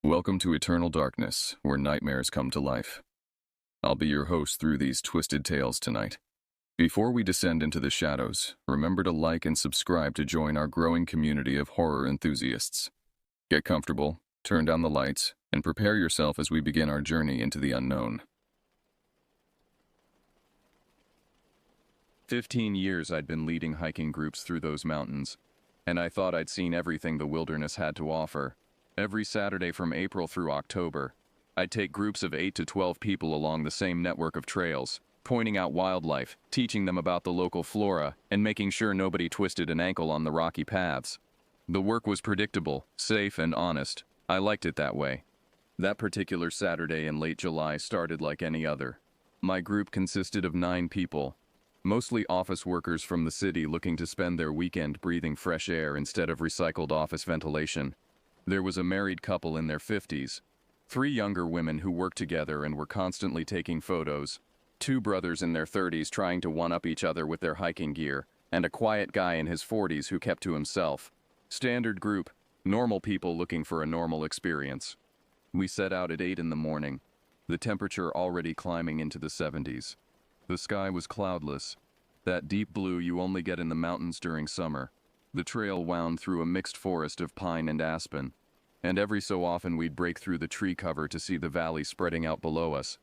Welcome to Eternal Darkness, where nightmares come to life. I'll be your host through these twisted tales tonight. Before we descend into the shadows, remember to like and subscribe to join our growing community of horror enthusiasts. Get comfortable, turn down the lights, and prepare yourself as we begin our journey into the unknown. 15 years I'd been leading hiking groups through those mountains, and I thought I'd seen everything the wilderness had to offer. Every Saturday from April through October, I'd take groups of 8 to 12 people along the same network of trails, pointing out wildlife, teaching them about the local flora, and making sure nobody twisted an ankle on the rocky paths. The work was predictable, safe, and honest. I liked it that way. That particular Saturday in late July started like any other. My group consisted of 9 people, mostly office workers from the city looking to spend their weekend breathing fresh air instead of recycled office ventilation. There was a married couple in their 50s, 3 younger women who worked together and were constantly taking photos, 2 brothers in their 30s trying to one-up each other with their hiking gear, and a quiet guy in his 40s who kept to himself. Standard group, normal people looking for a normal experience. We set out at 8 in the morning, the temperature already climbing into the 70s. The sky was cloudless, that deep blue you only get in the mountains during summer. The trail wound through a mixed forest of pine and aspen, and every so often we'd break through the tree cover to see the valley spreading out below us,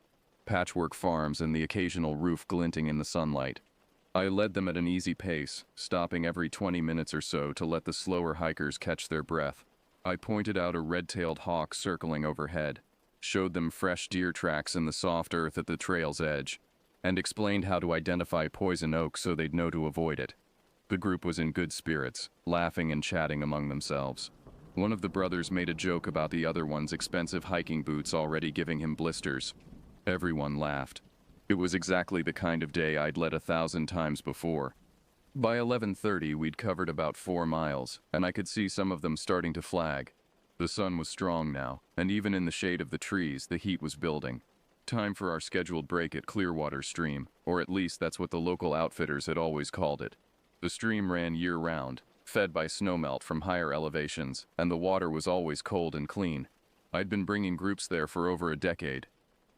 patchwork farms and the occasional roof glinting in the sunlight. I led them at an easy pace, stopping every 20 minutes or so to let the slower hikers catch their breath. I pointed out a red-tailed hawk circling overhead, showed them fresh deer tracks in the soft earth at the trail's edge, and explained how to identify poison oak so they'd know to avoid it. The group was in good spirits, laughing and chatting among themselves. One of the brothers made a joke about the other one's expensive hiking boots already giving him blisters. Everyone laughed. It was exactly the kind of day I'd led 1,000 times before. By 11:30 we'd covered about 4 miles, and I could see some of them starting to flag. The sun was strong now, and even in the shade of the trees, the heat was building. Time for our scheduled break at Clearwater Stream, or at least that's what the local outfitters had always called it. The stream ran year-round, fed by snowmelt from higher elevations, and the water was always cold and clean. I'd been bringing groups there for over a decade.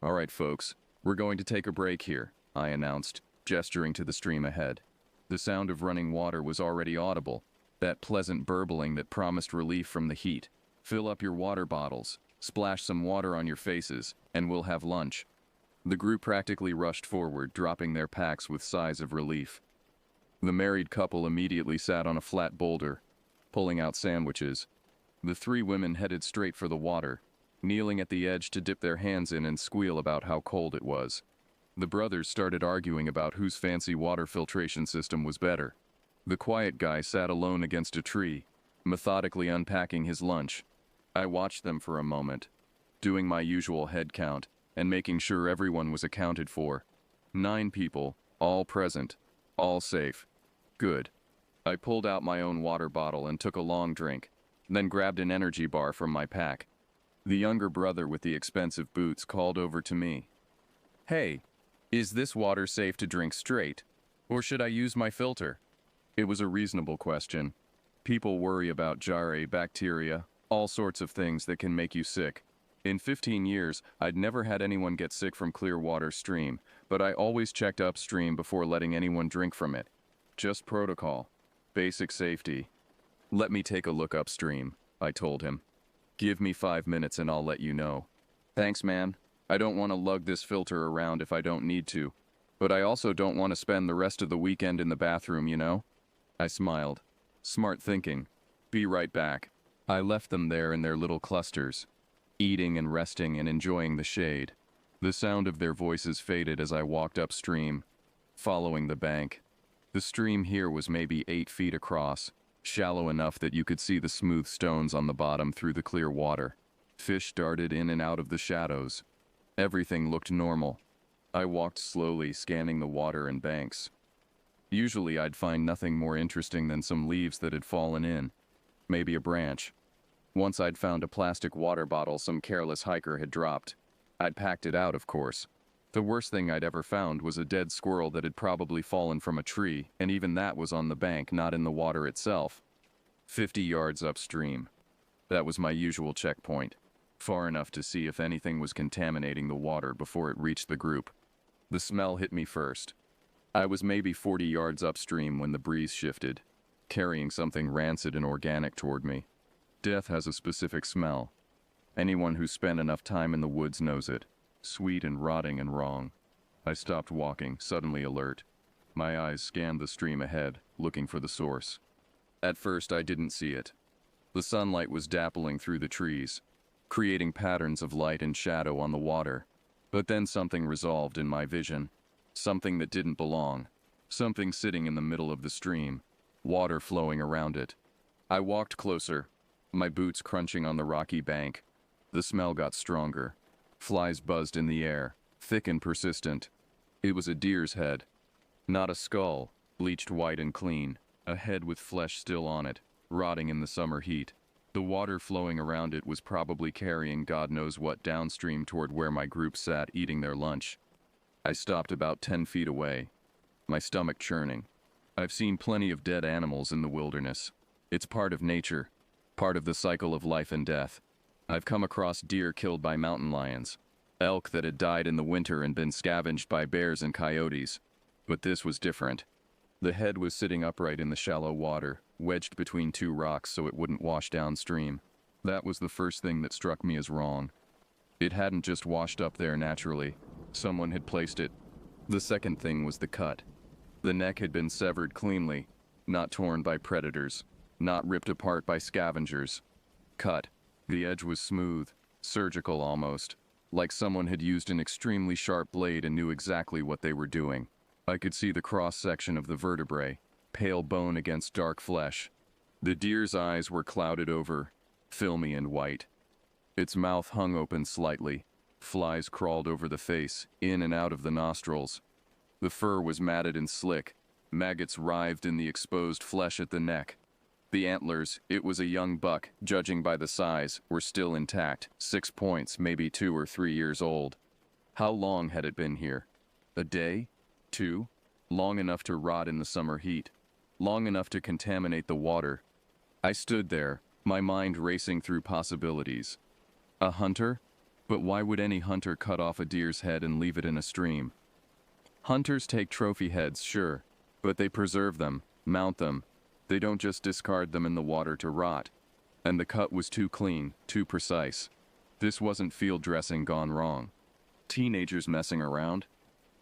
"All right, folks, we're going to take a break here," I announced, gesturing to the stream ahead. The sound of running water was already audible, that pleasant burbling that promised relief from the heat. "Fill up your water bottles, splash some water on your faces, and we'll have lunch." The group practically rushed forward, dropping their packs with sighs of relief. The married couple immediately sat on a flat boulder, pulling out sandwiches. The 3 women headed straight for the water, kneeling at the edge to dip their hands in and squeal about how cold it was. The brothers started arguing about whose fancy water filtration system was better. The quiet guy sat alone against a tree, methodically unpacking his lunch. I watched them for a moment, doing my usual head count and making sure everyone was accounted for. 9 people, all present, all safe. Good. I pulled out my own water bottle and took a long drink, then grabbed an energy bar from my pack. The younger brother with the expensive boots called over to me. "Hey, is this water safe to drink straight, or should I use my filter?" It was a reasonable question. People worry about Jare bacteria, all sorts of things that can make you sick. In 15 years, I'd never had anyone get sick from Clearwater Stream, but I always checked upstream before letting anyone drink from it. Just protocol. Basic safety. "Let me take a look upstream," I told him. "Give me 5 minutes and I'll let you know." "Thanks, man. I don't want to lug this filter around if I don't need to. But I also don't want to spend the rest of the weekend in the bathroom, you know?" I smiled. Smart thinking. Be right back. I left them there in their little clusters, eating and resting and enjoying the shade. The sound of their voices faded as I walked upstream, following the bank. The stream here was maybe 8 feet across, shallow enough that you could see the smooth stones on the bottom through the clear water. Fish darted in and out of the shadows. Everything looked normal. I walked slowly, scanning the water and banks. Usually I'd find nothing more interesting than some leaves that had fallen in, maybe a branch. Once I'd found a plastic water bottle some careless hiker had dropped. I'd packed it out, of course. The worst thing I'd ever found was a dead squirrel that had probably fallen from a tree, and even that was on the bank, not in the water itself. 50 yards upstream. That was my usual checkpoint. far enough to see if anything was contaminating the water before it reached the group. The smell hit me first. I was maybe 40 yards upstream when the breeze shifted, carrying something rancid and organic toward me. Death has a specific smell. Anyone who's spent enough time in the woods knows it. Sweet and rotting and wrong. I stopped walking, suddenly alert. My eyes scanned the stream ahead, looking for the source. At first, I didn't see it. The sunlight was dappling through the trees, creating patterns of light and shadow on the water. But then something resolved in my vision. Something that didn't belong. Something sitting in the middle of the stream, water flowing around it. I walked closer, my boots crunching on the rocky bank. The smell got stronger. Flies buzzed in the air, thick and persistent. It was a deer's head. Not a skull, bleached white and clean. A head with flesh still on it, rotting in the summer heat. The water flowing around it was probably carrying God knows what downstream toward where my group sat eating their lunch. I stopped about 10 feet away, my stomach churning. I've seen plenty of dead animals in the wilderness. It's part of nature, part of the cycle of life and death. I've come across deer killed by mountain lions, elk that had died in the winter and been scavenged by bears and coyotes. But this was different. The head was sitting upright in the shallow water, wedged between two rocks so it wouldn't wash downstream. That was the first thing that struck me as wrong. It hadn't just washed up there naturally. Someone had placed it. The second thing was the cut. The neck had been severed cleanly, not torn by predators, not ripped apart by scavengers. Cut. The edge was smooth, surgical almost, like someone had used an extremely sharp blade and knew exactly what they were doing. I could see the cross-section of the vertebrae, pale bone against dark flesh. The deer's eyes were clouded over, filmy and white. Its mouth hung open slightly. Flies crawled over the face, in and out of the nostrils. The fur was matted and slick. Maggots writhed in the exposed flesh at the neck. The antlers, it was a young buck, judging by the size, were still intact, 6 points, maybe 2 or 3 years old. How long had it been here? A day? 2? Long enough to rot in the summer heat. Long enough to contaminate the water. I stood there, my mind racing through possibilities. A hunter? But why would any hunter cut off a deer's head and leave it in a stream? Hunters take trophy heads, sure, but they preserve them, mount them. They don't just discard them in the water to rot. And the cut was too clean, too precise. This wasn't field dressing gone wrong. Teenagers messing around?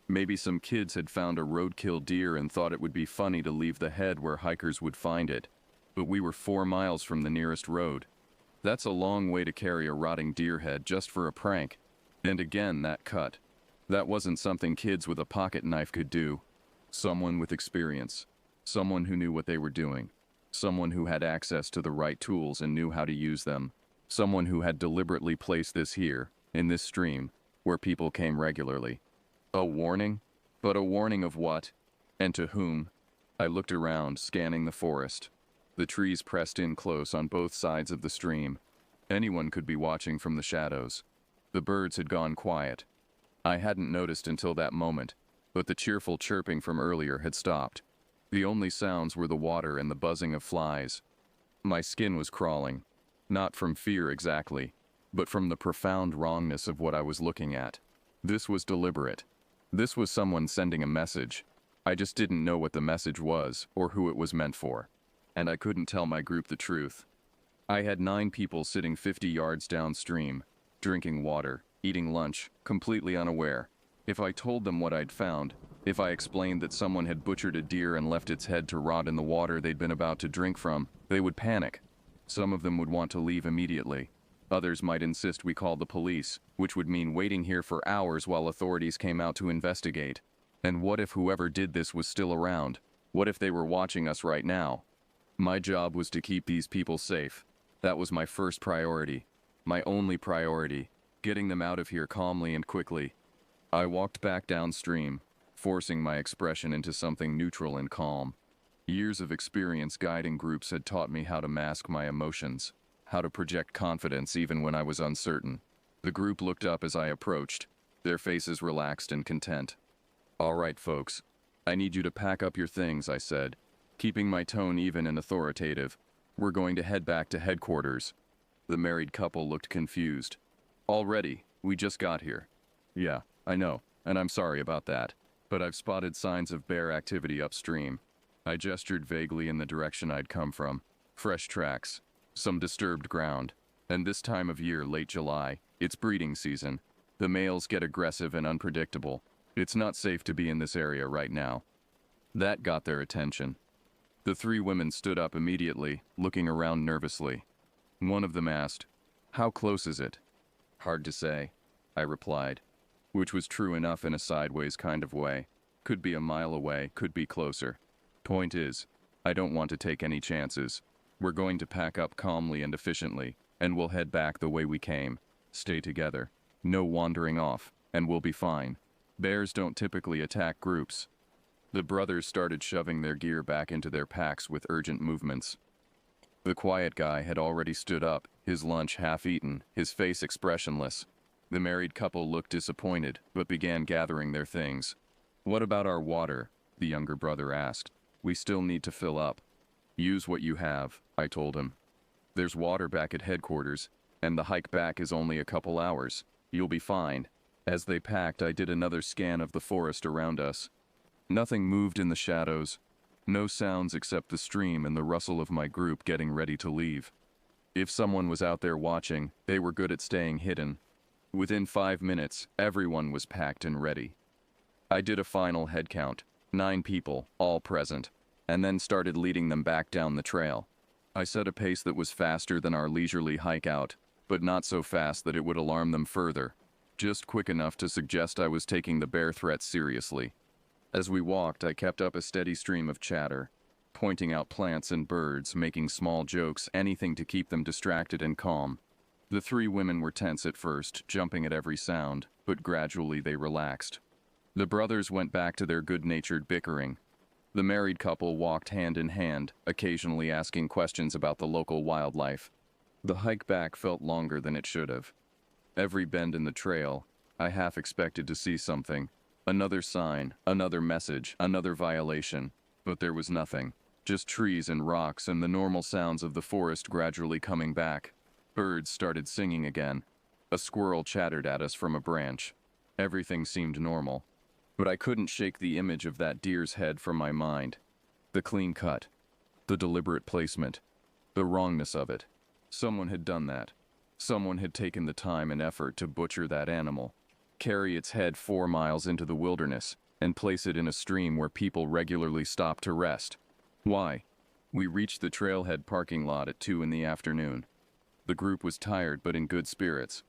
Maybe some kids had found a roadkill deer and thought it would be funny to leave the head where hikers would find it. But we were 4 miles from the nearest road. That's a long way to carry a rotting deer head just for a prank. And again, that cut. That wasn't something kids with a pocket knife could do. Someone with experience. Someone who knew what they were doing. Someone who had access to the right tools and knew how to use them. Someone who had deliberately placed this here, in this stream, where people came regularly. A warning? But a warning of what? And to whom? I looked around, scanning the forest. The trees pressed in close on both sides of the stream. Anyone could be watching from the shadows. The birds had gone quiet. I hadn't noticed until that moment, but the cheerful chirping from earlier had stopped. The only sounds were the water and the buzzing of flies. My skin was crawling. Not from fear exactly, but from the profound wrongness of what I was looking at. This was deliberate. This was someone sending a message. I just didn't know what the message was or who it was meant for. And I couldn't tell my group the truth. I had 9 people sitting 50 yards downstream, drinking water, eating lunch, completely unaware. If I told them what I'd found, if I explained that someone had butchered a deer and left its head to rot in the water they'd been about to drink from, they would panic. Some of them would want to leave immediately. Others might insist we call the police, which would mean waiting here for hours while authorities came out to investigate. And what if whoever did this was still around? What if they were watching us right now? My job was to keep these people safe. That was my first priority. My only priority. Getting them out of here calmly and quickly. I walked back downstream, forcing my expression into something neutral and calm. Years of experience guiding groups had taught me how to mask my emotions, how to project confidence even when I was uncertain. The group looked up as I approached, their faces relaxed and content. "All right, folks. I need you to pack up your things," I said, keeping my tone even and authoritative. "We're going to head back to headquarters." The married couple looked confused. Already, we just got here. Yeah, I know, and I'm sorry about that. But I've spotted signs of bear activity upstream. I gestured vaguely in the direction I'd come from. Fresh tracks, some disturbed ground. And this time of year, late July, it's breeding season. The males get aggressive and unpredictable. It's not safe to be in this area right now. That got their attention. The three women stood up immediately, looking around nervously. One of them asked, "How close is it?" "Hard to say," I replied, which was true enough in a sideways kind of way. Could be a mile away, could be closer. Point is, I don't want to take any chances. We're going to pack up calmly and efficiently, and we'll head back the way we came. Stay together. No wandering off, and we'll be fine. Bears don't typically attack groups. The brothers started shoving their gear back into their packs with urgent movements. The quiet guy had already stood up, his lunch half-eaten, his face expressionless. The married couple looked disappointed, but began gathering their things. "What about our water?" the younger brother asked. "We still need to fill up." "Use what you have," I told him. "There's water back at headquarters, and the hike back is only a couple hours. You'll be fine." As they packed, I did another scan of the forest around us. Nothing moved in the shadows. No sounds except the stream and the rustle of my group getting ready to leave. If someone was out there watching, they were good at staying hidden. Within 5 minutes, everyone was packed and ready. I did a final head count, 9 people, all present, and then started leading them back down the trail. I set a pace that was faster than our leisurely hike out, but not so fast that it would alarm them further. Just quick enough to suggest I was taking the bear threat seriously. As we walked, I kept up a steady stream of chatter, pointing out plants and birds, making small jokes, anything to keep them distracted and calm. The three women were tense at first, jumping at every sound, but gradually they relaxed. The brothers went back to their good-natured bickering. The married couple walked hand in hand, occasionally asking questions about the local wildlife. The hike back felt longer than it should have. Every bend in the trail, I half expected to see something. Another sign, another message, another violation. But there was nothing. Just trees and rocks and the normal sounds of the forest gradually coming back. Birds started singing again. A squirrel chattered at us from a branch. Everything seemed normal. But I couldn't shake the image of that deer's head from my mind. The clean cut. The deliberate placement. The wrongness of it. Someone had done that. Someone had taken the time and effort to butcher that animal, carry its head 4 miles into the wilderness, and place it in a stream where people regularly stop to rest. Why? We reached the trailhead parking lot at 2 in the afternoon. The group was tired but in good spirits,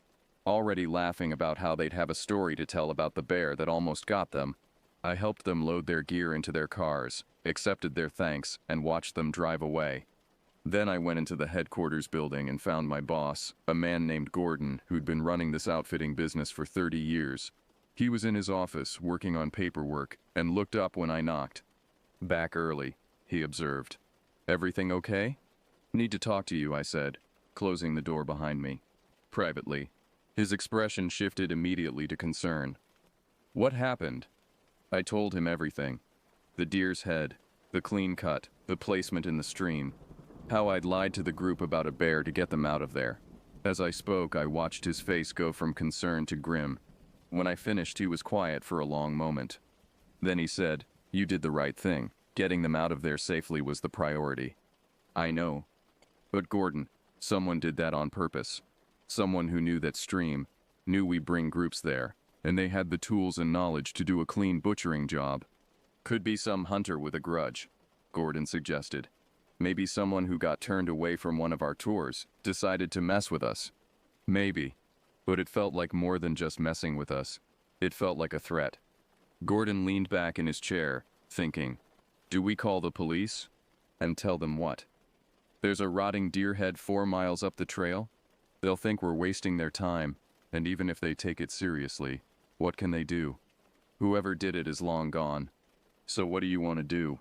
already laughing about how they'd have a story to tell about the bear that almost got them. I helped them load their gear into their cars, accepted their thanks, and watched them drive away. Then I went into the headquarters building and found my boss, a man named Gordon, who'd been running this outfitting business for 30 years. He was in his office, working on paperwork, and looked up when I knocked. "Back early," he observed. "Everything okay?" "Need to talk to you," I said, closing the door behind me. Privately. His expression shifted immediately to concern. "What happened?" I told him everything. The deer's head, the clean cut, the placement in the stream. How I'd lied to the group about a bear to get them out of there. As I spoke, I watched his face go from concern to grim. When I finished, he was quiet for a long moment. Then he said, "You did the right thing. Getting them out of there safely was the priority." "I know. But Gordon, someone did that on purpose. Someone who knew that stream, knew we bring groups there, and they had the tools and knowledge to do a clean butchering job. Could be some hunter with a grudge," Gordon suggested. "Maybe someone who got turned away from one of our tours, decided to mess with us. Maybe. But it felt like more than just messing with us. It felt like a threat." Gordon leaned back in his chair, thinking, "Do we call the police? And tell them what? There's a rotting deer head 4 miles up the trail? They'll think we're wasting their time, and even if they take it seriously, what can they do? Whoever did it is long gone. So what do you want to do?"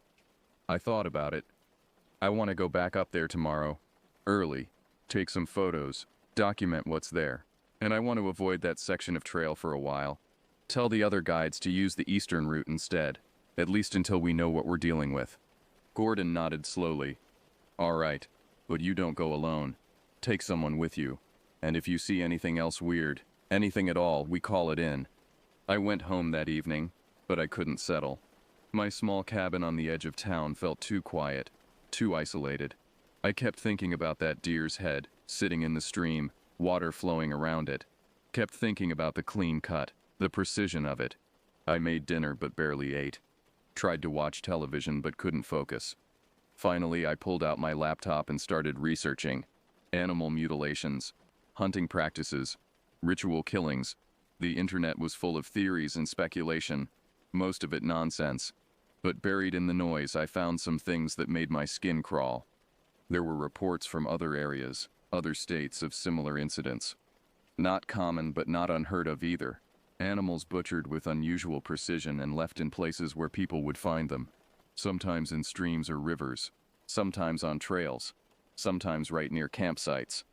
I thought about it. "I want to go back up there tomorrow, early, take some photos, document what's there, and I want to avoid that section of trail for a while. Tell the other guides to use the eastern route instead, at least until we know what we're dealing with." Gordon nodded slowly. "All right, but you don't go alone. Take someone with you." And if you see anything else weird, anything at all, we call it in. I went home that evening, but I couldn't settle. My small cabin on the edge of town felt too quiet, too isolated. I kept thinking about that deer's head, sitting in the stream, water flowing around it. Kept thinking about the clean cut, the precision of it. I made dinner but barely ate. Tried to watch television but couldn't focus. Finally, I pulled out my laptop and started researching. Animal mutilations, hunting practices, ritual killings. The internet was full of theories and speculation, most of it nonsense. But buried in the noise, I found some things that made my skin crawl. There were reports from other areas, other states of similar incidents. Not common, but not unheard of either. Animals butchered with unusual precision and left in places where people would find them. Sometimes in streams or rivers, sometimes on trails, sometimes right near campsites.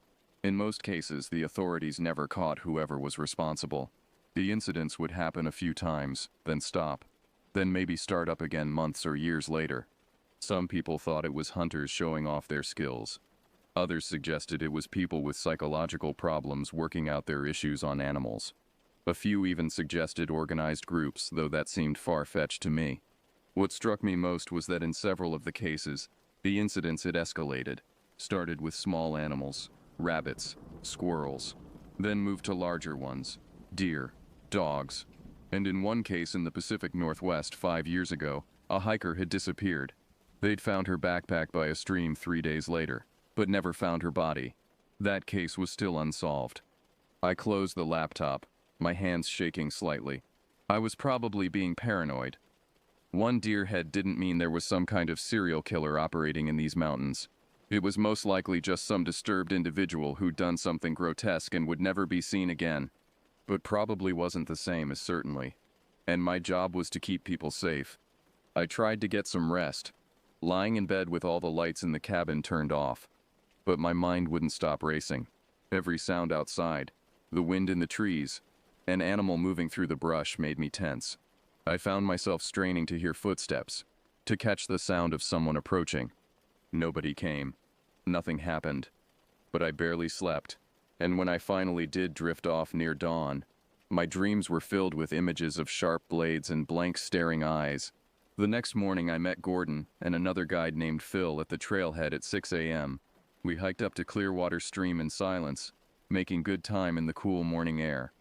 In most cases, the authorities never caught whoever was responsible. The incidents would happen a few times, then stop, then maybe start up again months or years later. Some people thought it was hunters showing off their skills. Others suggested it was people with psychological problems working out their issues on animals. A few even suggested organized groups, though that seemed far-fetched to me. What struck me most was that in several of the cases, the incidents had escalated, started with small animals, rabbits, squirrels, then moved to larger ones, deer, dogs. And in one case in the Pacific Northwest 5 years ago, a hiker had disappeared. They'd found her backpack by a stream 3 days later, but never found her body. That case was still unsolved. I closed the laptop, my hands shaking slightly. I was probably being paranoid. One deer head didn't mean there was some kind of serial killer operating in these mountains. It was most likely just some disturbed individual who'd done something grotesque and would never be seen again. But probably wasn't the same as certainly. And my job was to keep people safe. I tried to get some rest, lying in bed with all the lights in the cabin turned off. But my mind wouldn't stop racing. Every sound outside, the wind in the trees, an animal moving through the brush made me tense. I found myself straining to hear footsteps, to catch the sound of someone approaching. Nobody came. Nothing happened. But I barely slept, and when I finally did drift off near dawn, my dreams were filled with images of sharp blades and blank staring eyes. The next morning I met Gordon and another guide named Phil at the trailhead at 6 a.m. We hiked up to Clearwater Stream in silence, making good time in the cool morning air.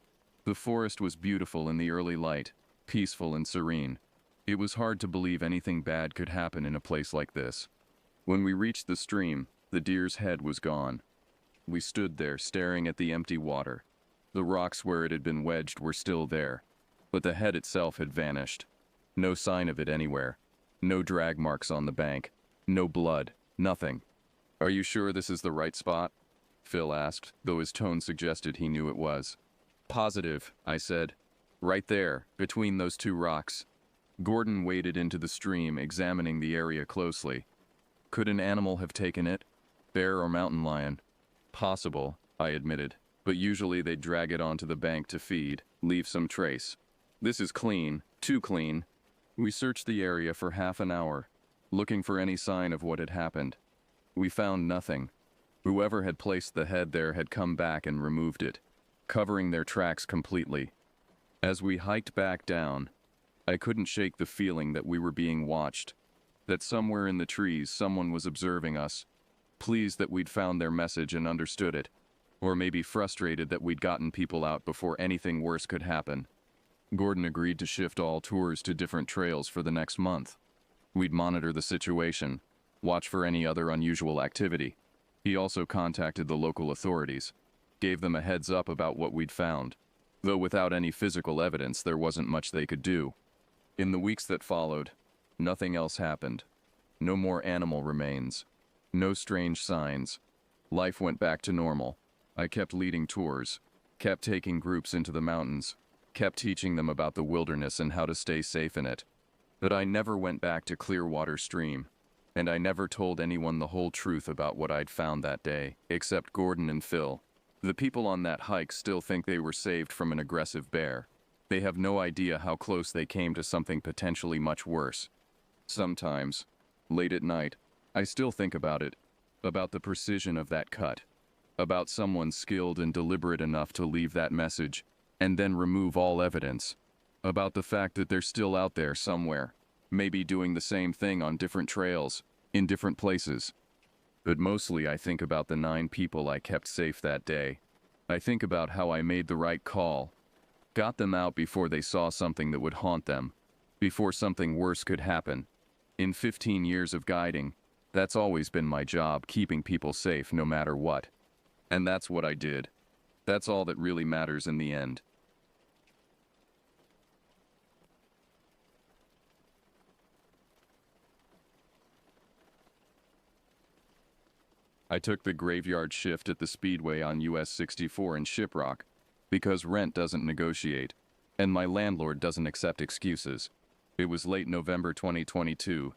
The forest was beautiful in the early light, peaceful and serene. It was hard to believe anything bad could happen in a place like this. When we reached the stream, the deer's head was gone. We stood there staring at the empty water. The rocks where it had been wedged were still there, but the head itself had vanished. No sign of it anywhere. No drag marks on the bank. No blood. Nothing. "Are you sure this is the right spot?" Phil asked, though his tone suggested he knew it was. "Positive," I said. "Right there, between those two rocks." Gordon waded into the stream, examining the area closely. "Could an animal have taken it? Bear or mountain lion?" "Possible," I admitted, "but usually they drag it onto the bank to feed, leave some trace. This is clean, too clean." We searched the area for half an hour, looking for any sign of what had happened. We found nothing. Whoever had placed the head there had come back and removed it, covering their tracks completely. As we hiked back down, I couldn't shake the feeling that we were being watched, that somewhere in the trees someone was observing us, pleased that we'd found their message and understood it, or maybe frustrated that we'd gotten people out before anything worse could happen. Gordon agreed to shift all tours to different trails for the next month. We'd monitor the situation, watch for any other unusual activity. He also contacted the local authorities, gave them a heads up about what we'd found. Though without any physical evidence, there wasn't much they could do. In the weeks that followed, nothing else happened. No more animal remains. No strange signs. Life went back to normal. I kept leading tours, kept taking groups into the mountains, kept teaching them about the wilderness and how to stay safe in it. But I never went back to Clearwater Stream, and I never told anyone the whole truth about what I'd found that day, except Gordon and Phil. The people on that hike still think they were saved from an aggressive bear. They have no idea how close they came to something potentially much worse. Sometimes, late at night, I still think about it, about the precision of that cut. about someone skilled and deliberate enough to leave that message and then remove all evidence, about the fact that they're still out there somewhere, maybe doing the same thing on different trails, in different places. But mostly I think about the 9 people I kept safe that day. I think about how I made the right call, got them out before they saw something that would haunt them, before something worse could happen. In 15 years of guiding, that's always been my job, keeping people safe no matter what. And that's what I did. That's all that really matters in the end. I took the graveyard shift at the Speedway on US 64 in Shiprock because rent doesn't negotiate, and my landlord doesn't accept excuses. It was late November 2022,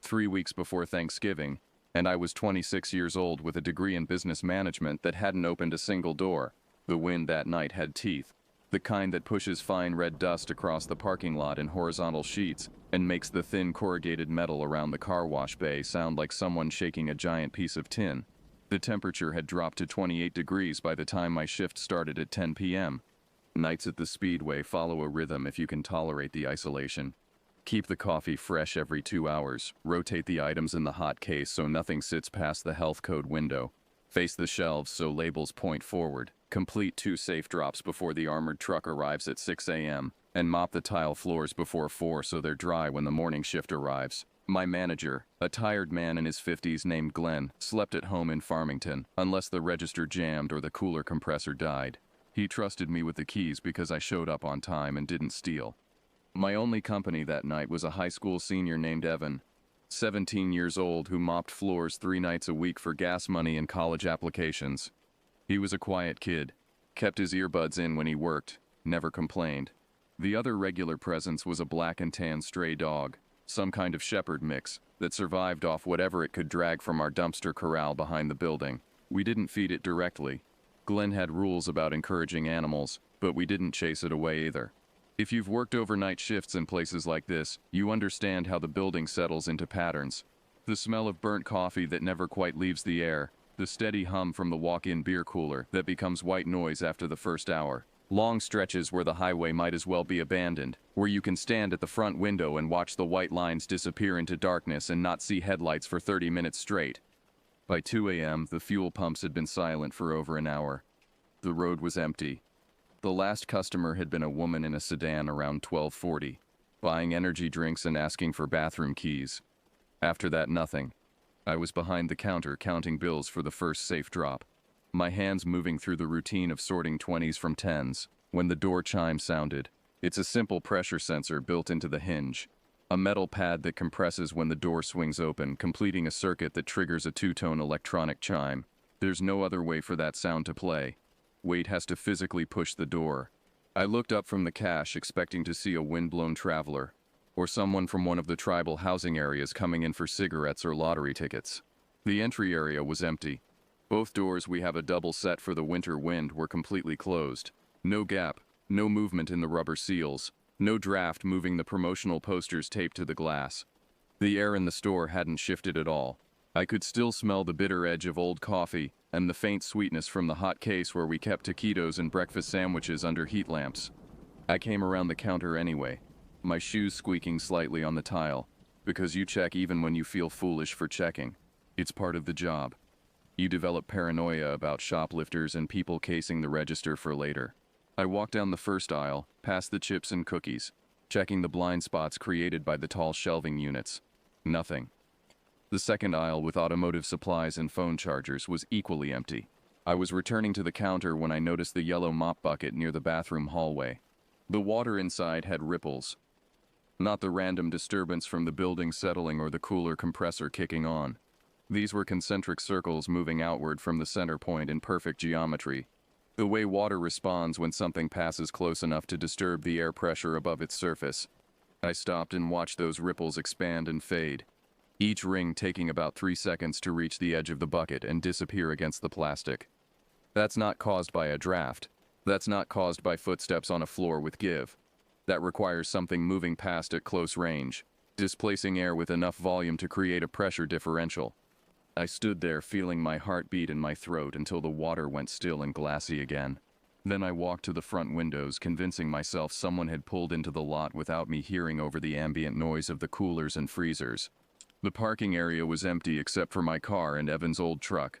3 weeks before Thanksgiving, and I was 26 years old with a degree in business management that hadn't opened a single door. The wind that night had teeth, the kind that pushes fine red dust across the parking lot in horizontal sheets and makes the thin corrugated metal around the car wash bay sound like someone shaking a giant piece of tin. The temperature had dropped to 28 degrees by the time my shift started at 10 p.m. Nights at the Speedway follow a rhythm if you can tolerate the isolation. Keep the coffee fresh every 2 hours, rotate the items in the hot case so nothing sits past the health code window, face the shelves so labels point forward, complete 2 safe drops before the armored truck arrives at 6 a.m., and mop the tile floors before 4 so they're dry when the morning shift arrives. My manager, a tired man in his 50s named Glenn, slept at home in Farmington, unless the register jammed or the cooler compressor died. He trusted me with the keys because I showed up on time and didn't steal. My only company that night was a high school senior named Evan, 17 years old, who mopped floors 3 nights a week for gas money and college applications. He was a quiet kid, kept his earbuds in when he worked, never complained. The other regular presence was a black and tan stray dog, some kind of shepherd mix, that survived off whatever it could drag from our dumpster corral behind the building. We didn't feed it directly. Glenn had rules about encouraging animals, but we didn't chase it away either. If you've worked overnight shifts in places like this, you understand how the building settles into patterns. The smell of burnt coffee that never quite leaves the air, the steady hum from the walk-in beer cooler that becomes white noise after the first hour. Long stretches where the highway might as well be abandoned, where you can stand at the front window and watch the white lines disappear into darkness and not see headlights for 30 minutes straight. By 2 a.m., the fuel pumps had been silent for over an hour. The road was empty. The last customer had been a woman in a sedan around 12:40, buying energy drinks and asking for bathroom keys. After that, nothing. I was behind the counter counting bills for the first safe drop, my hands moving through the routine of sorting 20s from 10s, when the door chime sounded. It's a simple pressure sensor built into the hinge, a metal pad that compresses when the door swings open, completing a circuit that triggers a 2-tone electronic chime. There's no other way for that sound to play. Wade has to physically push the door. I looked up from the cash expecting to see a windblown traveler, or someone from one of the tribal housing areas coming in for cigarettes or lottery tickets. The entry area was empty. Both doors we have a double set for the winter wind were completely closed. No gap, no movement in the rubber seals, no draft moving the promotional posters taped to the glass. The air in the store hadn't shifted at all. I could still smell the bitter edge of old coffee and the faint sweetness from the hot case where we kept taquitos and breakfast sandwiches under heat lamps. I came around the counter anyway, my shoes squeaking slightly on the tile, because you check even when you feel foolish for checking. It's part of the job. You develop paranoia about shoplifters and people casing the register for later. I walked down the first aisle, past the chips and cookies, checking the blind spots created by the tall shelving units. Nothing. The second aisle with automotive supplies and phone chargers was equally empty. I was returning to the counter when I noticed the yellow mop bucket near the bathroom hallway. The water inside had ripples. Not the random disturbance from the building settling or the cooler compressor kicking on. These were concentric circles moving outward from the center point in perfect geometry, the way water responds when something passes close enough to disturb the air pressure above its surface. I stopped and watched those ripples expand and fade, each ring taking about 3 seconds to reach the edge of the bucket and disappear against the plastic. That's not caused by a draft. That's not caused by footsteps on a floor with give. That requires something moving past at close range, displacing air with enough volume to create a pressure differential. I stood there feeling my heart beat in my throat until the water went still and glassy again. Then I walked to the front windows, convincing myself someone had pulled into the lot without me hearing over the ambient noise of the coolers and freezers. The parking area was empty except for my car and Evan's old truck.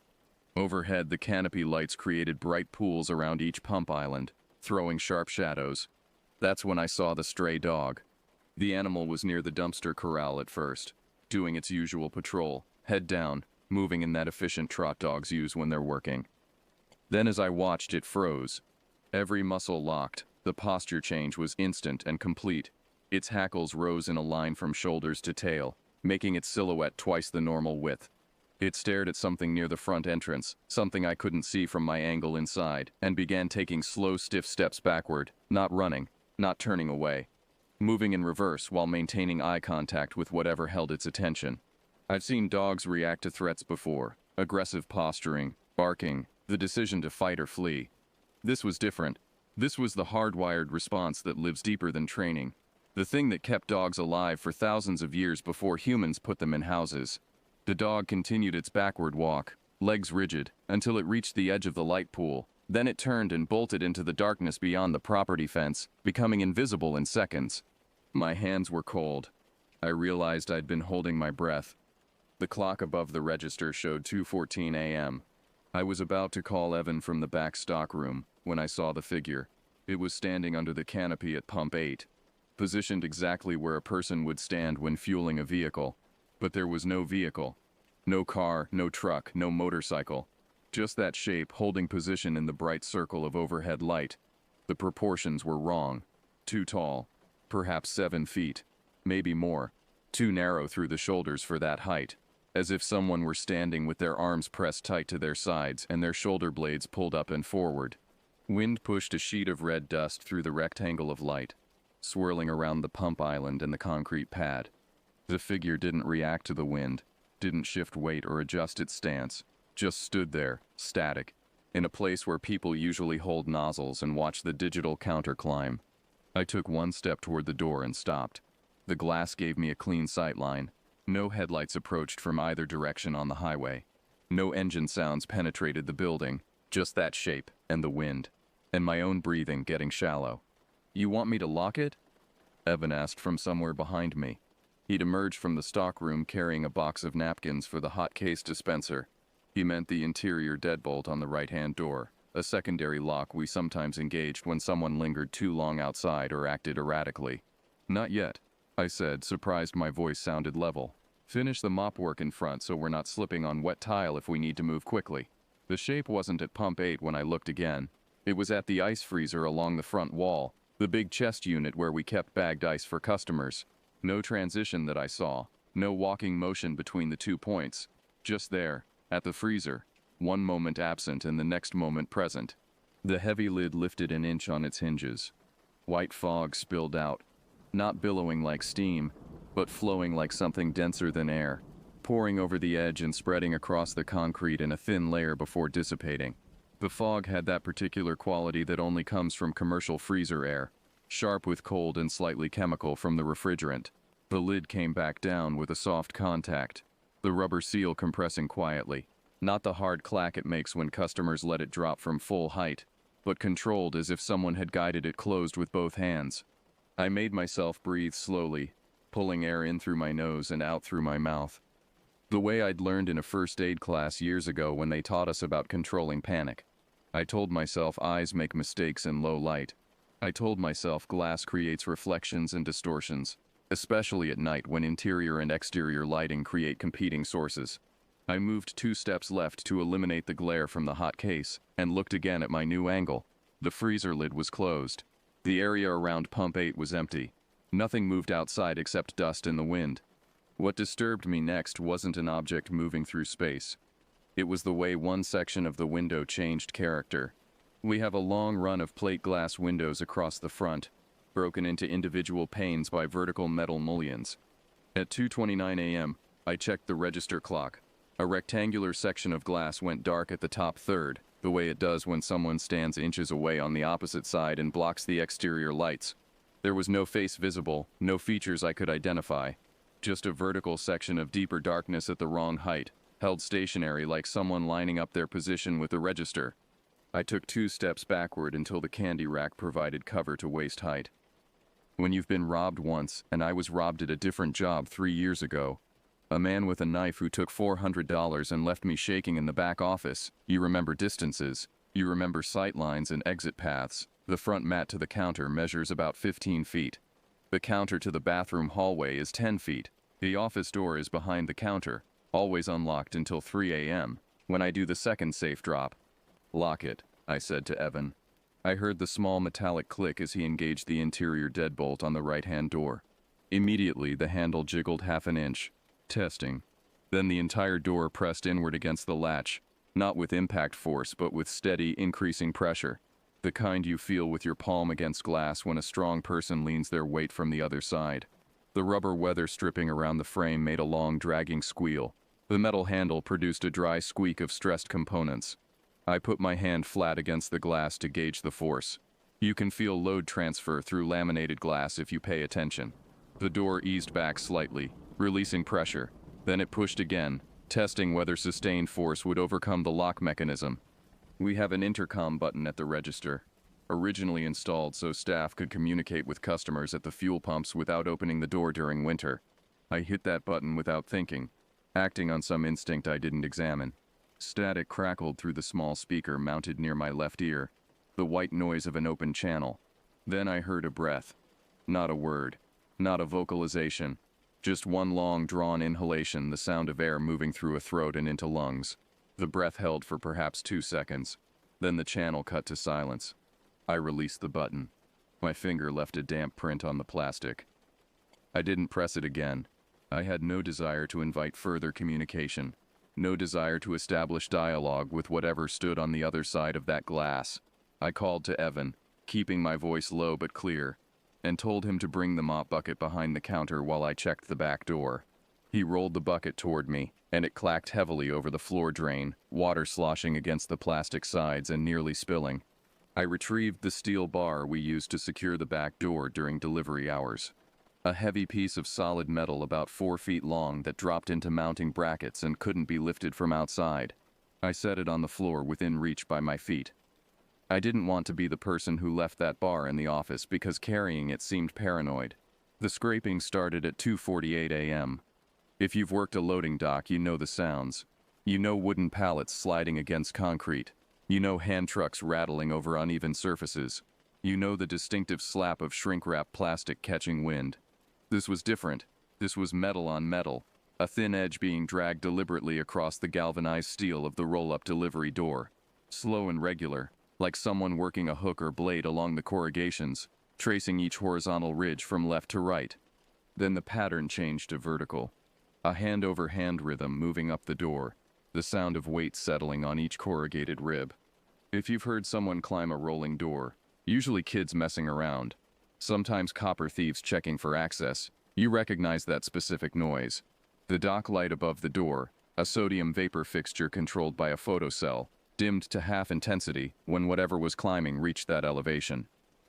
Overhead, the canopy lights created bright pools around each pump island, throwing sharp shadows. That's when I saw the stray dog. The animal was near the dumpster corral at first, doing its usual patrol, head down, moving in that efficient trot dogs use when they're working. Then as I watched, it froze. Every muscle locked, the posture change was instant and complete. Its hackles rose in a line from shoulders to tail, making its silhouette twice the normal width. It stared at something near the front entrance, something I couldn't see from my angle inside, and began taking slow, stiff steps backward, not running, not turning away, moving in reverse while maintaining eye contact with whatever held its attention. I've seen dogs react to threats before, aggressive posturing, barking, the decision to fight or flee. This was different. This was the hardwired response that lives deeper than training. The thing that kept dogs alive for thousands of years before humans put them in houses. The dog continued its backward walk, legs rigid, until it reached the edge of the light pool. Then it turned and bolted into the darkness beyond the property fence, becoming invisible in seconds. My hands were cold. I realized I'd been holding my breath. The clock above the register showed 2:14 a.m. I was about to call Evan from the back stockroom when I saw the figure. It was standing under the canopy at Pump 8, positioned exactly where a person would stand when fueling a vehicle. But there was no vehicle. No car, no truck, no motorcycle. Just that shape holding position in the bright circle of overhead light. The proportions were wrong. Too tall. Perhaps 7 feet. Maybe more. Too narrow through the shoulders for that height. As if someone were standing with their arms pressed tight to their sides and their shoulder blades pulled up and forward. Wind pushed a sheet of red dust through the rectangle of light, swirling around the pump island and the concrete pad. The figure didn't react to the wind, didn't shift weight or adjust its stance, just stood there, static, in a place where people usually hold nozzles and watch the digital counter climb. I took one step toward the door and stopped. The glass gave me a clean sight line. No headlights approached from either direction on the highway. No engine sounds penetrated the building, just that shape and the wind, and my own breathing getting shallow. "You want me to lock it?" Evan asked from somewhere behind me. He'd emerged from the stockroom carrying a box of napkins for the hot case dispenser. He meant the interior deadbolt on the right-hand door, a secondary lock we sometimes engaged when someone lingered too long outside or acted erratically. "Not yet," I said, surprised my voice sounded level. "Finish the mop work in front so we're not slipping on wet tile if we need to move quickly." The shape wasn't at Pump 8 when I looked again. It was at the ice freezer along the front wall, the big chest unit where we kept bagged ice for customers. No transition that I saw, no walking motion between the 2 points. Just there, at the freezer, one moment absent and the next moment present. The heavy lid lifted an inch on its hinges. White fog spilled out, not billowing like steam, but flowing like something denser than air, pouring over the edge and spreading across the concrete in a thin layer before dissipating. The fog had that particular quality that only comes from commercial freezer air, sharp with cold and slightly chemical from the refrigerant. The lid came back down with a soft contact, the rubber seal compressing quietly, not the hard clack it makes when customers let it drop from full height, but controlled as if someone had guided it closed with both hands. I made myself breathe slowly, pulling air in through my nose and out through my mouth. The way I'd learned in a first aid class years ago when they taught us about controlling panic. I told myself eyes make mistakes in low light. I told myself glass creates reflections and distortions, especially at night when interior and exterior lighting create competing sources. I moved 2 steps left to eliminate the glare from the hot case, and looked again at my new angle. The freezer lid was closed. The area around Pump 8 was empty. Nothing moved outside except dust in the wind. What disturbed me next wasn't an object moving through space. It was the way one section of the window changed character. We have a long run of plate glass windows across the front, broken into individual panes by vertical metal mullions. At 2:29 a.m., I checked the register clock. A rectangular section of glass went dark at the top third, the way it does when someone stands inches away on the opposite side and blocks the exterior lights. There was no face visible, no features I could identify, just a vertical section of deeper darkness at the wrong height, held stationary like someone lining up their position with the register. I took 2 steps backward until the candy rack provided cover to waist height. When you've been robbed once, and I was robbed at a different job 3 years ago, a man with a knife who took $400 and left me shaking in the back office, you remember distances, you remember sight lines and exit paths. The front mat to the counter measures about 15 feet. The counter to the bathroom hallway is 10 feet. The office door is behind the counter, always unlocked until 3 a.m. when I do the second safe drop. "Lock it," I said to Evan. I heard the small metallic click as he engaged the interior deadbolt on the right-hand door. Immediately, the handle jiggled half an inch. Testing. Then the entire door pressed inward against the latch, not with impact force but with steady, increasing pressure. The kind you feel with your palm against glass when a strong person leans their weight from the other side. The rubber weather stripping around the frame made a long, dragging squeal. The metal handle produced a dry squeak of stressed components. I put my hand flat against the glass to gauge the force. You can feel load transfer through laminated glass if you pay attention. The door eased back slightly, releasing pressure. Then it pushed again, testing whether sustained force would overcome the lock mechanism. We have an intercom button at the register, originally installed so staff could communicate with customers at the fuel pumps without opening the door during winter. I hit that button without thinking, acting on some instinct I didn't examine. Static crackled through the small speaker mounted near my left ear, the white noise of an open channel. Then I heard a breath. Not a word, not a vocalization, just one long drawn inhalation, the sound of air moving through a throat and into lungs. The breath held for perhaps 2 seconds. Then the channel cut to silence. I released the button. My finger left a damp print on the plastic. I didn't press it again. I had no desire to invite further communication, no desire to establish dialogue with whatever stood on the other side of that glass. I called to Evan, keeping my voice low but clear, and told him to bring the mop bucket behind the counter while I checked the back door. He rolled the bucket toward me, and it clacked heavily over the floor drain, water sloshing against the plastic sides and nearly spilling. I retrieved the steel bar we used to secure the back door during delivery hours. A heavy piece of solid metal about 4 feet long that dropped into mounting brackets and couldn't be lifted from outside. I set it on the floor within reach by my feet. I didn't want to be the person who left that bar in the office because carrying it seemed paranoid. The scraping started at 2:48 a.m. If you've worked a loading dock, you know the sounds. You know wooden pallets sliding against concrete. You know hand trucks rattling over uneven surfaces. You know the distinctive slap of shrink-wrap plastic catching wind. This was different. This was metal on metal, a thin edge being dragged deliberately across the galvanized steel of the roll-up delivery door. Slow and regular, like someone working a hook or blade along the corrugations, tracing each horizontal ridge from left to right. Then the pattern changed to vertical. A hand-over-hand rhythm moving up the door, the sound of weight settling on each corrugated rib. If you've heard someone climb a rolling door, usually kids messing around, sometimes copper thieves checking for access, you recognize that specific noise. The dock light above the door, a sodium vapor fixture controlled by a photocell, dimmed to half intensity when whatever was climbing reached that elevation.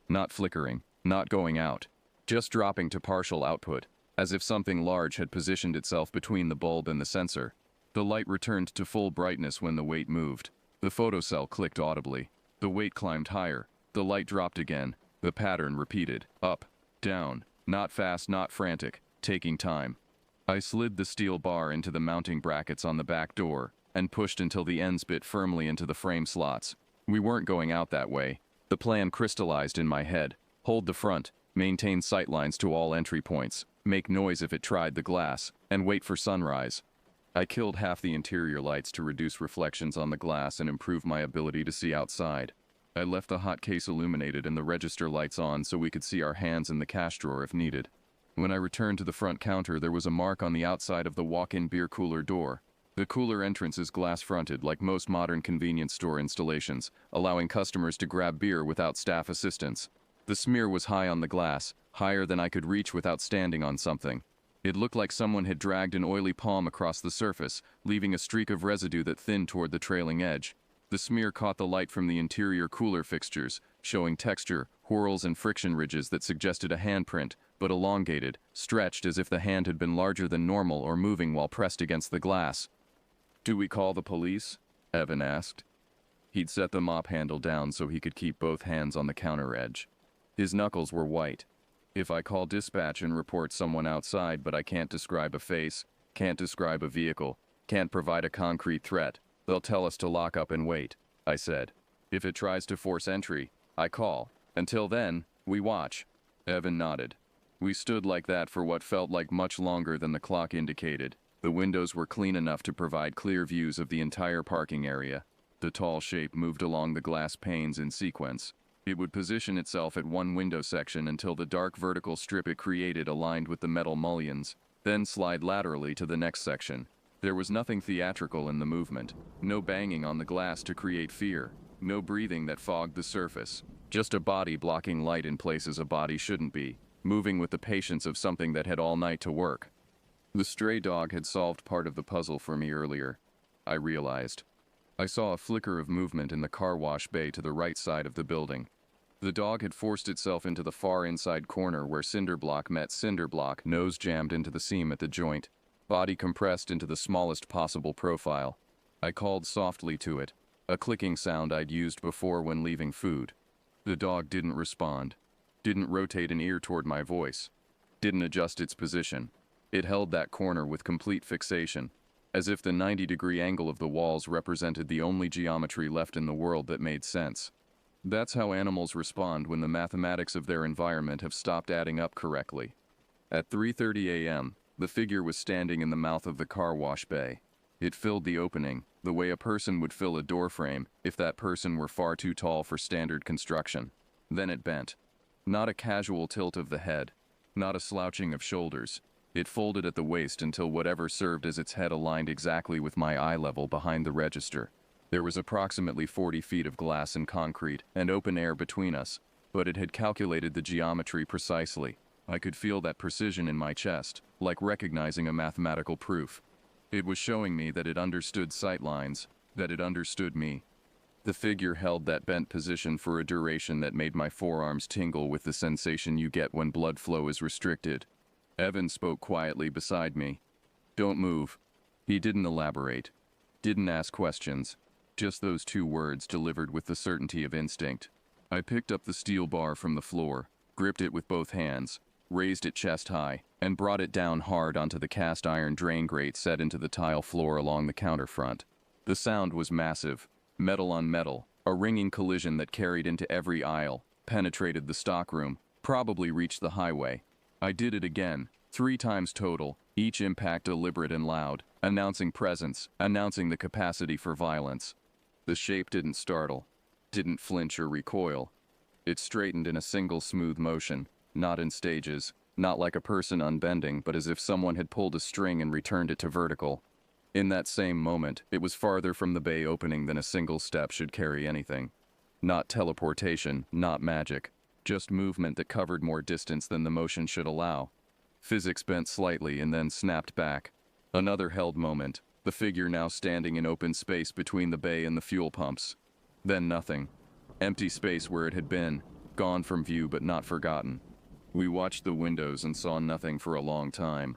Not flickering, not going out, just dropping to partial output, as if something large had positioned itself between the bulb and the sensor. The light returned to full brightness when the weight moved. The photocell clicked audibly. The weight climbed higher. The light dropped again. The pattern repeated. Up, down, not fast, not frantic, taking time. I slid the steel bar into the mounting brackets on the back door and pushed until the ends bit firmly into the frame slots. We weren't going out that way. The plan crystallized in my head. Hold the front, maintain sightlines to all entry points, make noise if it tried the glass, and wait for sunrise. I killed half the interior lights to reduce reflections on the glass and improve my ability to see outside. I left the hot case illuminated and the register lights on so we could see our hands in the cash drawer if needed. When I returned to the front counter, there was a mark on the outside of the walk-in beer cooler door. The cooler entrance is glass-fronted like most modern convenience store installations, allowing customers to grab beer without staff assistance. The smear was high on the glass, higher than I could reach without standing on something. It looked like someone had dragged an oily palm across the surface, leaving a streak of residue that thinned toward the trailing edge. The smear caught the light from the interior cooler fixtures, showing texture, whorls and friction ridges that suggested a handprint, but elongated, stretched as if the hand had been larger than normal or moving while pressed against the glass. "Do we call the police?" Evan asked. He'd set the mop handle down so he could keep both hands on the counter edge. His knuckles were white. "If I call dispatch and report someone outside but I can't describe a face, can't describe a vehicle, can't provide a concrete threat, they'll tell us to lock up and wait," I said. "If it tries to force entry, I call. Until then, we watch." Evan nodded. We stood like that for what felt like much longer than the clock indicated. The windows were clean enough to provide clear views of the entire parking area. The tall shape moved along the glass panes in sequence. It would position itself at one window section until the dark vertical strip it created aligned with the metal mullions, then slide laterally to the next section. There was nothing theatrical in the movement. No banging on the glass to create fear. No breathing that fogged the surface. Just a body blocking light in places a body shouldn't be, moving with the patience of something that had all night to work. The stray dog had solved part of the puzzle for me earlier, I realized. I saw a flicker of movement in the car wash bay to the right side of the building. The dog had forced itself into the far inside corner where cinder block met cinder block, nose jammed into the seam at the joint, body compressed into the smallest possible profile. I called softly to it, a clicking sound I'd used before when leaving food. The dog didn't respond, didn't rotate an ear toward my voice, didn't adjust its position. It held that corner with complete fixation, as if the 90-degree angle of the walls represented the only geometry left in the world that made sense. That's how animals respond when the mathematics of their environment have stopped adding up correctly. At 3:30 a.m., the figure was standing in the mouth of the car wash bay. It filled the opening, the way a person would fill a doorframe if that person were far too tall for standard construction. Then it bent. Not a casual tilt of the head, not a slouching of shoulders. It folded at the waist until whatever served as its head aligned exactly with my eye level behind the register. There was approximately 40 feet of glass and concrete and open air between us, but it had calculated the geometry precisely. I could feel that precision in my chest, like recognizing a mathematical proof. It was showing me that it understood sight lines, that it understood me. The figure held that bent position for a duration that made my forearms tingle with the sensation you get when blood flow is restricted. Evan spoke quietly beside me. "Don't move." He didn't elaborate, didn't ask questions, just those two words delivered with the certainty of instinct. I picked up the steel bar from the floor, gripped it with both hands, raised it chest high, and brought it down hard onto the cast iron drain grate set into the tile floor along the counterfront. The sound was massive, metal on metal, a ringing collision that carried into every aisle, penetrated the stockroom, probably reached the highway. I did it again, 3 times total, each impact deliberate and loud, announcing presence, announcing the capacity for violence. The shape didn't startle, didn't flinch or recoil. It straightened in a single smooth motion, not in stages, not like a person unbending, but as if someone had pulled a string and returned it to vertical. In that same moment, it was farther from the bay opening than a single step should carry anything. Not teleportation, not magic. Just movement that covered more distance than the motion should allow. Physics bent slightly and then snapped back. Another held moment, the figure now standing in open space between the bay and the fuel pumps. Then nothing. Empty space where it had been, gone from view but not forgotten. We watched the windows and saw nothing for a long time.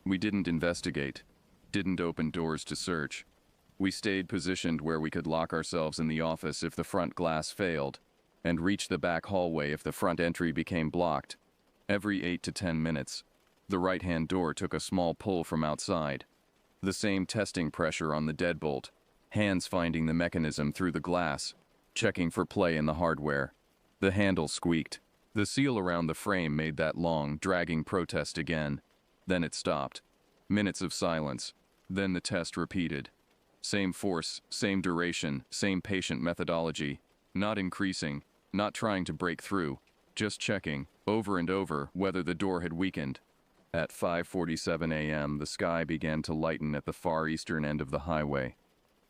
We didn't investigate, didn't open doors to search. We stayed positioned where we could lock ourselves in the office if the front glass failed, and reach the back hallway if the front entry became blocked. Every 8 to 10 minutes, the right-hand door took a small pull from outside. The same testing pressure on the deadbolt, hands finding the mechanism through the glass, checking for play in the hardware. The handle squeaked. The seal around the frame made that long, dragging protest again. Then it stopped. Minutes of silence. Then the test repeated. Same force, same duration, same patient methodology. Not increasing, not trying to break through, just checking, over and over, whether the door had weakened. At 5:47 a.m., the sky began to lighten at the far eastern end of the highway,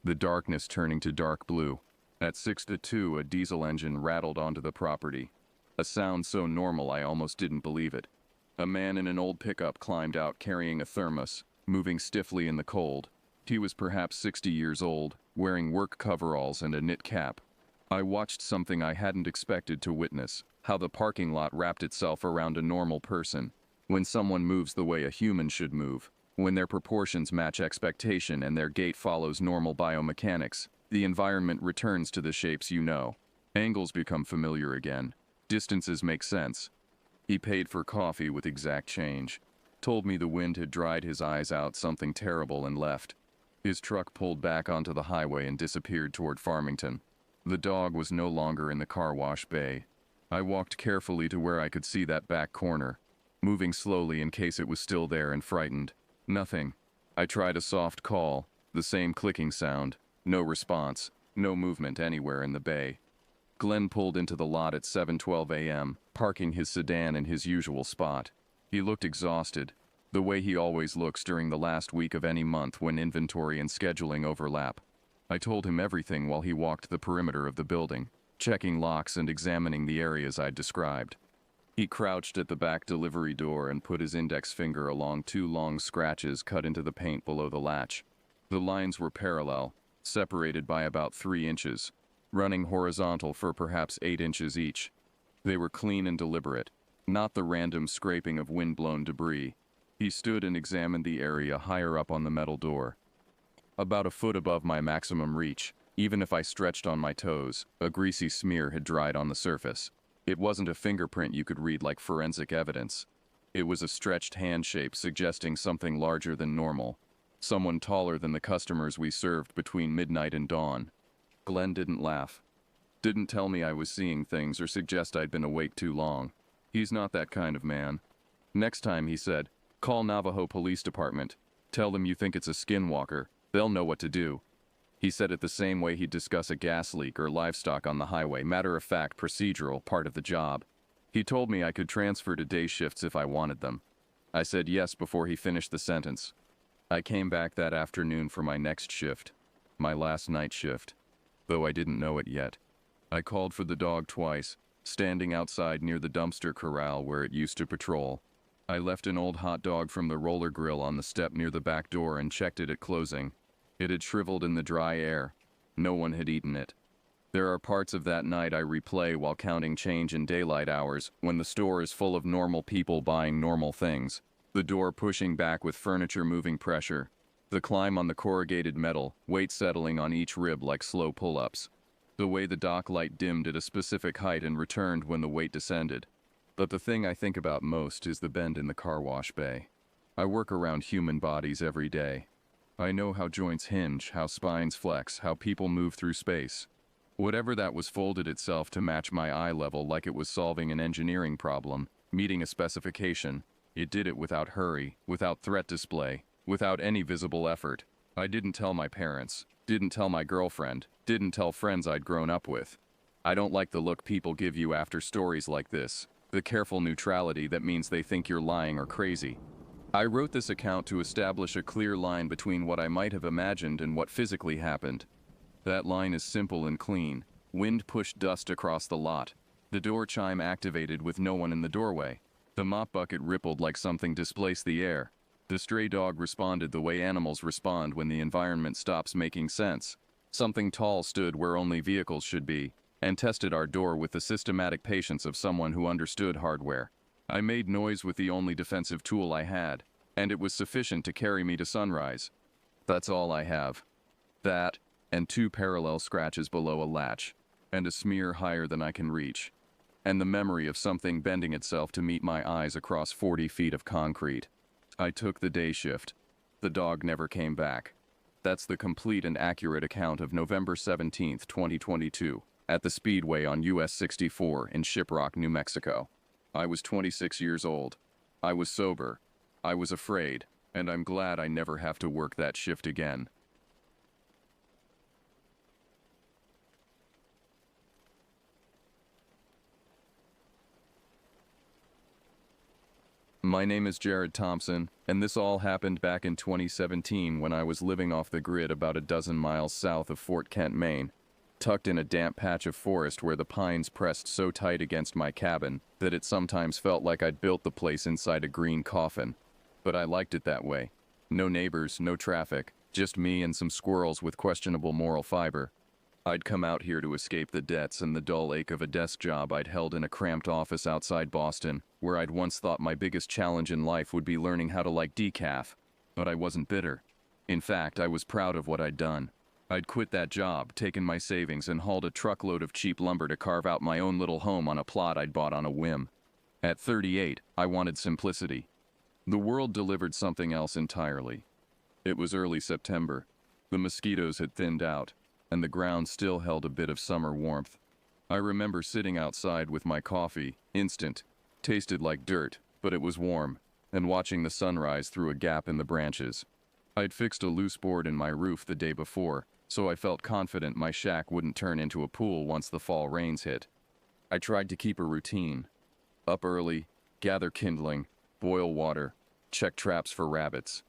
the darkness turning to dark blue. At 6:02, a diesel engine rattled onto the property. A sound so normal I almost didn't believe it. A man in an old pickup climbed out carrying a thermos, moving stiffly in the cold. He was perhaps 60 years old, wearing work coveralls and a knit cap. I watched something I hadn't expected to witness, how the parking lot wrapped itself around a normal person, when someone moves the way a human should move. When their proportions match expectation and their gait follows normal biomechanics, the environment returns to the shapes you know. Angles become familiar again. Distances make sense. He paid for coffee with exact change. Told me the wind had dried his eyes out something terrible and left. His truck pulled back onto the highway and disappeared toward Farmington. The dog was no longer in the car wash bay. I walked carefully to where I could see that back corner, moving slowly in case it was still there, and frightened. Nothing. I tried a soft call, the same clicking sound. No response, no movement anywhere in the bay. Glenn pulled into the lot at 7:12 a.m., parking his sedan in his usual spot. He looked exhausted, the way he always looks during the last week of any month when inventory and scheduling overlap. I told him everything while he walked the perimeter of the building, checking locks and examining the areas I'd described. He crouched at the back delivery door and put his index finger along two long scratches cut into the paint below the latch. The lines were parallel, separated by about 3 inches, running horizontal for perhaps 8 inches each. They were clean and deliberate, not the random scraping of wind-blown debris. He stood and examined the area higher up on the metal door. About a foot above my maximum reach, even if I stretched on my toes, a greasy smear had dried on the surface. It wasn't a fingerprint you could read like forensic evidence. It was a stretched hand shape suggesting something larger than normal. Someone taller than the customers we served between midnight and dawn. Glenn didn't laugh. Didn't tell me I was seeing things or suggest I'd been awake too long. He's not that kind of man. Next time, he said, call Navajo Police Department. Tell them you think it's a skinwalker. They'll know what to do. He said it the same way he'd discuss a gas leak or livestock on the highway, matter-of-fact, procedural, part of the job. He told me I could transfer to day shifts if I wanted them. I said yes before he finished the sentence. I came back that afternoon for my next shift, my last night shift, though I didn't know it yet. I called for the dog twice, standing outside near the dumpster corral where it used to patrol. I left an old hot dog from the roller grill on the step near the back door and checked it at closing. It had shriveled in the dry air. No one had eaten it. There are parts of that night I replay while counting change in daylight hours, when the store is full of normal people buying normal things. The door pushing back with furniture moving pressure. The climb on the corrugated metal, weight settling on each rib like slow pull-ups. The way the dock light dimmed at a specific height and returned when the weight descended. But the thing I think about most is the bend in the car wash bay. I work around human bodies every day. I know how joints hinge, how spines flex, how people move through space. Whatever that was folded itself to match my eye level like it was solving an engineering problem, meeting a specification. It did it without hurry, without threat display, without any visible effort. I didn't tell my parents, didn't tell my girlfriend, didn't tell friends I'd grown up with. I don't like the look people give you after stories like this, the careful neutrality that means they think you're lying or crazy. I wrote this account to establish a clear line between what I might have imagined and what physically happened. That line is simple and clean. Wind pushed dust across the lot. The door chime activated with no one in the doorway. The mop bucket rippled like something displaced the air. The stray dog responded the way animals respond when the environment stops making sense. Something tall stood where only vehicles should be, and tested our door with the systematic patience of someone who understood hardware. I made noise with the only defensive tool I had, and it was sufficient to carry me to sunrise. That's all I have. That, and 2 parallel scratches below a latch, and a smear higher than I can reach, and the memory of something bending itself to meet my eyes across 40 feet of concrete. I took the day shift. The dog never came back. That's the complete and accurate account of November 17th, 2022, at the Speedway on US 64 in Shiprock, New Mexico. I was 26 years old. I was sober. I was afraid, and I'm glad I never have to work that shift again. My name is Jared Thompson, and this all happened back in 2017 when I was living off the grid about a dozen miles south of Fort Kent, Maine, tucked in a damp patch of forest where the pines pressed so tight against my cabin that it sometimes felt like I'd built the place inside a green coffin. But I liked it that way. No neighbors, no traffic, just me and some squirrels with questionable moral fiber. I'd come out here to escape the debts and the dull ache of a desk job I'd held in a cramped office outside Boston, where I'd once thought my biggest challenge in life would be learning how to like decaf. But I wasn't bitter. In fact, I was proud of what I'd done. I'd quit that job, taken my savings, and hauled a truckload of cheap lumber to carve out my own little home on a plot I'd bought on a whim. At 38, I wanted simplicity. The world delivered something else entirely. It was early September. The mosquitoes had thinned out, and the ground still held a bit of summer warmth. I remember sitting outside with my coffee, instant, tasted like dirt, but it was warm, and watching the sunrise through a gap in the branches. I'd fixed a loose board in my roof the day before, so I felt confident my shack wouldn't turn into a pool once the fall rains hit. I tried to keep a routine. Up early, gather kindling, boil water, check traps for rabbits.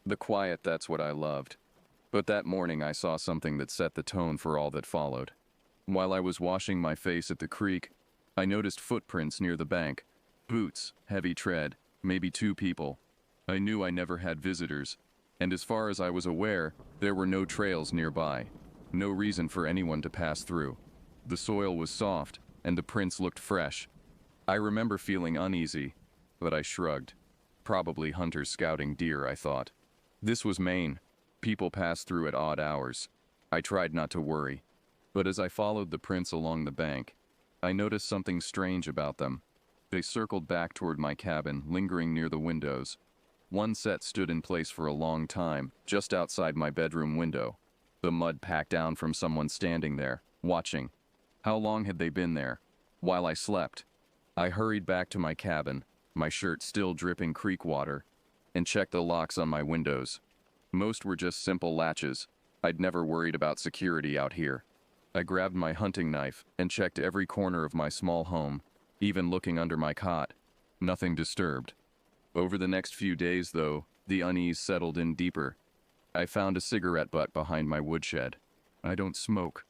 The quiet, that's what I loved. But that morning I saw something that set the tone for all that followed. While I was washing my face at the creek, I noticed footprints near the bank. Boots, heavy tread, maybe 2 people. I knew I never had visitors, and as far as I was aware, there were no trails nearby. No reason for anyone to pass through. The soil was soft, and the prints looked fresh. I remember feeling uneasy, but I shrugged. Probably hunters scouting deer, I thought. This was Maine. People passed through at odd hours. I tried not to worry. But as I followed the prints along the bank, I noticed something strange about them. They circled back toward my cabin, lingering near the windows. One set stood in place for a long time, just outside my bedroom window. The mud packed down from someone standing there, watching. How long had they been there? While I slept. I hurried back to my cabin, my shirt still dripping creek water, and checked the locks on my windows. Most were just simple latches. I'd never worried about security out here. I grabbed my hunting knife and checked every corner of my small home, even looking under my cot. Nothing disturbed. Over the next few days, though, the unease settled in deeper. I found a cigarette butt behind my woodshed. I don't smoke.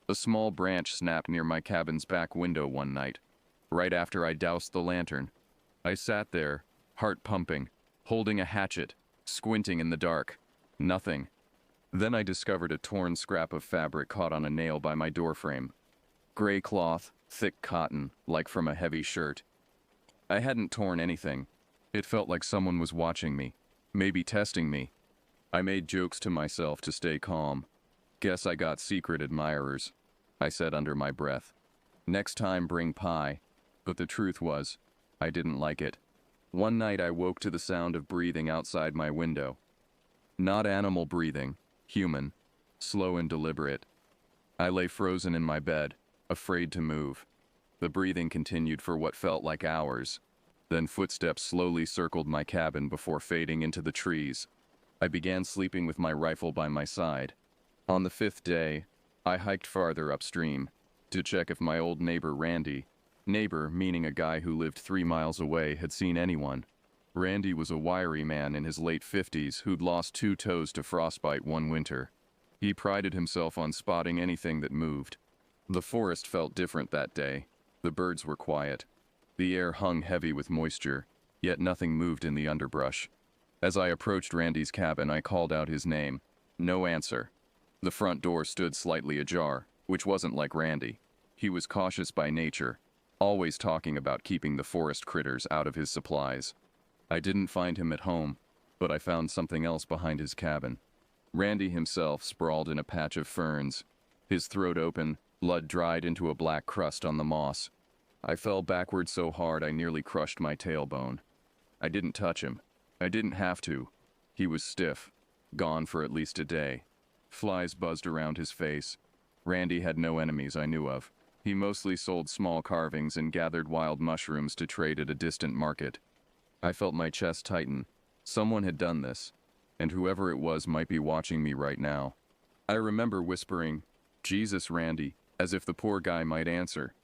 A small branch snapped near my cabin's back window one night, right after I doused the lantern. I sat there, heart pumping, holding a hatchet, squinting in the dark. Nothing. Then I discovered a torn scrap of fabric caught on a nail by my doorframe. Gray cloth, thick cotton, like from a heavy shirt. I hadn't torn anything. It felt like someone was watching me, maybe testing me. I made jokes to myself to stay calm. Guess I got secret admirers, I said under my breath. Next time bring pie. But the truth was, I didn't like it. One night I woke to the sound of breathing outside my window. Not animal breathing, human, slow and deliberate. I lay frozen in my bed, afraid to move. The breathing continued for what felt like hours. Then footsteps slowly circled my cabin before fading into the trees. I began sleeping with my rifle by my side. On the 5th day, I hiked farther upstream to check if my old neighbor Randy, neighbor meaning a guy who lived 3 miles away, had seen anyone. Randy was a wiry man in his late 50s who'd lost 2 toes to frostbite one winter. He prided himself on spotting anything that moved. The forest felt different that day. The birds were quiet. The air hung heavy with moisture, yet nothing moved in the underbrush. As I approached Randy's cabin, I called out his name. No answer. The front door stood slightly ajar, which wasn't like Randy. He was cautious by nature, always talking about keeping the forest critters out of his supplies. I didn't find him at home, but I found something else behind his cabin. Randy himself sprawled in a patch of ferns, his throat open, blood dried into a black crust on the moss. I fell backward so hard I nearly crushed my tailbone. I didn't touch him. I didn't have to. He was stiff, gone for at least a day. Flies buzzed around his face. Randy had no enemies I knew of. He mostly sold small carvings and gathered wild mushrooms to trade at a distant market. I felt my chest tighten. Someone had done this, and whoever it was might be watching me right now. I remember whispering, "Jesus, Randy," as if the poor guy might answer.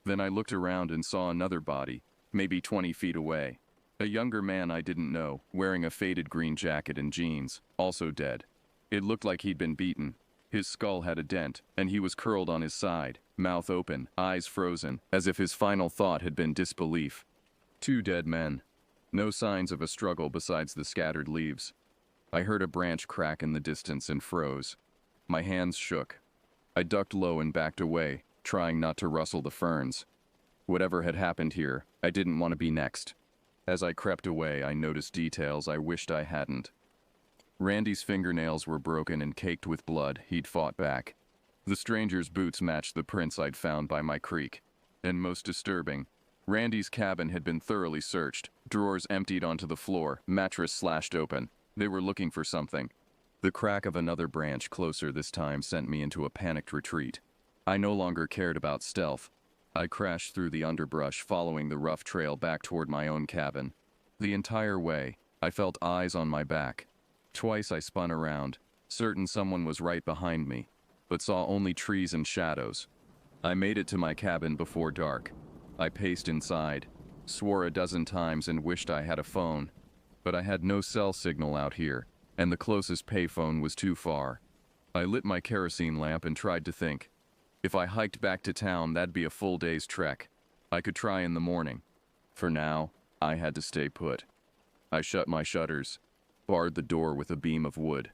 Then I looked around and saw another body, maybe 20 feet away. A younger man I didn't know, wearing a faded green jacket and jeans, also dead. It looked like he'd been beaten. His skull had a dent, and he was curled on his side, mouth open, eyes frozen, as if his final thought had been disbelief. 2 dead men. No signs of a struggle besides the scattered leaves. I heard a branch crack in the distance and froze. My hands shook. I ducked low and backed away, trying not to rustle the ferns. Whatever had happened here, I didn't want to be next. As I crept away, I noticed details I wished I hadn't. Randy's fingernails were broken and caked with blood. He'd fought back. The stranger's boots matched the prints I'd found by my creek. And most disturbing, Randy's cabin had been thoroughly searched, drawers emptied onto the floor, mattress slashed open. They were looking for something. The crack of another branch closer this time sent me into a panicked retreat. I no longer cared about stealth. I crashed through the underbrush, following the rough trail back toward my own cabin. The entire way, I felt eyes on my back. Twice I spun around, certain someone was right behind me, but saw only trees and shadows. I made it to my cabin before dark. I paced inside, swore a dozen times and wished I had a phone. But I had no cell signal out here, and the closest payphone was too far. I lit my kerosene lamp and tried to think. If I hiked back to town, that'd be a full day's trek. I could try in the morning. For now, I had to stay put. I shut my shutters, barred the door with a beam of wood.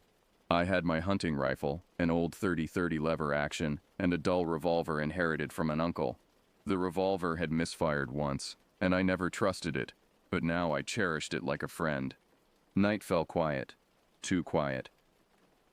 I had my hunting rifle, an old 30-30 lever action, and a dull revolver inherited from an uncle. The revolver had misfired once, and I never trusted it, but now I cherished it like a friend. Night fell quiet. Too quiet.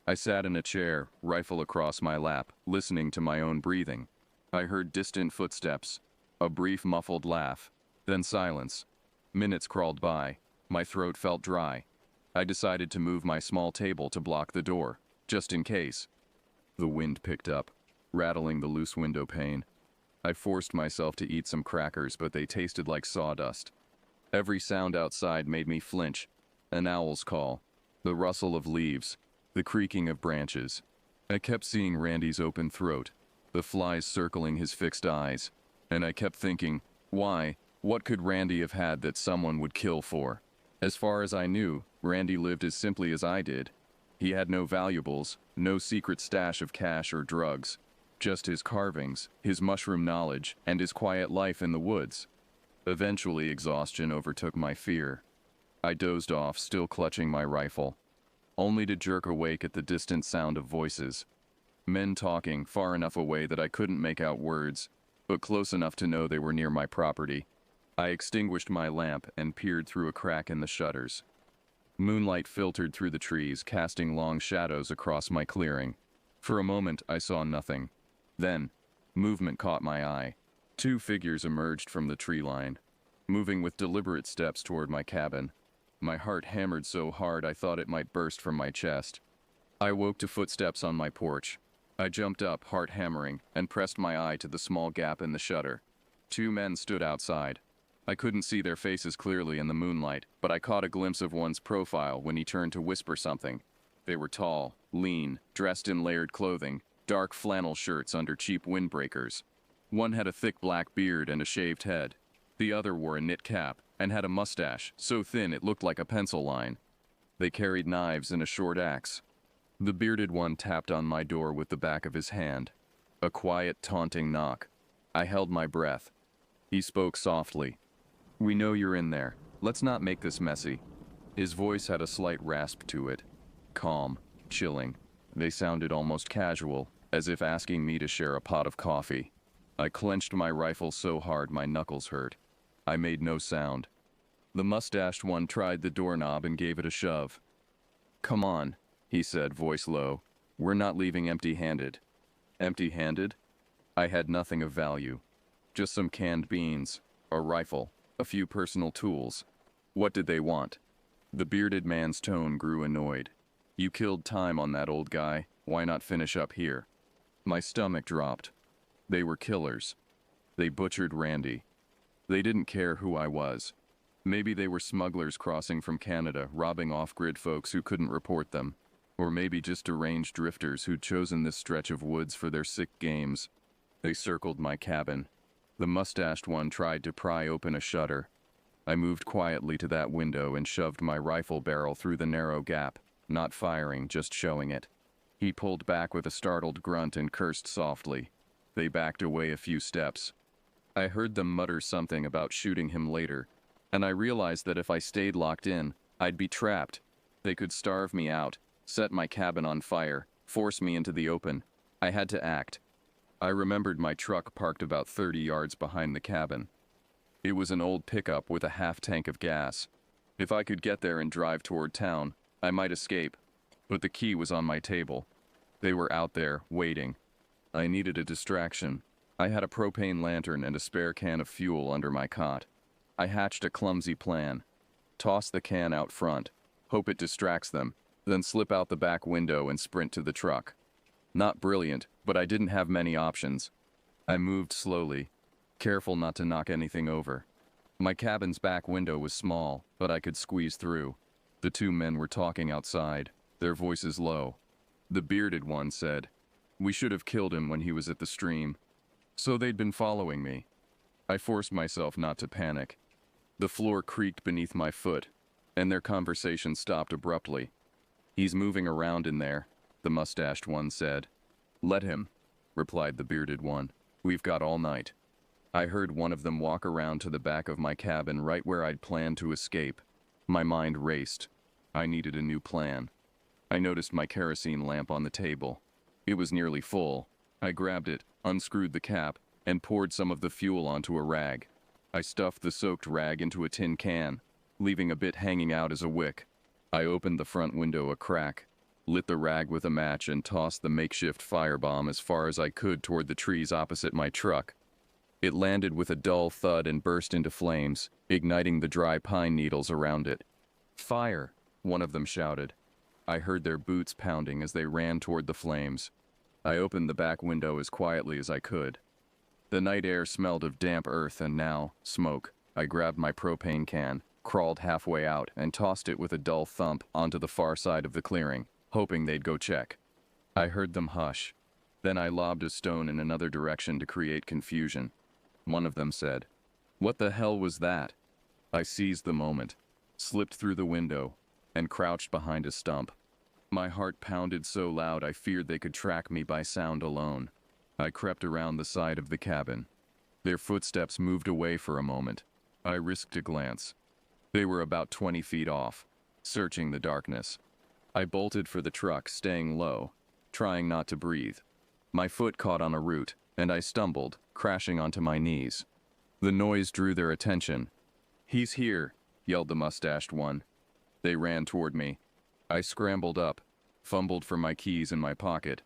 I sat in a chair, rifle across my lap, listening to my own breathing. I heard distant footsteps, a brief muffled laugh, then silence. Minutes crawled by. My throat felt dry. I decided to move my small table to block the door, just in case. The wind picked up, rattling the loose window pane. I forced myself to eat some crackers, but they tasted like sawdust. Every sound outside made me flinch. An owl's call, the rustle of leaves, the creaking of branches. I kept seeing Randy's open throat, the flies circling his fixed eyes, and I kept thinking, why? What could Randy have had that someone would kill for? As far as I knew, Randy lived as simply as I did. He had no valuables, no secret stash of cash or drugs, just his carvings, his mushroom knowledge, and his quiet life in the woods. Eventually, exhaustion overtook my fear. I dozed off, still clutching my rifle, only to jerk awake at the distant sound of voices. Men talking, far enough away that I couldn't make out words, but close enough to know they were near my property. I extinguished my lamp and peered through a crack in the shutters. Moonlight filtered through the trees, casting long shadows across my clearing. For a moment, I saw nothing. Then, movement caught my eye. Two figures emerged from the tree line, moving with deliberate steps toward my cabin. My heart hammered so hard I thought it might burst from my chest. I woke to footsteps on my porch. I jumped up, heart hammering, and pressed my eye to the small gap in the shutter. Two men stood outside. I couldn't see their faces clearly in the moonlight, but I caught a glimpse of one's profile when he turned to whisper something. They were tall, lean, dressed in layered clothing, dark flannel shirts under cheap windbreakers. One had a thick black beard and a shaved head. The other wore a knit cap and had a mustache so thin it looked like a pencil line. They carried knives and a short axe. The bearded one tapped on my door with the back of his hand. A quiet, taunting knock. I held my breath. He spoke softly. "We know you're in there. Let's not make this messy." His voice had a slight rasp to it. Calm, chilling. They sounded almost casual, as if asking me to share a pot of coffee. I clenched my rifle so hard my knuckles hurt. I made no sound. The mustached one tried the doorknob and gave it a shove. "Come on," he said, voice low. "We're not leaving empty-handed." Empty-handed? I had nothing of value. Just some canned beans, a rifle, a few personal tools. What did they want? The bearded man's tone grew annoyed. "You killed time on that old guy. Why not finish up here?" My stomach dropped. They were killers. They butchered Randy. They didn't care who I was. Maybe they were smugglers crossing from Canada, robbing off-grid folks who couldn't report them. Or maybe just deranged drifters who'd chosen this stretch of woods for their sick games. They circled my cabin. The mustached one tried to pry open a shutter. I moved quietly to that window and shoved my rifle barrel through the narrow gap, not firing, just showing it. He pulled back with a startled grunt and cursed softly. They backed away a few steps. I heard them mutter something about shooting him later, and I realized that if I stayed locked in, I'd be trapped. They could starve me out, set my cabin on fire, force me into the open. I had to act. I remembered my truck parked about 30 yards behind the cabin. It was an old pickup with a half tank of gas. If I could get there and drive toward town, I might escape. but the key was on my table. They were out there, waiting. I needed a distraction. I had a propane lantern and a spare can of fuel under my cot. I hatched a clumsy plan. Toss the can out front, hope it distracts them, then slip out the back window and sprint to the truck. Not brilliant, but I didn't have many options. I moved slowly, careful not to knock anything over. My cabin's back window was small, but I could squeeze through. The two men were talking outside, their voices low. The bearded one said, "We should have killed him when he was at the stream." So they'd been following me. I forced myself not to panic. The floor creaked beneath my foot, and their conversation stopped abruptly. "He's moving around in there," the mustached one said. "Let him," replied the bearded one. "We've got all night." I heard one of them walk around to the back of my cabin right where I'd planned to escape. My mind raced. I needed a new plan. I noticed my kerosene lamp on the table. It was nearly full. I grabbed it, unscrewed the cap, and poured some of the fuel onto a rag. I stuffed the soaked rag into a tin can, leaving a bit hanging out as a wick. I opened the front window a crack, lit the rag with a match, and tossed the makeshift firebomb as far as I could toward the trees opposite my truck. It landed with a dull thud and burst into flames, igniting the dry pine needles around it. "Fire!" one of them shouted. I heard their boots pounding as they ran toward the flames. I opened the back window as quietly as I could. The night air smelled of damp earth and now smoke. I grabbed my propane can, crawled halfway out, and tossed it with a dull thump onto the far side of the clearing, hoping they'd go check. I heard them hush. Then I lobbed a stone in another direction to create confusion. One of them said, "What the hell was that?" I seized the moment, slipped through the window, and crouched behind a stump. My heart pounded so loud I feared they could track me by sound alone. I crept around the side of the cabin. Their footsteps moved away for a moment. I risked a glance. They were about 20 feet off, searching the darkness. I bolted for the truck, staying low, trying not to breathe. My foot caught on a root, and I stumbled, crashing onto my knees. The noise drew their attention. "He's here," yelled the mustached one. They ran toward me. I scrambled up, fumbled for my keys in my pocket.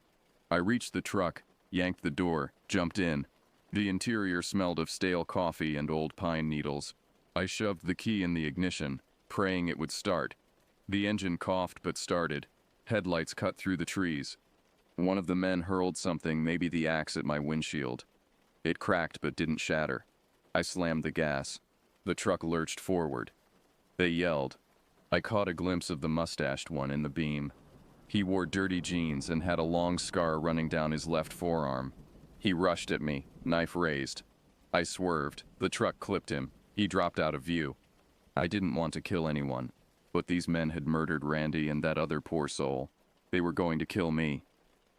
I reached the truck, yanked the door, jumped in. The interior smelled of stale coffee and old pine needles. I shoved the key in the ignition, praying it would start. The engine coughed but started. Headlights cut through the trees. One of the men hurled something, maybe the axe, at my windshield. It cracked but didn't shatter. I slammed the gas. The truck lurched forward. They yelled. I caught a glimpse of the mustached one in the beam. He wore dirty jeans and had a long scar running down his left forearm. He rushed at me, knife raised. I swerved. The truck clipped him. He dropped out of view. I didn't want to kill anyone, but these men had murdered Randy and that other poor soul. They were going to kill me.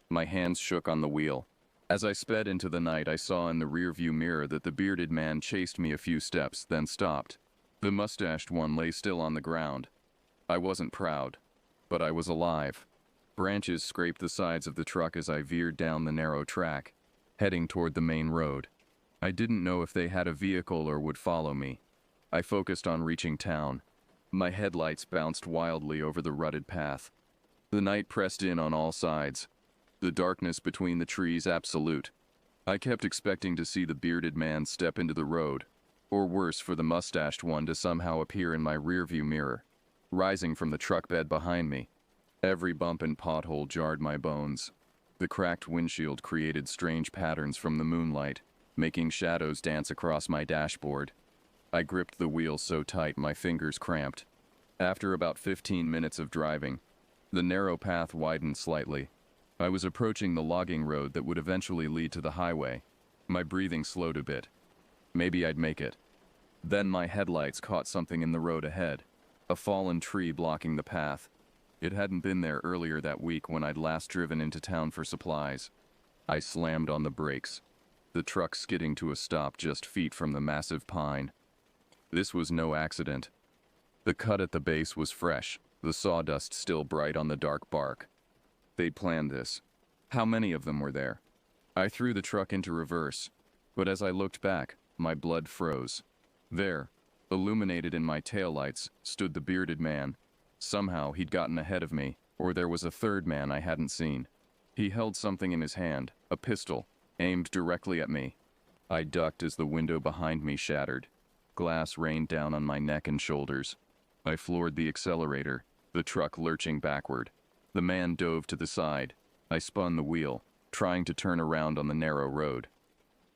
My hands shook on the wheel. As I sped into the night, I saw in the rearview mirror that the bearded man chased me a few steps, then stopped. The mustached one lay still on the ground. I wasn't proud, but I was alive. Branches scraped the sides of the truck as I veered down the narrow track, heading toward the main road. I didn't know if they had a vehicle or would follow me. I focused on reaching town. My headlights bounced wildly over the rutted path. The night pressed in on all sides. The darkness between the trees absolute. I kept expecting to see the bearded man step into the road, or worse, for the mustached one to somehow appear in my rearview mirror, rising from the truck bed behind me. Every bump and pothole jarred my bones. The cracked windshield created strange patterns from the moonlight, making shadows dance across my dashboard. I gripped the wheel so tight my fingers cramped. After about 15 minutes of driving, the narrow path widened slightly. I was approaching the logging road that would eventually lead to the highway. My breathing slowed a bit. Maybe I'd make it. Then my headlights caught something in the road ahead, a fallen tree blocking the path. It hadn't been there earlier that week when I'd last driven into town for supplies. I slammed on the brakes, the truck skidding to a stop just feet from the massive pine. This was no accident. The cut at the base was fresh, the sawdust still bright on the dark bark. They'd planned this. How many of them were there? I threw the truck into reverse, but as I looked back, my blood froze. There, illuminated in my taillights, stood the bearded man. Somehow he'd gotten ahead of me, Or there was a third man I hadn't seen. He held something in his hand, a pistol, aimed directly at me. I ducked as the window behind me shattered. Glass rained down on my neck and shoulders. I floored the accelerator, the truck lurching backward. The man dove to the side. I spun the wheel, trying to turn around on the narrow road.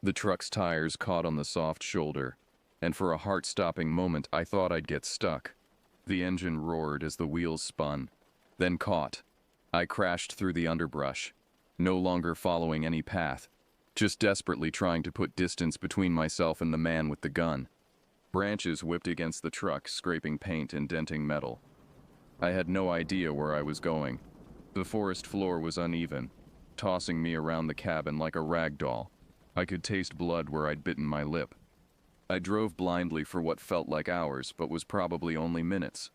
The truck's tires caught on the soft shoulder, and for a heart-stopping moment I thought I'd get stuck. The engine roared as the wheels spun, then caught. I crashed through the underbrush, no longer following any path, just desperately trying to put distance between myself and the man with the gun. Branches whipped against the truck, scraping paint and denting metal. I had no idea where I was going. The forest floor was uneven, tossing me around the cabin like a rag doll. I could taste blood where I'd bitten my lip. I drove blindly for what felt like hours, but was probably only minutes.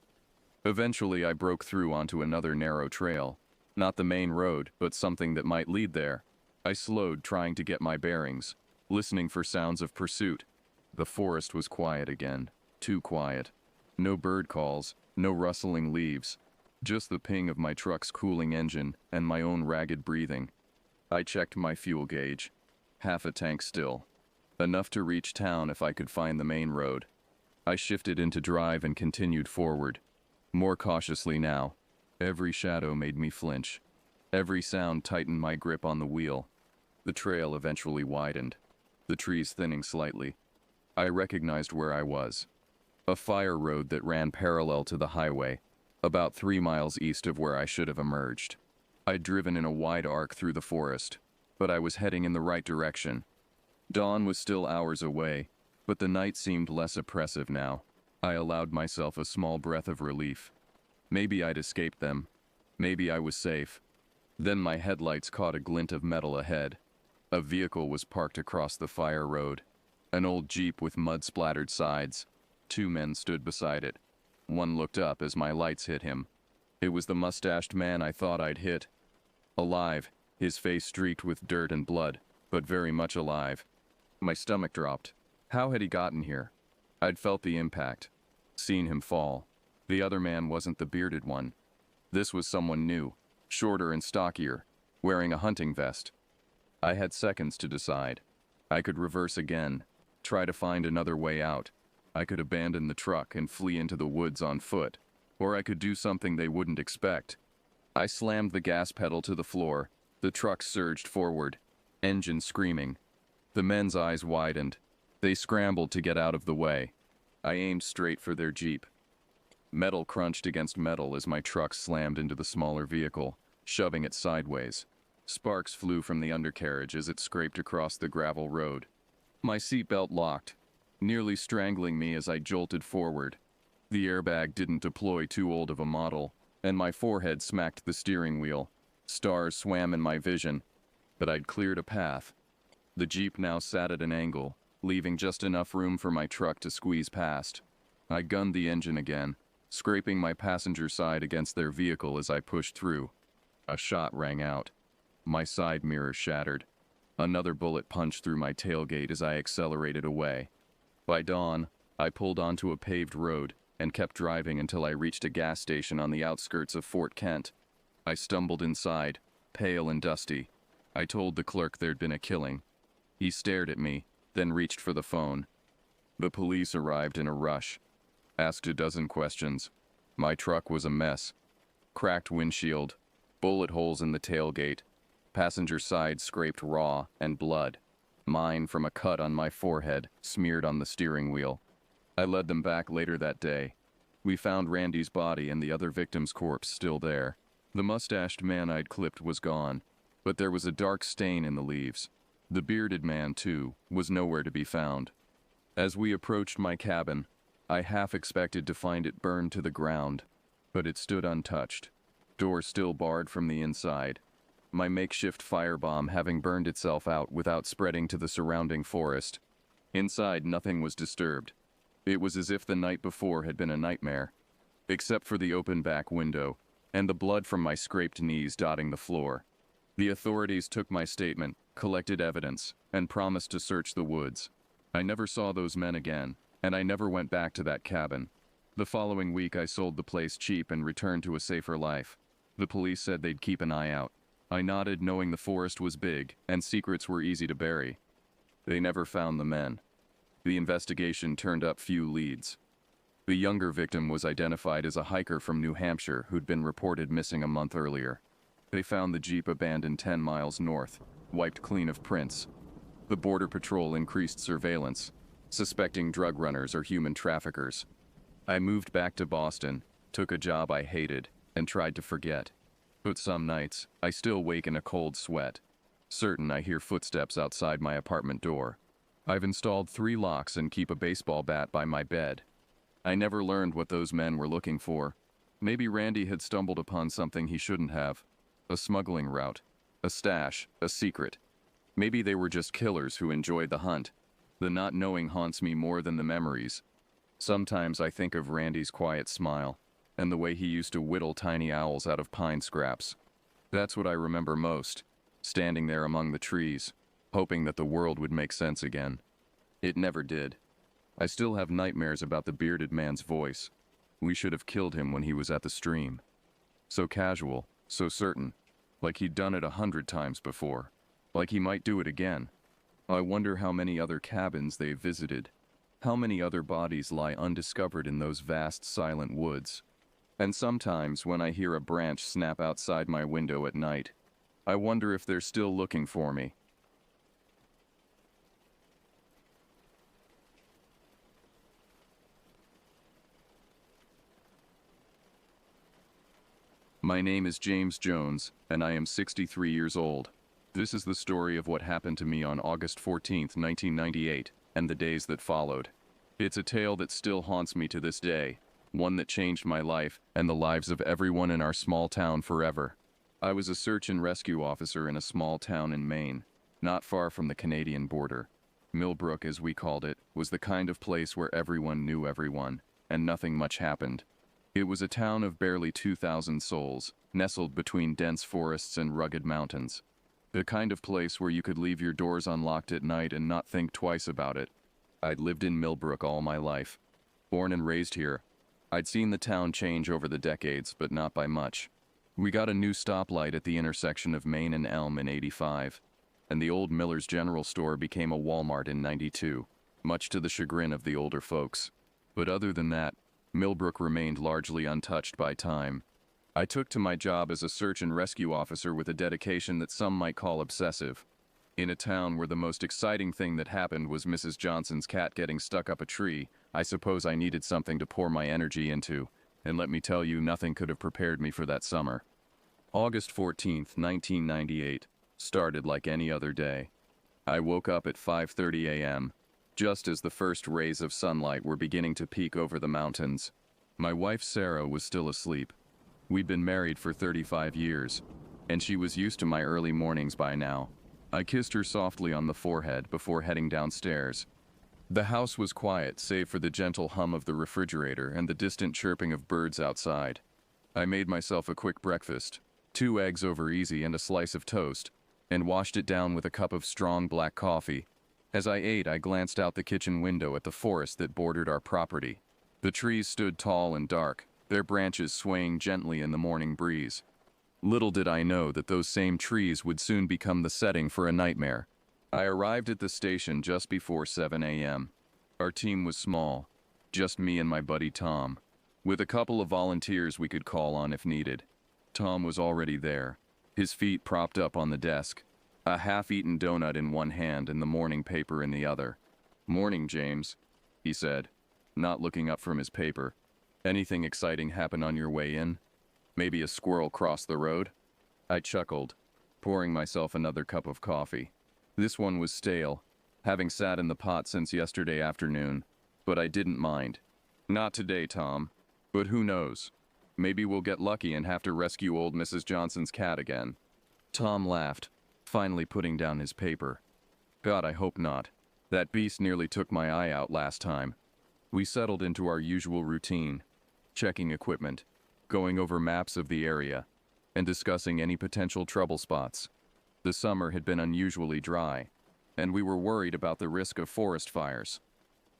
Eventually, I broke through onto another narrow trail. Not the main road, but something that might lead there. I slowed, trying to get my bearings, listening for sounds of pursuit. The forest was quiet again, too quiet. No bird calls, no rustling leaves, just the ping of my truck's cooling engine and my own ragged breathing. I checked my fuel gauge. Half a tank still. Enough to reach town if I could find the main road. I shifted into drive and continued forward. More cautiously now. Every shadow made me flinch. Every sound tightened my grip on the wheel. The trail eventually widened, the trees thinning slightly. I recognized where I was. A fire road that ran parallel to the highway, about 3 miles east of where I should have emerged. I'd driven in a wide arc through the forest, but I was heading in the right direction. Dawn was still hours away, but the night seemed less oppressive now. I allowed myself a small breath of relief. Maybe I'd escaped them. Maybe I was safe. Then my headlights caught a glint of metal ahead. A vehicle was parked across the fire road. An old Jeep with mud-splattered sides. 2 men stood beside it. One looked up as my lights hit him. It was the mustached man I thought I'd hit. Alive, his face streaked with dirt and blood, but very much alive. My stomach dropped. How had he gotten here? I'd felt the impact, seen him fall. The other man wasn't the bearded one. This was someone new, shorter and stockier, wearing a hunting vest. I had seconds to decide. I could reverse again, try to find another way out. I could abandon the truck and flee into the woods on foot, or I could do something they wouldn't expect. I slammed the gas pedal to the floor. The truck surged forward, engine screaming. The men's eyes widened. They scrambled to get out of the way. I aimed straight for their Jeep. Metal crunched against metal as my truck slammed into the smaller vehicle, shoving it sideways. Sparks flew from the undercarriage as it scraped across the gravel road. My seatbelt locked, nearly strangling me as I jolted forward. The airbag didn't deploy too old of a model, and my forehead smacked the steering wheel. Stars swam in my vision, but I'd cleared a path. The Jeep now sat at an angle, leaving just enough room for my truck to squeeze past. I gunned the engine again, scraping my passenger side against their vehicle as I pushed through. A shot rang out. My side mirror shattered. Another bullet punched through my tailgate as I accelerated away. By dawn, I pulled onto a paved road and kept driving until I reached a gas station on the outskirts of Fort Kent. I stumbled inside, pale and dusty. I told the clerk there'd been a killing. He stared at me, then reached for the phone. The police arrived in a rush, asked a dozen questions. My truck was a mess. Cracked windshield, bullet holes in the tailgate, passenger side scraped raw and blood. Mine from a cut on my forehead, smeared on the steering wheel. I led them back later that day. We found Randy's body and the other victim's corpse still there. The mustached man I'd clipped was gone, but there was a dark stain in the leaves. The bearded man, too, was nowhere to be found. As we approached my cabin, I half expected to find it burned to the ground, but it stood untouched. Door still barred from the inside. My makeshift firebomb having burned itself out without spreading to the surrounding forest. Inside, nothing was disturbed. It was as if the night before had been a nightmare, except for the open back window and the blood from my scraped knees dotting the floor. The authorities took my statement, collected evidence, and promised to search the woods. I never saw those men again, and I never went back to that cabin. The following week I sold the place cheap and returned to a safer life. The police said they'd keep an eye out. I nodded, knowing the forest was big and secrets were easy to bury. They never found the men. The investigation turned up few leads. The younger victim was identified as a hiker from New Hampshire who'd been reported missing a month earlier. They found the Jeep abandoned 10 miles north, wiped clean of prints. The Border Patrol increased surveillance, suspecting drug runners or human traffickers. I moved back to Boston, took a job I hated, and tried to forget. But some nights, I still wake in a cold sweat, certain I hear footsteps outside my apartment door. I've installed 3 locks and keep a baseball bat by my bed. I never learned what those men were looking for. Maybe Randy had stumbled upon something he shouldn't have. A smuggling route, a stash, a secret. Maybe they were just killers who enjoyed the hunt. The not knowing haunts me more than the memories. Sometimes I think of Randy's quiet smile, and the way he used to whittle tiny owls out of pine scraps. That's what I remember most, standing there among the trees, hoping that the world would make sense again. It never did. I still have nightmares about the bearded man's voice. We should have killed him when he was at the stream. So casual, so certain, like he'd done it 100 times before, like he might do it again. I wonder how many other cabins they've visited, how many other bodies lie undiscovered in those vast silent woods. And sometimes when I hear a branch snap outside my window at night, I wonder if they're still looking for me. My name is James Jones, and I am 63 years old. This is the story of what happened to me on August 14th, 1998, and the days that followed. It's a tale that still haunts me to this day, one that changed my life and the lives of everyone in our small town forever. I was a search and rescue officer in a small town in Maine, not far from the Canadian border. Millbrook, as we called it, was the kind of place where everyone knew everyone, and nothing much happened. It was a town of barely 2,000 souls, nestled between dense forests and rugged mountains. The kind of place where you could leave your doors unlocked at night and not think twice about it. I'd lived in Millbrook all my life. Born and raised here. I'd seen the town change over the decades, but not by much. We got a new stoplight at the intersection of Main and Elm in '85, and the old Miller's General Store became a Walmart in '92, much to the chagrin of the older folks. But other than that, Millbrook remained largely untouched by time. I took to my job as a search and rescue officer with a dedication that some might call obsessive. In a town where the most exciting thing that happened was Mrs. Johnson's cat getting stuck up a tree, I suppose I needed something to pour my energy into, and let me tell you, nothing could have prepared me for that summer. August 14th, 1998, started like any other day. I woke up at 5:30 a.m., just as the first rays of sunlight were beginning to peek over the mountains. My wife Sarah was still asleep. We'd been married for 35 years, and she was used to my early mornings by now. I kissed her softly on the forehead before heading downstairs. The house was quiet, save for the gentle hum of the refrigerator and the distant chirping of birds outside. I made myself a quick breakfast, 2 eggs over easy and a slice of toast, and washed it down with a cup of strong black coffee. As I ate, I glanced out the kitchen window at the forest that bordered our property. The trees stood tall and dark, their branches swaying gently in the morning breeze. Little did I know that those same trees would soon become the setting for a nightmare. I arrived at the station just before 7 a.m. Our team was small, just me and my buddy Tom, with a couple of volunteers we could call on if needed. Tom was already there, his feet propped up on the desk, a half-eaten donut in one hand and the morning paper in the other. "Morning, James," he said, not looking up from his paper. "Anything exciting happen on your way in? Maybe a squirrel crossed the road?" I chuckled, pouring myself another cup of coffee. This one was stale, having sat in the pot since yesterday afternoon, but I didn't mind. "Not today, Tom, but who knows? Maybe we'll get lucky and have to rescue old Mrs. Johnson's cat again." Tom laughed, finally putting down his paper. "God, I hope not. That beast nearly took my eye out last time." We settled into our usual routine, checking equipment, going over maps of the area, and discussing any potential trouble spots. The summer had been unusually dry, and we were worried about the risk of forest fires.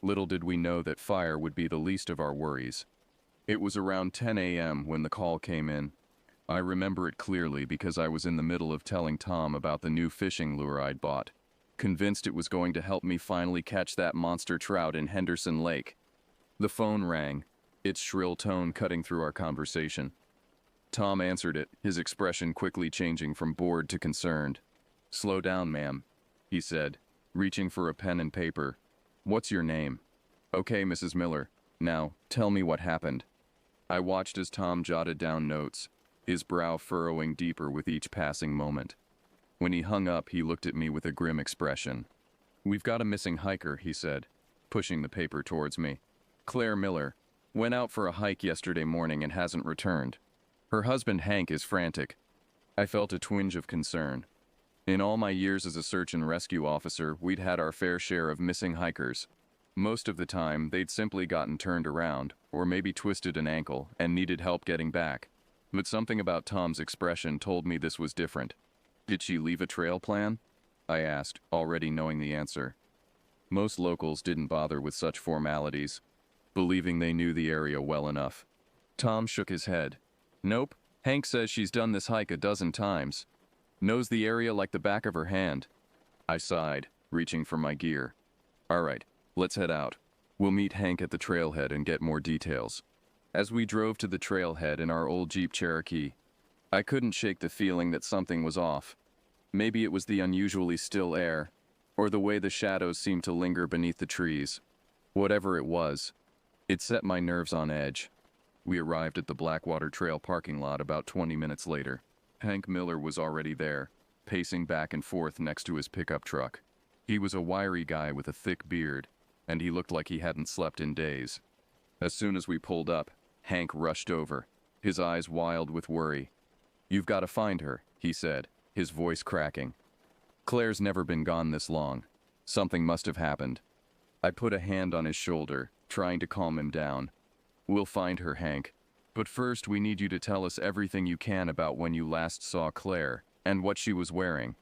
Little did we know that fire would be the least of our worries. It was around 10 a.m. when the call came in. I remember it clearly because I was in the middle of telling Tom about the new fishing lure I'd bought, convinced it was going to help me finally catch that monster trout in Henderson Lake. The phone rang, its shrill tone cutting through our conversation. Tom answered it, his expression quickly changing from bored to concerned. "Slow down, ma'am," he said, reaching for a pen and paper. "What's your name?" "Okay, Mrs. Miller. Now, tell me what happened." I watched as Tom jotted down notes, his brow furrowing deeper with each passing moment. When he hung up, he looked at me with a grim expression. "We've got a missing hiker," he said, pushing the paper towards me. "Claire Miller. Went out for a hike yesterday morning and hasn't returned. Her husband Hank is frantic." I felt a twinge of concern. In all my years as a search and rescue officer, we'd had our fair share of missing hikers. Most of the time, they'd simply gotten turned around, or maybe twisted an ankle and needed help getting back. But something about Tom's expression told me this was different. "Did she leave a trail plan?" I asked, already knowing the answer. Most locals didn't bother with such formalities, believing they knew the area well enough. Tom shook his head. "Nope. Hank says she's done this hike a dozen times. Knows the area like the back of her hand." I sighed, reaching for my gear. "All right, let's head out. We'll meet Hank at the trailhead and get more details." As we drove to the trailhead in our old Jeep Cherokee, I couldn't shake the feeling that something was off. Maybe it was the unusually still air, or the way the shadows seemed to linger beneath the trees. Whatever it was, it set my nerves on edge. We arrived at the Blackwater Trail parking lot about 20 minutes later. Hank Miller was already there, pacing back and forth next to his pickup truck. He was a wiry guy with a thick beard, and he looked like he hadn't slept in days. As soon as we pulled up, Hank rushed over, his eyes wild with worry. "You've got to find her," he said, his voice cracking. "Claire's never been gone this long. Something must have happened." I put a hand on his shoulder, trying to calm him down. "We'll find her, Hank. But first we need you to tell us everything you can about when you last saw Claire, and what she was wearing."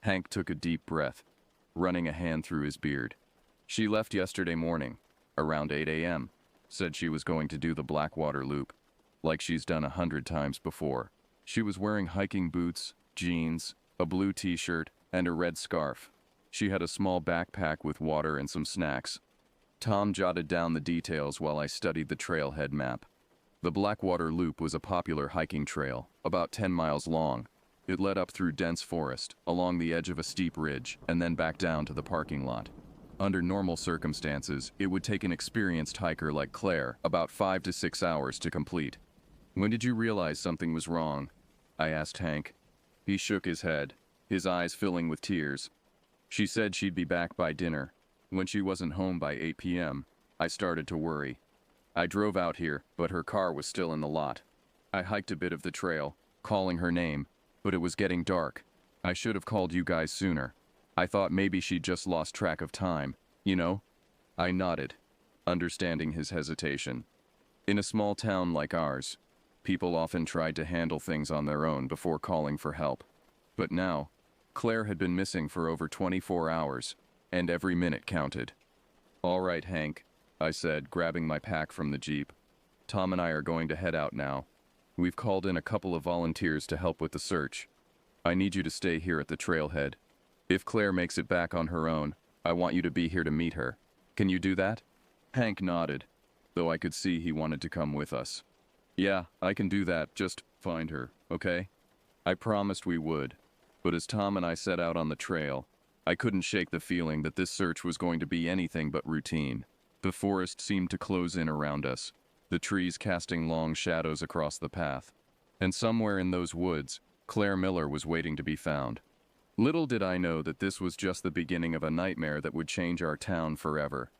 Hank took a deep breath, running a hand through his beard. "She left yesterday morning, around 8 a.m., said she was going to do the Blackwater Loop, like she's done 100 times before. She was wearing hiking boots, jeans, a blue t-shirt, and a red scarf. She had a small backpack with water and some snacks." Tom jotted down the details while I studied the trailhead map. The Blackwater Loop was a popular hiking trail, about 10 miles long. It led up through dense forest, along the edge of a steep ridge, and then back down to the parking lot. Under normal circumstances, it would take an experienced hiker like Claire about 5 to 6 hours to complete. "When did you realize something was wrong?" I asked Hank. He shook his head, his eyes filling with tears. "She said she'd be back by dinner. When she wasn't home by 8 p.m., I started to worry. I drove out here, but her car was still in the lot. I hiked a bit of the trail, calling her name, but it was getting dark. I should have called you guys sooner. I thought maybe she'd just lost track of time, you know?" I nodded, understanding his hesitation. In a small town like ours, people often tried to handle things on their own before calling for help. But now, Claire had been missing for over 24 hours, and every minute counted. "All right, Hank," I said, grabbing my pack from the Jeep. "Tom and I are going to head out now. We've called in a couple of volunteers to help with the search. I need you to stay here at the trailhead. If Claire makes it back on her own, I want you to be here to meet her. Can you do that?" Hank nodded, though I could see he wanted to come with us. "Yeah, I can do that. Just find her, okay?" I promised we would, but as Tom and I set out on the trail, I couldn't shake the feeling that this search was going to be anything but routine. The forest seemed to close in around us, the trees casting long shadows across the path. And somewhere in those woods, Claire Miller was waiting to be found. Little did I know that this was just the beginning of a nightmare that would change our town forever.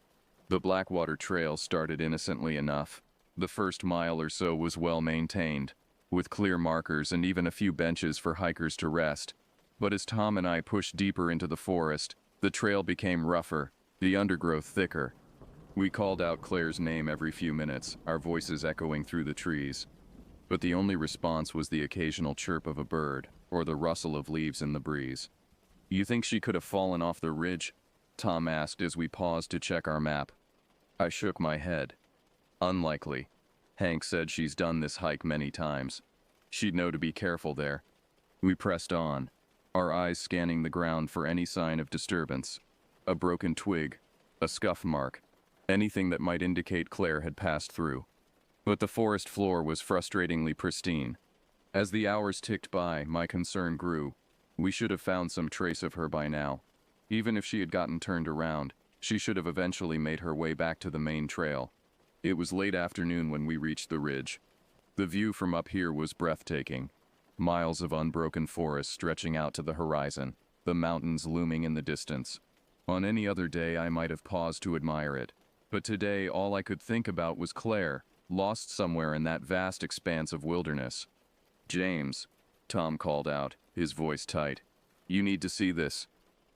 The Blackwater Trail started innocently enough. The first mile or so was well maintained, with clear markers and even a few benches for hikers to rest. But as Tom and I pushed deeper into the forest, the trail became rougher, the undergrowth thicker. We called out Claire's name every few minutes, our voices echoing through the trees. But the only response was the occasional chirp of a bird, or the rustle of leaves in the breeze. "You think she could have fallen off the ridge?" Tom asked as we paused to check our map. I shook my head. "Unlikely. Hank said she's done this hike many times. She'd know to be careful there. We pressed on, our eyes scanning the ground for any sign of disturbance. A broken twig, a scuff mark, anything that might indicate Claire had passed through. But the forest floor was frustratingly pristine. As the hours ticked by, my concern grew. We should have found some trace of her by now. Even if she had gotten turned around, she should have eventually made her way back to the main trail. It was late afternoon when we reached the ridge. The view from up here was breathtaking. Miles of unbroken forest stretching out to the horizon, the mountains looming in the distance. On any other day I might have paused to admire it, but today all I could think about was Claire, lost somewhere in that vast expanse of wilderness. "James," Tom called out, his voice tight. "You need to see this."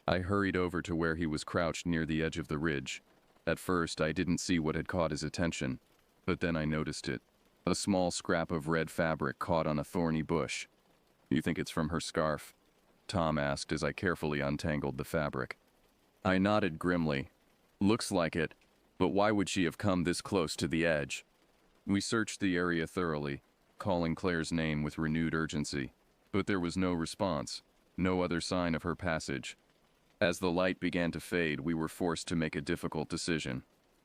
I hurried over to where he was crouched near the edge of the ridge. At first I didn't see what had caught his attention, but then I noticed it. A small scrap of red fabric caught on a thorny bush. "You think it's from her scarf?" Tom asked as I carefully untangled the fabric. I nodded grimly. "Looks like it, but why would she have come this close to the edge?" We searched the area thoroughly, calling Claire's name with renewed urgency, but there was no response, no other sign of her passage. As the light began to fade, we were forced to make a difficult decision.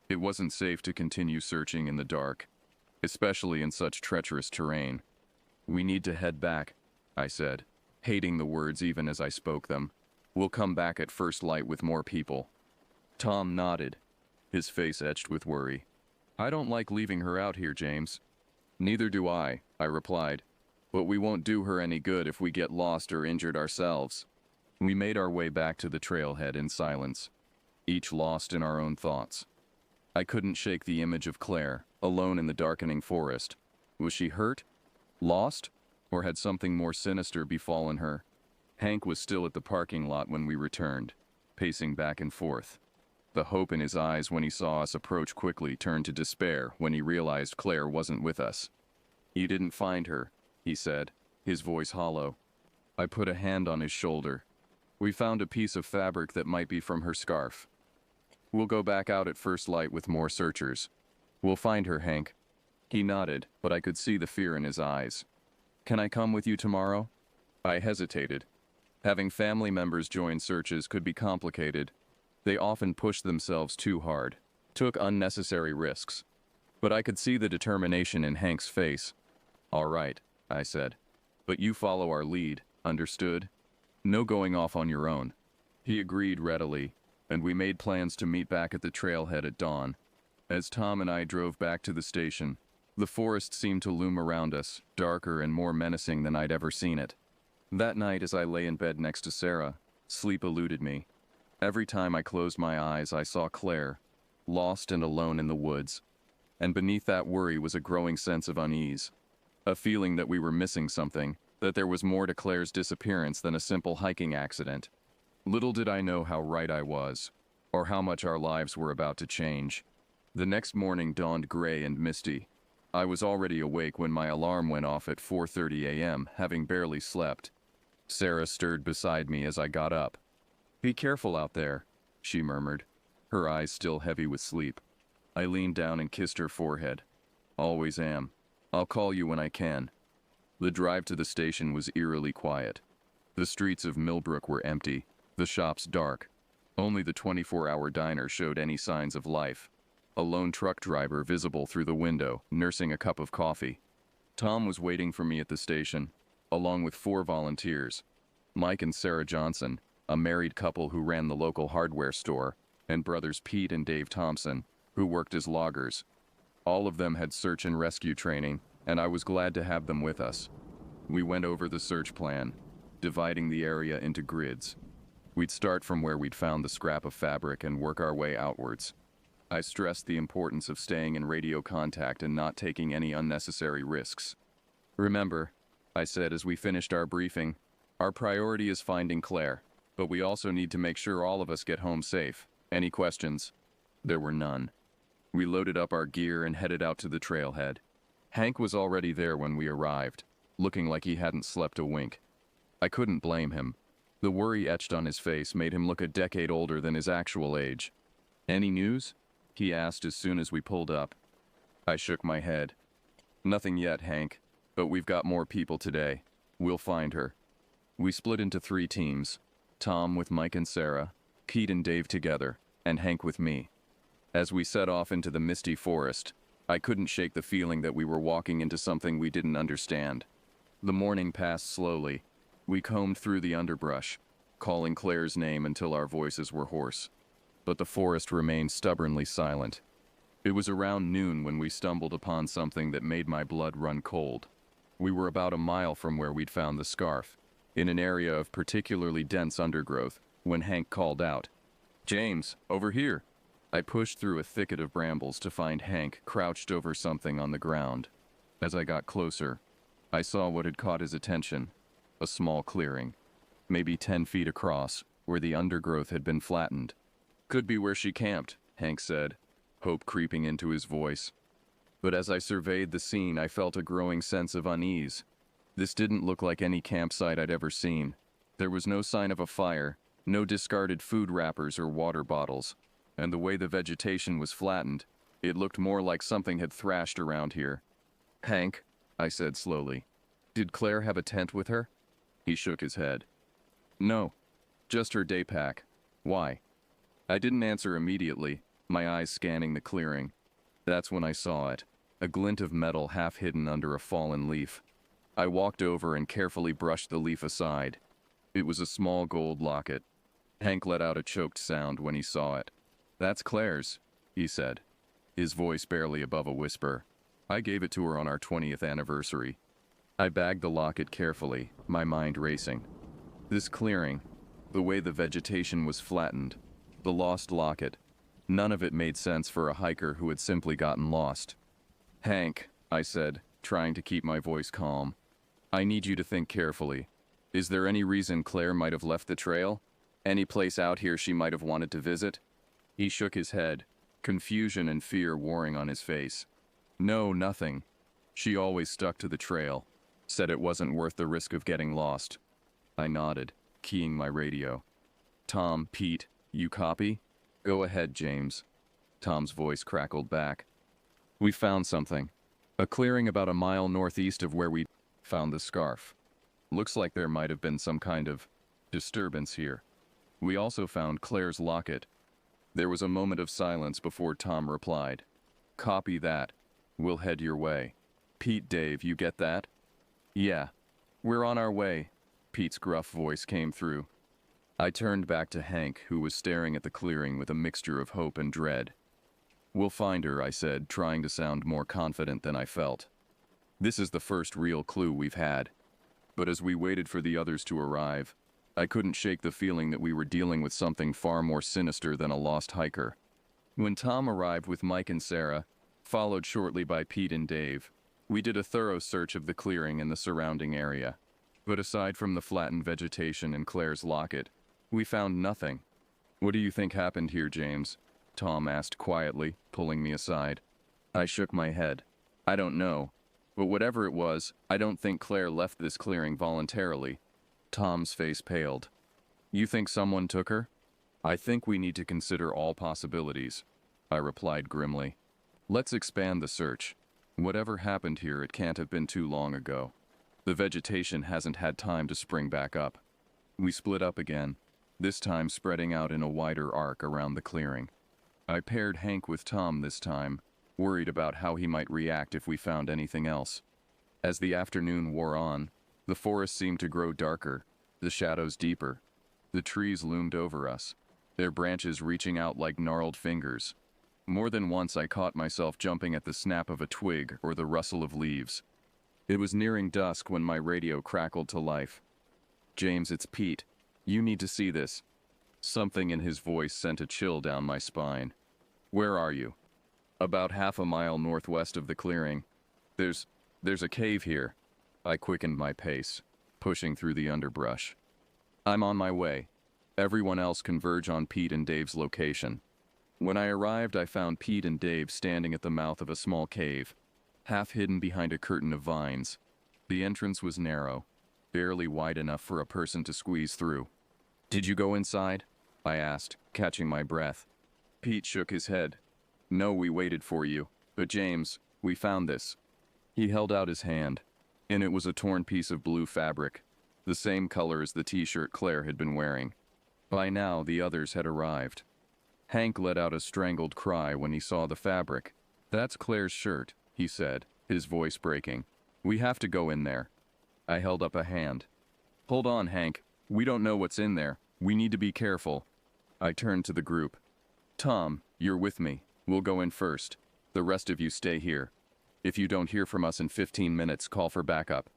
It wasn't safe to continue searching in the dark, especially in such treacherous terrain. "We need to head back," I said, hating the words even as I spoke them. "We'll come back at first light with more people." Tom nodded, his face etched with worry. "I don't like leaving her out here, James." "Neither do I replied. "But we won't do her any good if we get lost or injured ourselves." We made our way back to the trailhead in silence, each lost in our own thoughts. I couldn't shake the image of Claire, alone in the darkening forest. Was she hurt? Lost? Or had something more sinister befallen her? Hank was still at the parking lot when we returned, pacing back and forth. The hope in his eyes when he saw us approach quickly turned to despair when he realized Claire wasn't with us. "You didn't find her," he said, his voice hollow. I put a hand on his shoulder. "We found a piece of fabric that might be from her scarf. We'll go back out at first light with more searchers. We'll find her, Hank." He nodded, but I could see the fear in his eyes. "Can I come with you tomorrow?" I hesitated. Having family members join searches could be complicated. They often pushed themselves too hard, took unnecessary risks. But I could see the determination in Hank's face. "All right," I said. "But you follow our lead, understood? No going off on your own." He agreed readily, and we made plans to meet back at the trailhead at dawn. As Tom and I drove back to the station, the forest seemed to loom around us, darker and more menacing than I'd ever seen it. That night, as I lay in bed next to Sarah, sleep eluded me. Every time I closed my eyes, I saw Claire, lost and alone in the woods. And beneath that worry was a growing sense of unease, a feeling that we were missing something, that there was more to Claire's disappearance than a simple hiking accident. Little did I know how right I was, or how much our lives were about to change. The next morning dawned gray and misty. I was already awake when my alarm went off at 4:30 a.m., having barely slept. Sarah stirred beside me as I got up. "Be careful out there," she murmured, her eyes still heavy with sleep. I leaned down and kissed her forehead. "Always am. I'll call you when I can." The drive to the station was eerily quiet. The streets of Millbrook were empty, the shops dark. Only the 24-hour diner showed any signs of life. A lone truck driver visible through the window, nursing a cup of coffee. Tom was waiting for me at the station, along with 4 volunteers. Mike and Sarah Johnson, a married couple who ran the local hardware store, and brothers Pete and Dave Thompson, who worked as loggers. All of them had search and rescue training, and I was glad to have them with us. We went over the search plan, dividing the area into grids. We'd start from where we'd found the scrap of fabric and work our way outwards. I stressed the importance of staying in radio contact and not taking any unnecessary risks. "Remember," I said as we finished our briefing, "our priority is finding Claire, but we also need to make sure all of us get home safe. Any questions?" There were none. We loaded up our gear and headed out to the trailhead. Hank was already there when we arrived, looking like he hadn't slept a wink. I couldn't blame him. The worry etched on his face made him look a decade older than his actual age. "Any news?" he asked as soon as we pulled up. I shook my head. "Nothing yet, Hank. But we've got more people today. We'll find her. We split into 3 teams. Tom with Mike and Sarah, Pete and Dave together, and Hank with me. As we set off into the misty forest, I couldn't shake the feeling that we were walking into something we didn't understand. The morning passed slowly. We combed through the underbrush, calling Claire's name until our voices were hoarse. But the forest remained stubbornly silent. It was around noon when we stumbled upon something that made my blood run cold. We were about a mile from where we'd found the scarf, in an area of particularly dense undergrowth, when Hank called out, "James, over here!" I pushed through a thicket of brambles to find Hank crouched over something on the ground. As I got closer, I saw what had caught his attention, a small clearing, maybe 10 feet across, where the undergrowth had been flattened. "Could be where she camped," Hank said, hope creeping into his voice. But as I surveyed the scene, I felt a growing sense of unease. This didn't look like any campsite I'd ever seen. There was no sign of a fire, no discarded food wrappers or water bottles, and the way the vegetation was flattened, it looked more like something had thrashed around here. "Hank," I said slowly, "did Claire have a tent with her?" He shook his head. "No, just her day pack. Why?" I didn't answer immediately, my eyes scanning the clearing. That's when I saw it, a glint of metal half hidden under a fallen leaf. I walked over and carefully brushed the leaf aside. It was a small gold locket. Hank let out a choked sound when he saw it. "That's Claire's," he said, his voice barely above a whisper. "I gave it to her on our 20th anniversary." I bagged the locket carefully, my mind racing. This clearing, the way the vegetation was flattened, the lost locket, none of it made sense for a hiker who had simply gotten lost. "Hank," I said, trying to keep my voice calm, "I need you to think carefully. Is there any reason Claire might have left the trail? Any place out here she might have wanted to visit?" He shook his head, confusion and fear warring on his face. "No, nothing. She always stuck to the trail, said it wasn't worth the risk of getting lost." I nodded, keying my radio. "Tom, Pete, you copy?" "Go ahead, James." Tom's voice crackled back. "We found something. A clearing about a mile northeast of where we found the scarf. Looks like there might have been some kind of disturbance here. We also found Claire's locket." There was a moment of silence before Tom replied, "Copy that. We'll head your way. Pete, Dave, you get that?" "Yeah. We're on our way," Pete's gruff voice came through. I turned back to Hank, who was staring at the clearing with a mixture of hope and dread. "We'll find her," I said, trying to sound more confident than I felt. "This is the first real clue we've had." But as we waited for the others to arrive, I couldn't shake the feeling that we were dealing with something far more sinister than a lost hiker. When Tom arrived with Mike and Sarah, followed shortly by Pete and Dave, we did a thorough search of the clearing and the surrounding area. But aside from the flattened vegetation and Claire's locket, we found nothing. "What do you think happened here, James?" Tom asked quietly, pulling me aside. I shook my head. "I don't know. But whatever it was, I don't think Claire left this clearing voluntarily." Tom's face paled. "You think someone took her?" "I think we need to consider all possibilities," I replied grimly. "Let's expand the search. Whatever happened here, it can't have been too long ago. The vegetation hasn't had time to spring back up." We split up again, this time spreading out in a wider arc around the clearing. I paired Hank with Tom this time, worried about how he might react if we found anything else. As the afternoon wore on, the forest seemed to grow darker, the shadows deeper. The trees loomed over us, their branches reaching out like gnarled fingers. More than once I caught myself jumping at the snap of a twig or the rustle of leaves. It was nearing dusk when my radio crackled to life. "James, it's Pete. You need to see this." Something in his voice sent a chill down my spine. "Where are you?" "About half a mile northwest of the clearing. There's a cave here." I quickened my pace, pushing through the underbrush. "I'm on my way." Everyone else converged on Pete and Dave's location. When I arrived, I found Pete and Dave standing at the mouth of a small cave, half hidden behind a curtain of vines. The entrance was narrow, barely wide enough for a person to squeeze through. "Did you go inside?" I asked, catching my breath. Pete shook his head. "No, we waited for you. But James, we found this." He held out his hand. In it was a torn piece of blue fabric, the same color as the t-shirt Claire had been wearing. By now, the others had arrived. Hank let out a strangled cry when he saw the fabric. "That's Claire's shirt," he said, his voice breaking. "We have to go in there." I held up a hand. "Hold on, Hank. We don't know what's in there. We need to be careful." I turned to the group. "Tom, you're with me. We'll go in first. The rest of you stay here. If you don't hear from us in 15 minutes, call for backup."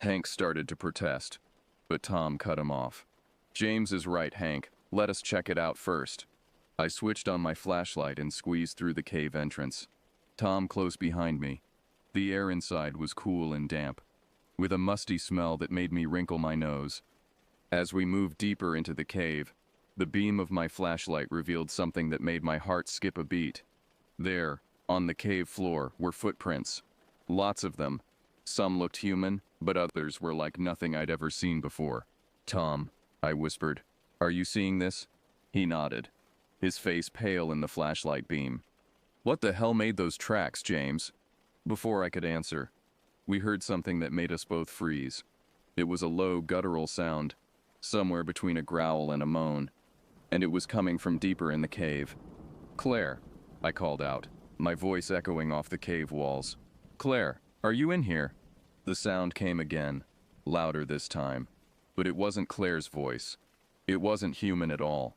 Hank started to protest, but Tom cut him off. "James is right, Hank. Let us check it out first." I switched on my flashlight and squeezed through the cave entrance. Tom close behind me. The air inside was cool and damp, with a musty smell that made me wrinkle my nose. As we moved deeper into the cave, the beam of my flashlight revealed something that made my heart skip a beat. There, on the cave floor, were footprints. Lots of them. Some looked human, but others were like nothing I'd ever seen before. "Tom," I whispered, "are you seeing this?" He nodded, his face pale in the flashlight beam. "What the hell made those tracks, James?" Before I could answer, we heard something that made us both freeze. It was a low, guttural sound, somewhere between a growl and a moan, and it was coming from deeper in the cave. "Claire," I called out, my voice echoing off the cave walls. "Claire, are you in here?" The sound came again, louder this time, but it wasn't Claire's voice. It wasn't human at all.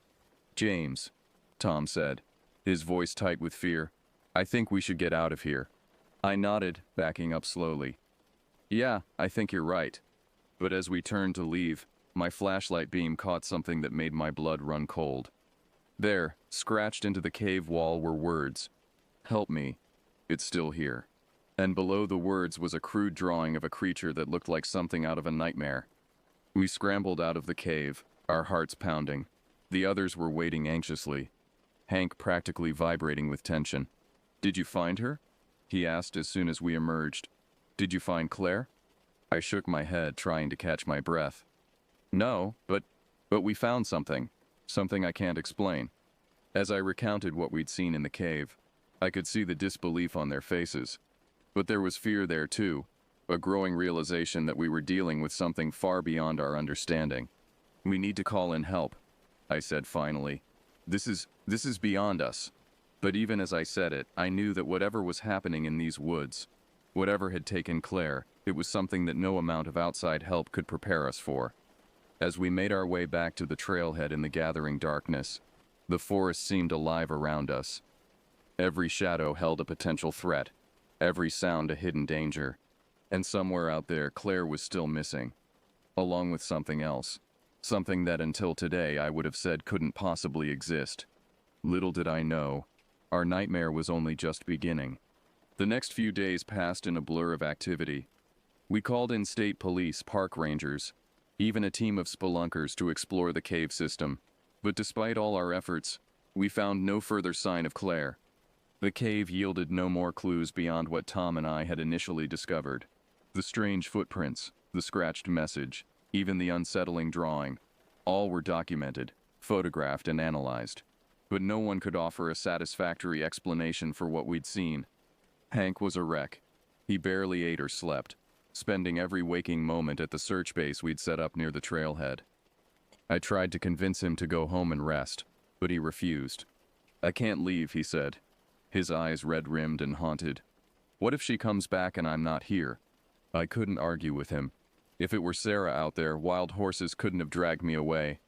"James," Tom said, his voice tight with fear, "I think we should get out of here." I nodded, backing up slowly. "Yeah, I think you're right." But as we turned to leave, my flashlight beam caught something that made my blood run cold. There, scratched into the cave wall, were words. "Help me. It's still here." And below the words was a crude drawing of a creature that looked like something out of a nightmare. We scrambled out of the cave, our hearts pounding. The others were waiting anxiously, Hank practically vibrating with tension. "Did you find her?" he asked as soon as we emerged. "Did you find Claire?" I shook my head, trying to catch my breath. "No, but we found something. Something I can't explain." As I recounted what we'd seen in the cave, I could see the disbelief on their faces. But there was fear there too, a growing realization that we were dealing with something far beyond our understanding. "We need to call in help," I said finally. This is beyond us." But even as I said it, I knew that whatever was happening in these woods, whatever had taken Claire, it was something that no amount of outside help could prepare us for. As we made our way back to the trailhead in the gathering darkness, the forest seemed alive around us. Every shadow held a potential threat, every sound a hidden danger. And somewhere out there, Claire was still missing, along with something else. Something that until today I would have said couldn't possibly exist. Little did I know, our nightmare was only just beginning. The next few days passed in a blur of activity. We called in state police, park rangers, even a team of spelunkers to explore the cave system. But despite all our efforts, we found no further sign of Claire. The cave yielded no more clues beyond what Tom and I had initially discovered. The strange footprints, the scratched message, even the unsettling drawing, all were documented, photographed, and analyzed. But no one could offer a satisfactory explanation for what we'd seen. Hank was a wreck. He barely ate or slept, spending every waking moment at the search base we'd set up near the trailhead. I tried to convince him to go home and rest, but he refused. "I can't leave," he said, his eyes red-rimmed and haunted. "What if she comes back and I'm not here?" I couldn't argue with him. If it were Sarah out there, wild horses couldn't have dragged me away.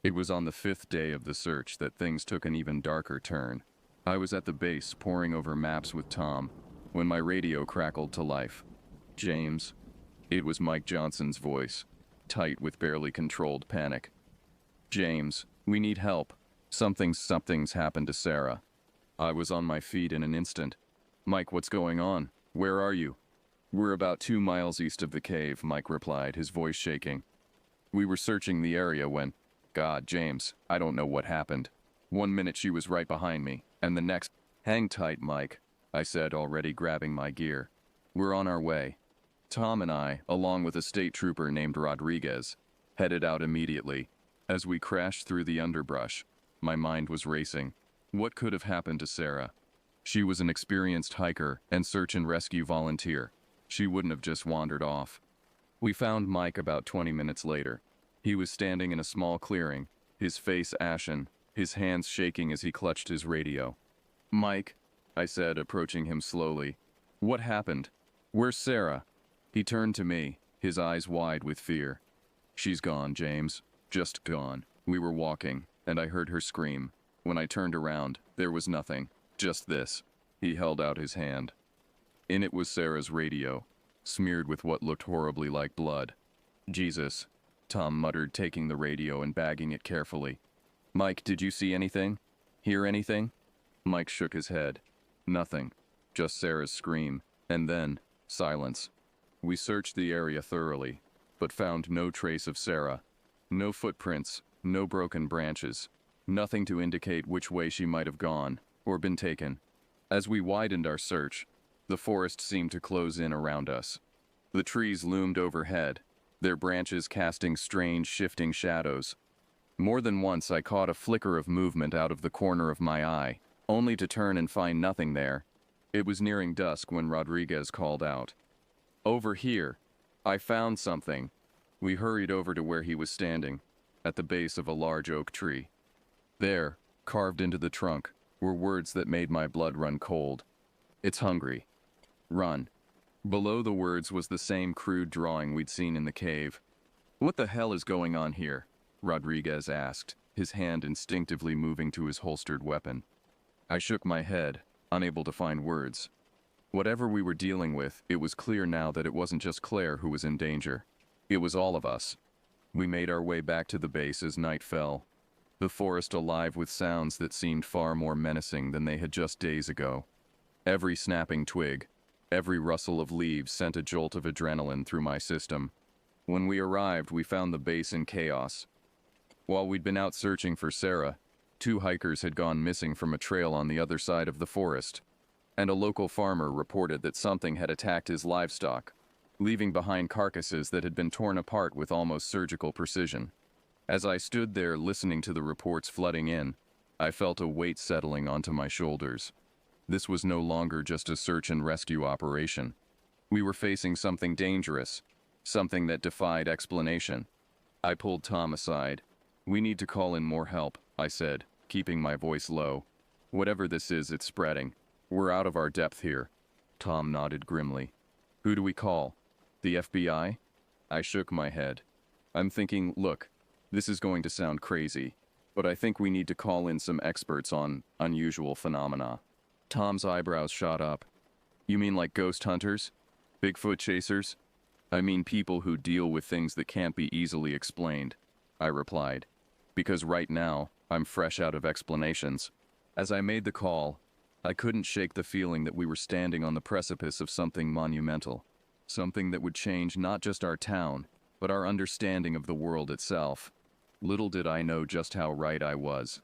It was on the 5th day of the search that things took an even darker turn. I was at the base, poring over maps with Tom, when my radio crackled to life. "James." It was Mike Johnson's voice, tight with barely controlled panic. "James, we need help. Something's happened to Sarah." I was on my feet in an instant. "Mike, what's going on? Where are you?" "We're about 2 miles east of the cave," Mike replied, his voice shaking. "We were searching the area when... God, James, I don't know what happened. One minute she was right behind me, and the next..." "Hang tight, Mike," I said, already grabbing my gear. "We're on our way." Tom and I, along with a state trooper named Rodriguez, headed out immediately. As we crashed through the underbrush, my mind was racing. What could have happened to Sarah? She was an experienced hiker and search and rescue volunteer. She wouldn't have just wandered off. We found Mike about 20 minutes later. He was standing in a small clearing, his face ashen, his hands shaking as he clutched his radio. "Mike," I said, approaching him slowly. "What happened? Where's Sarah?" He turned to me, his eyes wide with fear. "She's gone, James. Just gone. We were walking, and I heard her scream. When I turned around, there was nothing. Just this." He held out his hand. In it was Sarah's radio, smeared with what looked horribly like blood. "Jesus," Tom muttered, taking the radio and bagging it carefully. "Mike, did you see anything? Hear anything?" Mike shook his head. "Nothing. Just Sarah's scream. And then, silence." We searched the area thoroughly, but found no trace of Sarah. No footprints, no broken branches. Nothing to indicate which way she might have gone, or been taken. As we widened our search, the forest seemed to close in around us. The trees loomed overhead, their branches casting strange, shifting shadows. More than once I caught a flicker of movement out of the corner of my eye, only to turn and find nothing there. It was nearing dusk when Rodriguez called out, "Over here! I found something." We hurried over to where he was standing, at the base of a large oak tree. There, carved into the trunk, were words that made my blood run cold. "It's hungry. Run." Below the words was the same crude drawing we'd seen in the cave. "What the hell is going on here?" Rodriguez asked, his hand instinctively moving to his holstered weapon. I shook my head, unable to find words. Whatever we were dealing with, it was clear now that it wasn't just Claire who was in danger. It was all of us. We made our way back to the base as night fell, the forest alive with sounds that seemed far more menacing than they had just days ago. Every snapping twig, every rustle of leaves sent a jolt of adrenaline through my system. When we arrived, we found the base in chaos. While we'd been out searching for Sarah, 2 hikers had gone missing from a trail on the other side of the forest, and a local farmer reported that something had attacked his livestock, leaving behind carcasses that had been torn apart with almost surgical precision. As I stood there listening to the reports flooding in, I felt a weight settling onto my shoulders. This was no longer just a search and rescue operation. We were facing something dangerous, something that defied explanation. I pulled Tom aside. "We need to call in more help," I said, keeping my voice low. "Whatever this is, it's spreading. We're out of our depth here." Tom nodded grimly. "Who do we call? The FBI?" I shook my head. "I'm thinking, look, this is going to sound crazy, but I think we need to call in some experts on unusual phenomena." Tom's eyebrows shot up. "You mean like ghost hunters? Bigfoot chasers?" "I mean people who deal with things that can't be easily explained," I replied, because right now, I'm fresh out of explanations. As I made the call, I couldn't shake the feeling that we were standing on the precipice of something monumental, something that would change not just our town, but our understanding of the world itself. Little did I know just how right I was.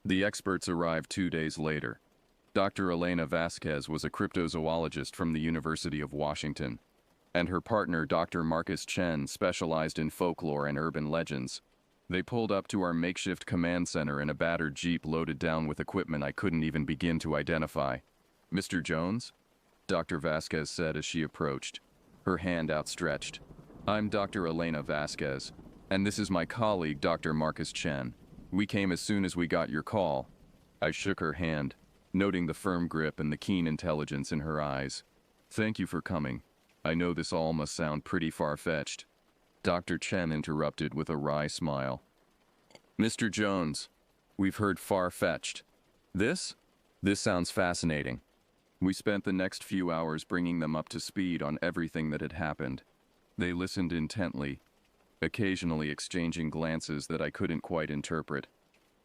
The experts arrived 2 days later. Dr. Elena Vasquez was a cryptozoologist from the University of Washington, and her partner, Dr. Marcus Chen, specialized in folklore and urban legends. They pulled up to our makeshift command center in a battered Jeep loaded down with equipment I couldn't even begin to identify. "Mr. Jones?" Dr. Vasquez said as she approached, her hand outstretched. "I'm Dr. Elena Vasquez, and this is my colleague, Dr. Marcus Chen. We came as soon as we got your call." I shook her hand, noting the firm grip and the keen intelligence in her eyes. "Thank you for coming. I know this all must sound pretty far-fetched." Dr. Chen interrupted with a wry smile. "Mr. Jones, we've heard far-fetched. This sounds fascinating." We spent the next few hours bringing them up to speed on everything that had happened. They listened intently, occasionally exchanging glances that I couldn't quite interpret.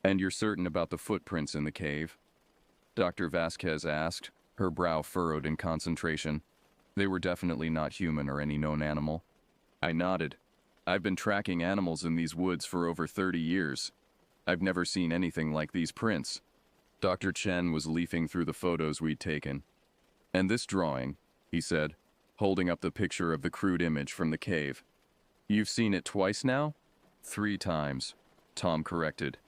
"And you're certain about the footprints in the cave?" Dr. Vasquez asked, her brow furrowed in concentration. "They were definitely not human or any known animal." I nodded. "I've been tracking animals in these woods for over 30 years. I've never seen anything like these prints." Dr. Chen was leafing through the photos we'd taken. "And this drawing," he said, holding up the picture of the crude image from the cave. "You've seen it twice now?" "3 times, Tom corrected.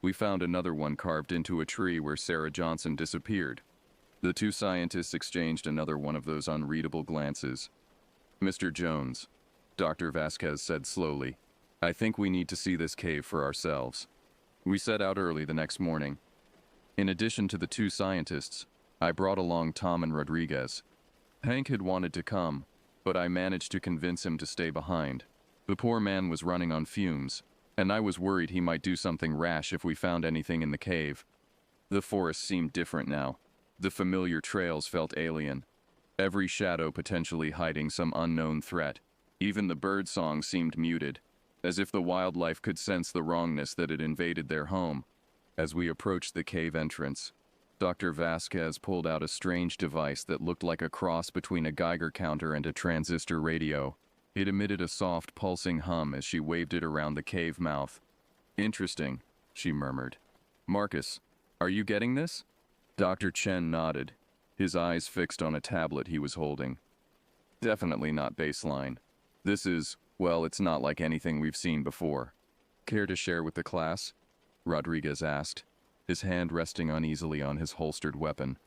"We found another one carved into a tree where Sarah Johnson disappeared." The 2 scientists exchanged another one of those unreadable glances. "Mr. Jones," Dr. Vasquez said slowly. I think we need to see this cave for ourselves. We set out early the next morning. In addition to the two scientists, I brought along Tom and Rodriguez. Hank had wanted to come, but I managed to convince him to stay behind. The poor man was running on fumes, and I was worried he might do something rash if we found anything in the cave. The forest seemed different now. The familiar trails felt alien. Every shadow potentially hiding some unknown threat. Even the bird song seemed muted, as if the wildlife could sense the wrongness that had invaded their home. As we approached the cave entrance, Dr. Vasquez pulled out a strange device that looked like a cross between a Geiger counter and a transistor radio. It emitted a soft, pulsing hum as she waved it around the cave mouth. Interesting, she murmured. Marcus, are you getting this? Dr. Chen nodded, his eyes fixed on a tablet he was holding. Definitely not baseline. This is, well, it's not like anything we've seen before. Care to share with the class? Rodriguez asked, his hand resting uneasily on his holstered weapon.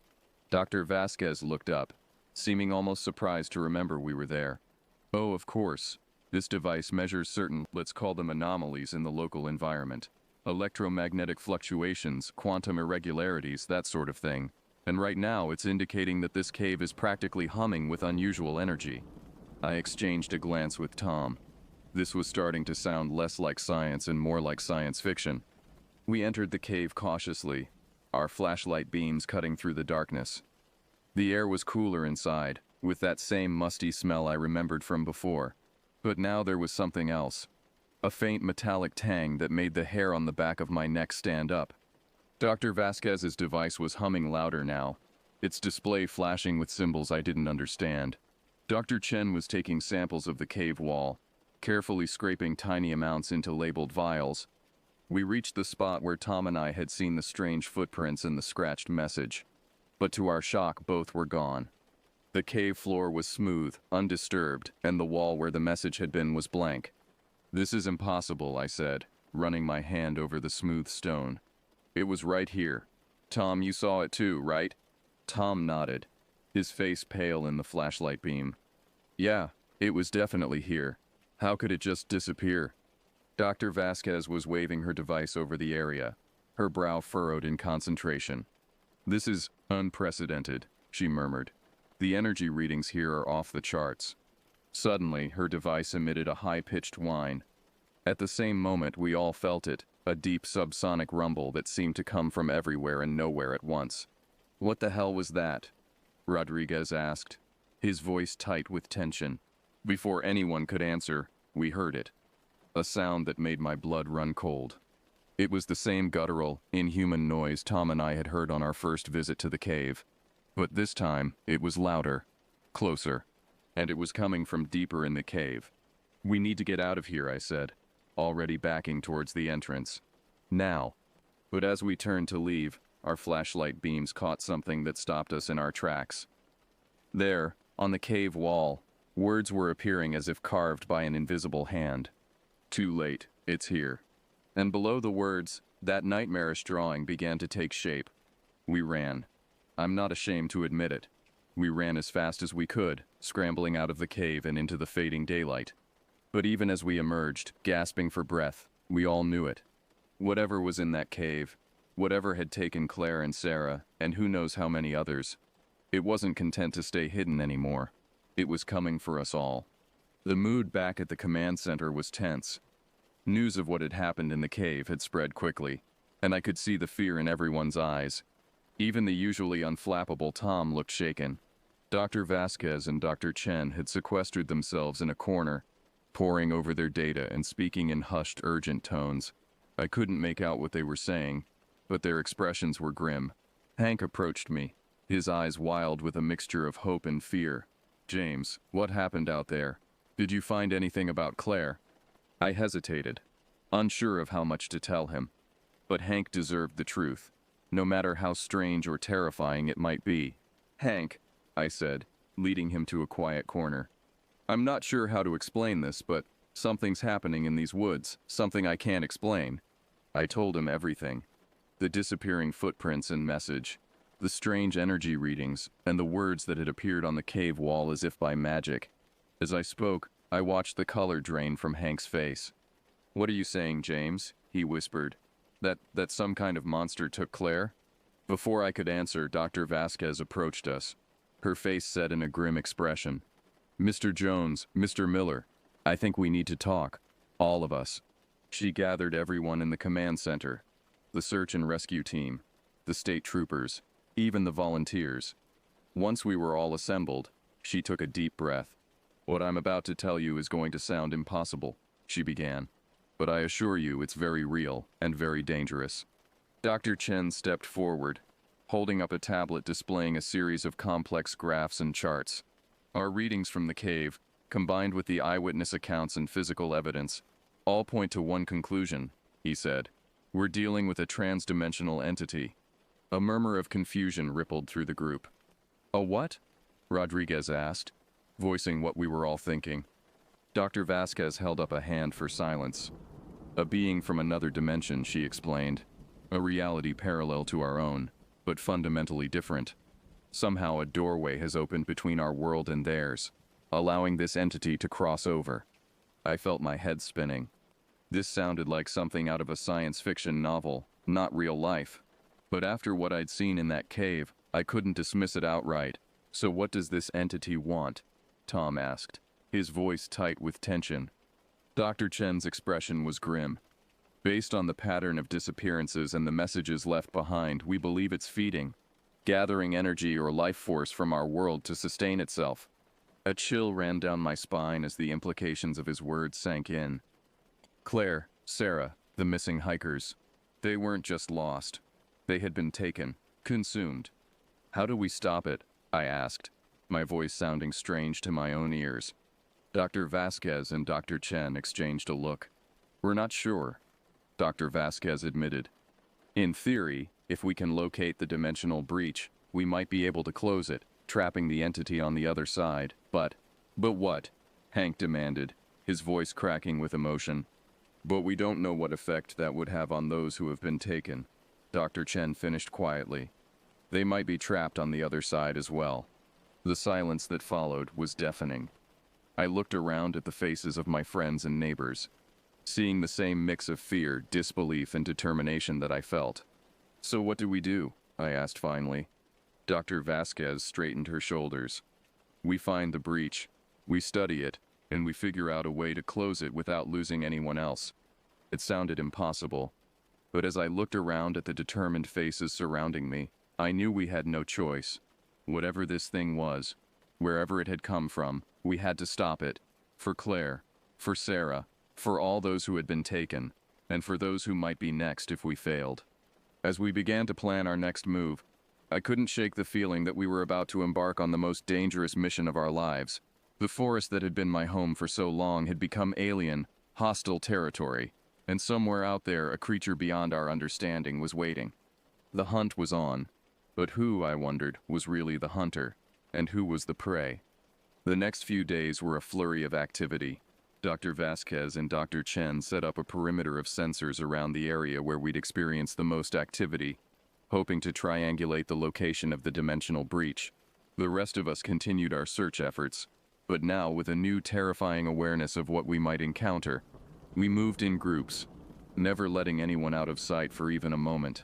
Dr. Vasquez looked up, seeming almost surprised to remember we were there. Oh, of course. This device measures certain, let's call them anomalies in the local environment. Electromagnetic fluctuations, quantum irregularities, that sort of thing. And right now it's indicating that this cave is practically humming with unusual energy. I exchanged a glance with Tom. This was starting to sound less like science and more like science fiction. We entered the cave cautiously, our flashlight beams cutting through the darkness. The air was cooler inside, with that same musty smell I remembered from before. But now there was something else. A faint metallic tang that made the hair on the back of my neck stand up. Dr. Vasquez's device was humming louder now, its display flashing with symbols I didn't understand. Dr. Chen was taking samples of the cave wall, carefully scraping tiny amounts into labeled vials. We reached the spot where Tom and I had seen the strange footprints and the scratched message. But to our shock, both were gone. The cave floor was smooth, undisturbed, and the wall where the message had been was blank. This is impossible, I said, running my hand over the smooth stone. It was right here. Tom, you saw it too, right? Tom nodded, his face pale in the flashlight beam. Yeah, it was definitely here. How could it just disappear? Dr. Vasquez was waving her device over the area, her brow furrowed in concentration. This is unprecedented, she murmured. The energy readings here are off the charts. Suddenly, her device emitted a high-pitched whine. At the same moment, we all felt it, a deep subsonic rumble that seemed to come from everywhere and nowhere at once. What the hell was that? Rodriguez asked, his voice tight with tension. Before anyone could answer, we heard it. A sound that made my blood run cold. It was the same guttural, inhuman noise Tom and I had heard on our first visit to the cave. But this time, it was louder, closer, and it was coming from deeper in the cave. We need to get out of here, I said, already backing towards the entrance. Now. But as we turned to leave, our flashlight beams caught something that stopped us in our tracks. There, on the cave wall, words were appearing as if carved by an invisible hand. Too late, it's here. And below the words, that nightmarish drawing began to take shape. We ran. I'm not ashamed to admit it. We ran as fast as we could, scrambling out of the cave and into the fading daylight. But even as we emerged, gasping for breath, we all knew it. Whatever was in that cave, whatever had taken Claire and Sarah, and who knows how many others, it wasn't content to stay hidden anymore. It was coming for us all. The mood back at the command center was tense. News of what had happened in the cave had spread quickly, and I could see the fear in everyone's eyes. Even the usually unflappable Tom looked shaken. Dr. Vasquez and Dr. Chen had sequestered themselves in a corner, poring over their data and speaking in hushed, urgent tones. I couldn't make out what they were saying, but their expressions were grim. Hank approached me, his eyes wild with a mixture of hope and fear. James, what happened out there? Did you find anything about Claire? I hesitated, unsure of how much to tell him. But Hank deserved the truth, no matter how strange or terrifying it might be. Hank, I said, leading him to a quiet corner. I'm not sure how to explain this, but something's happening in these woods, something I can't explain. I told him everything. The disappearing footprints and message, the strange energy readings, and the words that had appeared on the cave wall as if by magic. As I spoke, I watched the color drain from Hank's face. "What are you saying, James?" he whispered. That some kind of monster took Claire?" Before I could answer, Dr. Vasquez approached us. Her face set in a grim expression. "Mr. Jones, Mr. Miller, I think we need to talk. All of us." She gathered everyone in the command center, the search and rescue team, the state troopers, even the volunteers. Once we were all assembled, she took a deep breath. "What I'm about to tell you is going to sound impossible," she began. "But I assure you it's very real and very dangerous." Dr. Chen stepped forward, holding up a tablet displaying a series of complex graphs and charts. "Our readings from the cave, combined with the eyewitness accounts and physical evidence, all point to one conclusion," he said. "We're dealing with a trans-dimensional entity." A murmur of confusion rippled through the group. "A what?" Rodriguez asked, voicing what we were all thinking. Dr. Vasquez held up a hand for silence. "A being from another dimension," she explained. "A reality parallel to our own, but fundamentally different. Somehow a doorway has opened between our world and theirs, allowing this entity to cross over." I felt my head spinning. This sounded like something out of a science fiction novel, not real life. But after what I'd seen in that cave, I couldn't dismiss it outright. "So what does this entity want?" Tom asked, his voice tight with tension. Dr. Chen's expression was grim. "Based on the pattern of disappearances and the messages left behind, we believe it's feeding, gathering energy or life force from our world to sustain itself." A chill ran down my spine as the implications of his words sank in. Claire, Sarah, the missing hikers. They weren't just lost. They had been taken, consumed. "How do we stop it?" I asked, my voice sounding strange to my own ears. Dr. Vasquez and Dr. Chen exchanged a look. "We're not sure," Dr. Vasquez admitted. "In theory, if we can locate the dimensional breach, we might be able to close it, trapping the entity on the other side. But what?" Hank demanded, his voice cracking with emotion. "But we don't know what effect that would have on those who have been taken," Dr. Chen finished quietly. "They might be trapped on the other side as well." The silence that followed was deafening. I looked around at the faces of my friends and neighbors, seeing the same mix of fear, disbelief, and determination that I felt. "So what do we do?" I asked finally. Dr. Vasquez straightened her shoulders. "We find the breach, we study it, and we figure out a way to close it without losing anyone else." It sounded impossible, but as I looked around at the determined faces surrounding me, I knew we had no choice. Whatever this thing was, wherever it had come from, we had to stop it. For Claire, for Sarah, for all those who had been taken, and for those who might be next if we failed. As we began to plan our next move, I couldn't shake the feeling that we were about to embark on the most dangerous mission of our lives. The forest that had been my home for so long had become alien, hostile territory, and somewhere out there a creature beyond our understanding was waiting. The hunt was on, but who, I wondered, was really the hunter, and who was the prey? The next few days were a flurry of activity. Dr. Vasquez and Dr. Chen set up a perimeter of sensors around the area where we'd experienced the most activity, hoping to triangulate the location of the dimensional breach. The rest of us continued our search efforts, but now with a new terrifying awareness of what we might encounter. We moved in groups, never letting anyone out of sight for even a moment.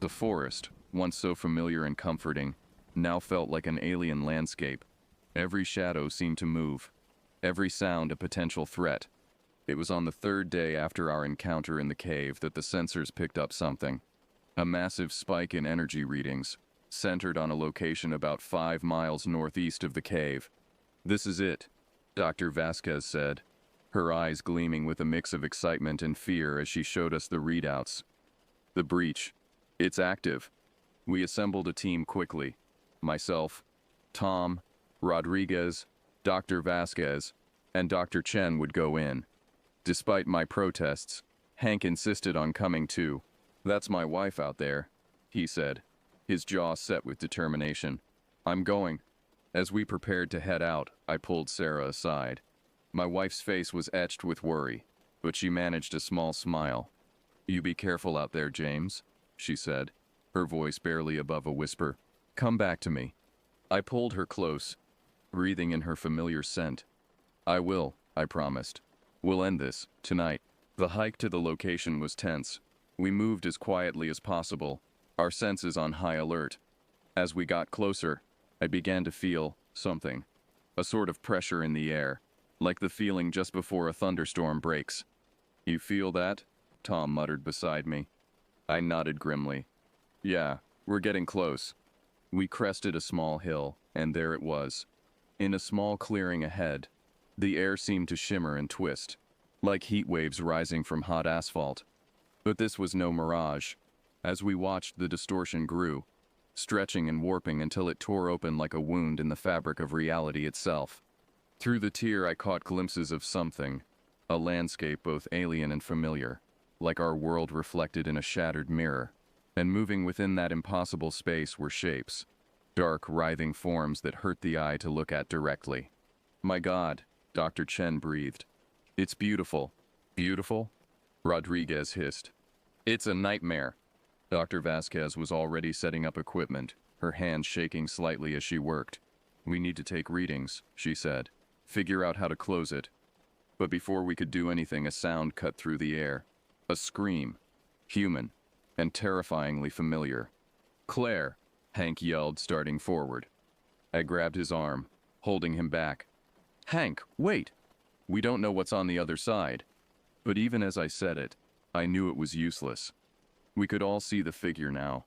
The forest, once so familiar and comforting, now felt like an alien landscape. Every shadow seemed to move, every sound a potential threat. It was on the third day after our encounter in the cave that the sensors picked up something. A massive spike in energy readings, centered on a location about 5 miles northeast of the cave. "This is it," Dr. Vasquez said, her eyes gleaming with a mix of excitement and fear as she showed us the readouts. "The breach. It's active." We assembled a team quickly. Myself, Tom, Rodriguez, Dr. Vasquez, and Dr. Chen would go in. Despite my protests, Hank insisted on coming too. "That's my wife out there," he said, his jaw set with determination. "I'm going." As we prepared to head out, I pulled Sarah aside. My wife's face was etched with worry, but she managed a small smile. "You be careful out there, James," she said, her voice barely above a whisper. "Come back to me." I pulled her close, breathing in her familiar scent. "I will," I promised. We'll end this, tonight. The hike to the location was tense. We moved as quietly as possible, our senses on high alert. As we got closer, I began to feel something. A sort of pressure in the air, like the feeling just before a thunderstorm breaks. You feel that? Tom muttered beside me. I nodded grimly. Yeah, we're getting close. We crested a small hill, and there it was. In a small clearing ahead, the air seemed to shimmer and twist, like heat waves rising from hot asphalt. But this was no mirage. As we watched, the distortion grew, stretching and warping until it tore open like a wound in the fabric of reality itself. Through the tear, I caught glimpses of something, a landscape both alien and familiar, like our world reflected in a shattered mirror. And moving within that impossible space were shapes, dark, writhing forms that hurt the eye to look at directly. My God, Dr. Chen breathed. It's beautiful. Beautiful? Rodriguez hissed. It's a nightmare. Dr. Vasquez was already setting up equipment, her hands shaking slightly as she worked. We need to take readings, she said. Figure out how to close it. But before we could do anything, a sound cut through the air. A scream. Human. And terrifyingly familiar. Claire, Hank yelled, starting forward. I grabbed his arm, holding him back. Hank, wait! We don't know what's on the other side. But even as I said it, I knew it was useless. We could all see the figure now,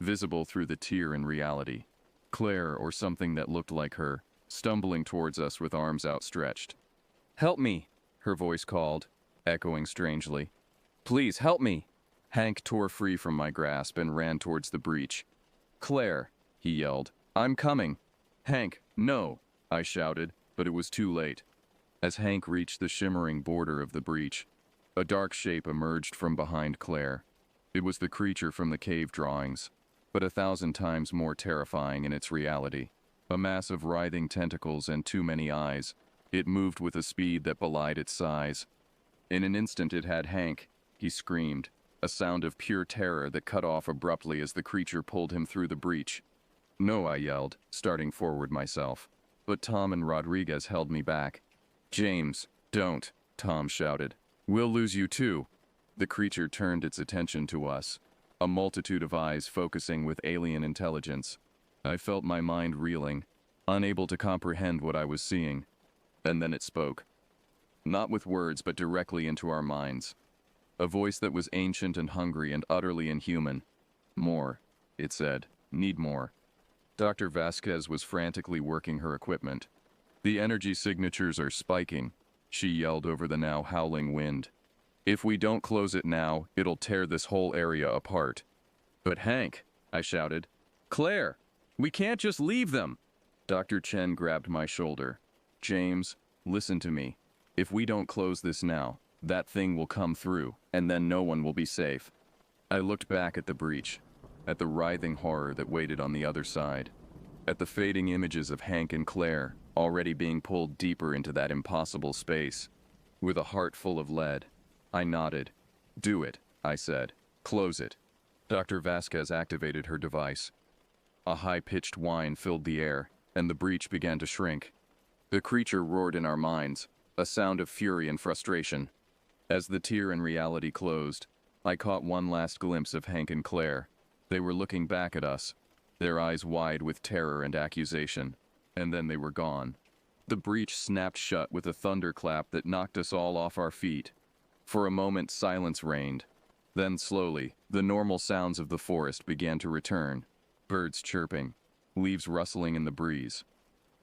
visible through the tear in reality. Claire, or something that looked like her, stumbling towards us with arms outstretched. Help me, her voice called, echoing strangely. Please, help me! Hank tore free from my grasp and ran towards the breach. Claire, he yelled, I'm coming. Hank, no, I shouted, but it was too late. As Hank reached the shimmering border of the breach, a dark shape emerged from behind Claire. It was the creature from the cave drawings, but 1,000 times more terrifying in its reality. A mass of writhing tentacles and too many eyes, it moved with a speed that belied its size. In an instant it had Hank. He screamed, a sound of pure terror that cut off abruptly as the creature pulled him through the breach. No, I yelled, starting forward myself. But Tom and Rodriguez held me back. James, don't, Tom shouted. We'll lose you too. The creature turned its attention to us, a multitude of eyes focusing with alien intelligence. I felt my mind reeling, unable to comprehend what I was seeing. And then it spoke. Not with words, but directly into our minds. A voice that was ancient and hungry and utterly inhuman. More, it said. Need more. Dr. Vasquez was frantically working her equipment. The energy signatures are spiking, she yelled over the now howling wind. If we don't close it now, it'll tear this whole area apart. But Hank, I shouted. Claire, we can't just leave them. Dr. Chen grabbed my shoulder. James, listen to me. If we don't close this now, that thing will come through, and then no one will be safe. I looked back at the breach, at the writhing horror that waited on the other side, at the fading images of Hank and Claire, already being pulled deeper into that impossible space. With a heart full of lead, I nodded. Do it, I said. Close it. Dr. Vasquez activated her device. A high-pitched whine filled the air, and the breach began to shrink. The creature roared in our minds, a sound of fury and frustration. As the tear in reality closed, I caught one last glimpse of Hank and Claire. They were looking back at us, their eyes wide with terror and accusation, and then they were gone. The breach snapped shut with a thunderclap that knocked us all off our feet. For a moment, silence reigned. Then slowly, the normal sounds of the forest began to return. Birds chirping, leaves rustling in the breeze.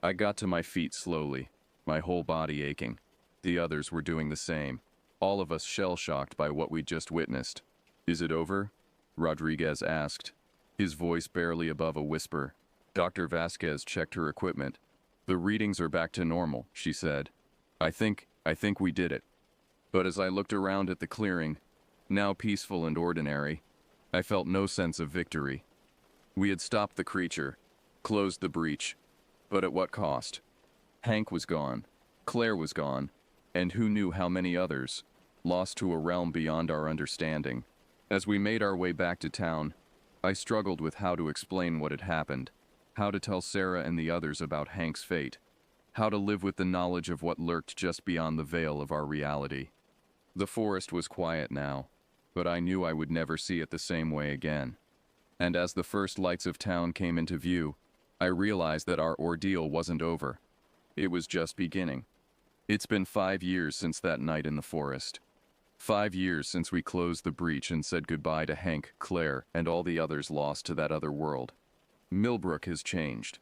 I got to my feet slowly, my whole body aching. The others were doing the same, all of us shell-shocked by what we'd just witnessed. Is it over? Rodriguez asked, his voice barely above a whisper. Dr. Vasquez checked her equipment. The readings are back to normal, she said. I think we did it. But as I looked around at the clearing, now peaceful and ordinary, I felt no sense of victory. We had stopped the creature, closed the breach, but at what cost? Hank was gone, Claire was gone, and who knew how many others, lost to a realm beyond our understanding. As we made our way back to town, I struggled with how to explain what had happened, how to tell Sarah and the others about Hank's fate. how to live with the knowledge of what lurked just beyond the veil of our reality. The forest was quiet now, but I knew I would never see it the same way again. And as the first lights of town came into view, I realized that our ordeal wasn't over. It was just beginning. It's been 5 years since that night in the forest. 5 years since we closed the breach and said goodbye to Hank, Claire, and all the others lost to that other world. Millbrook has changed.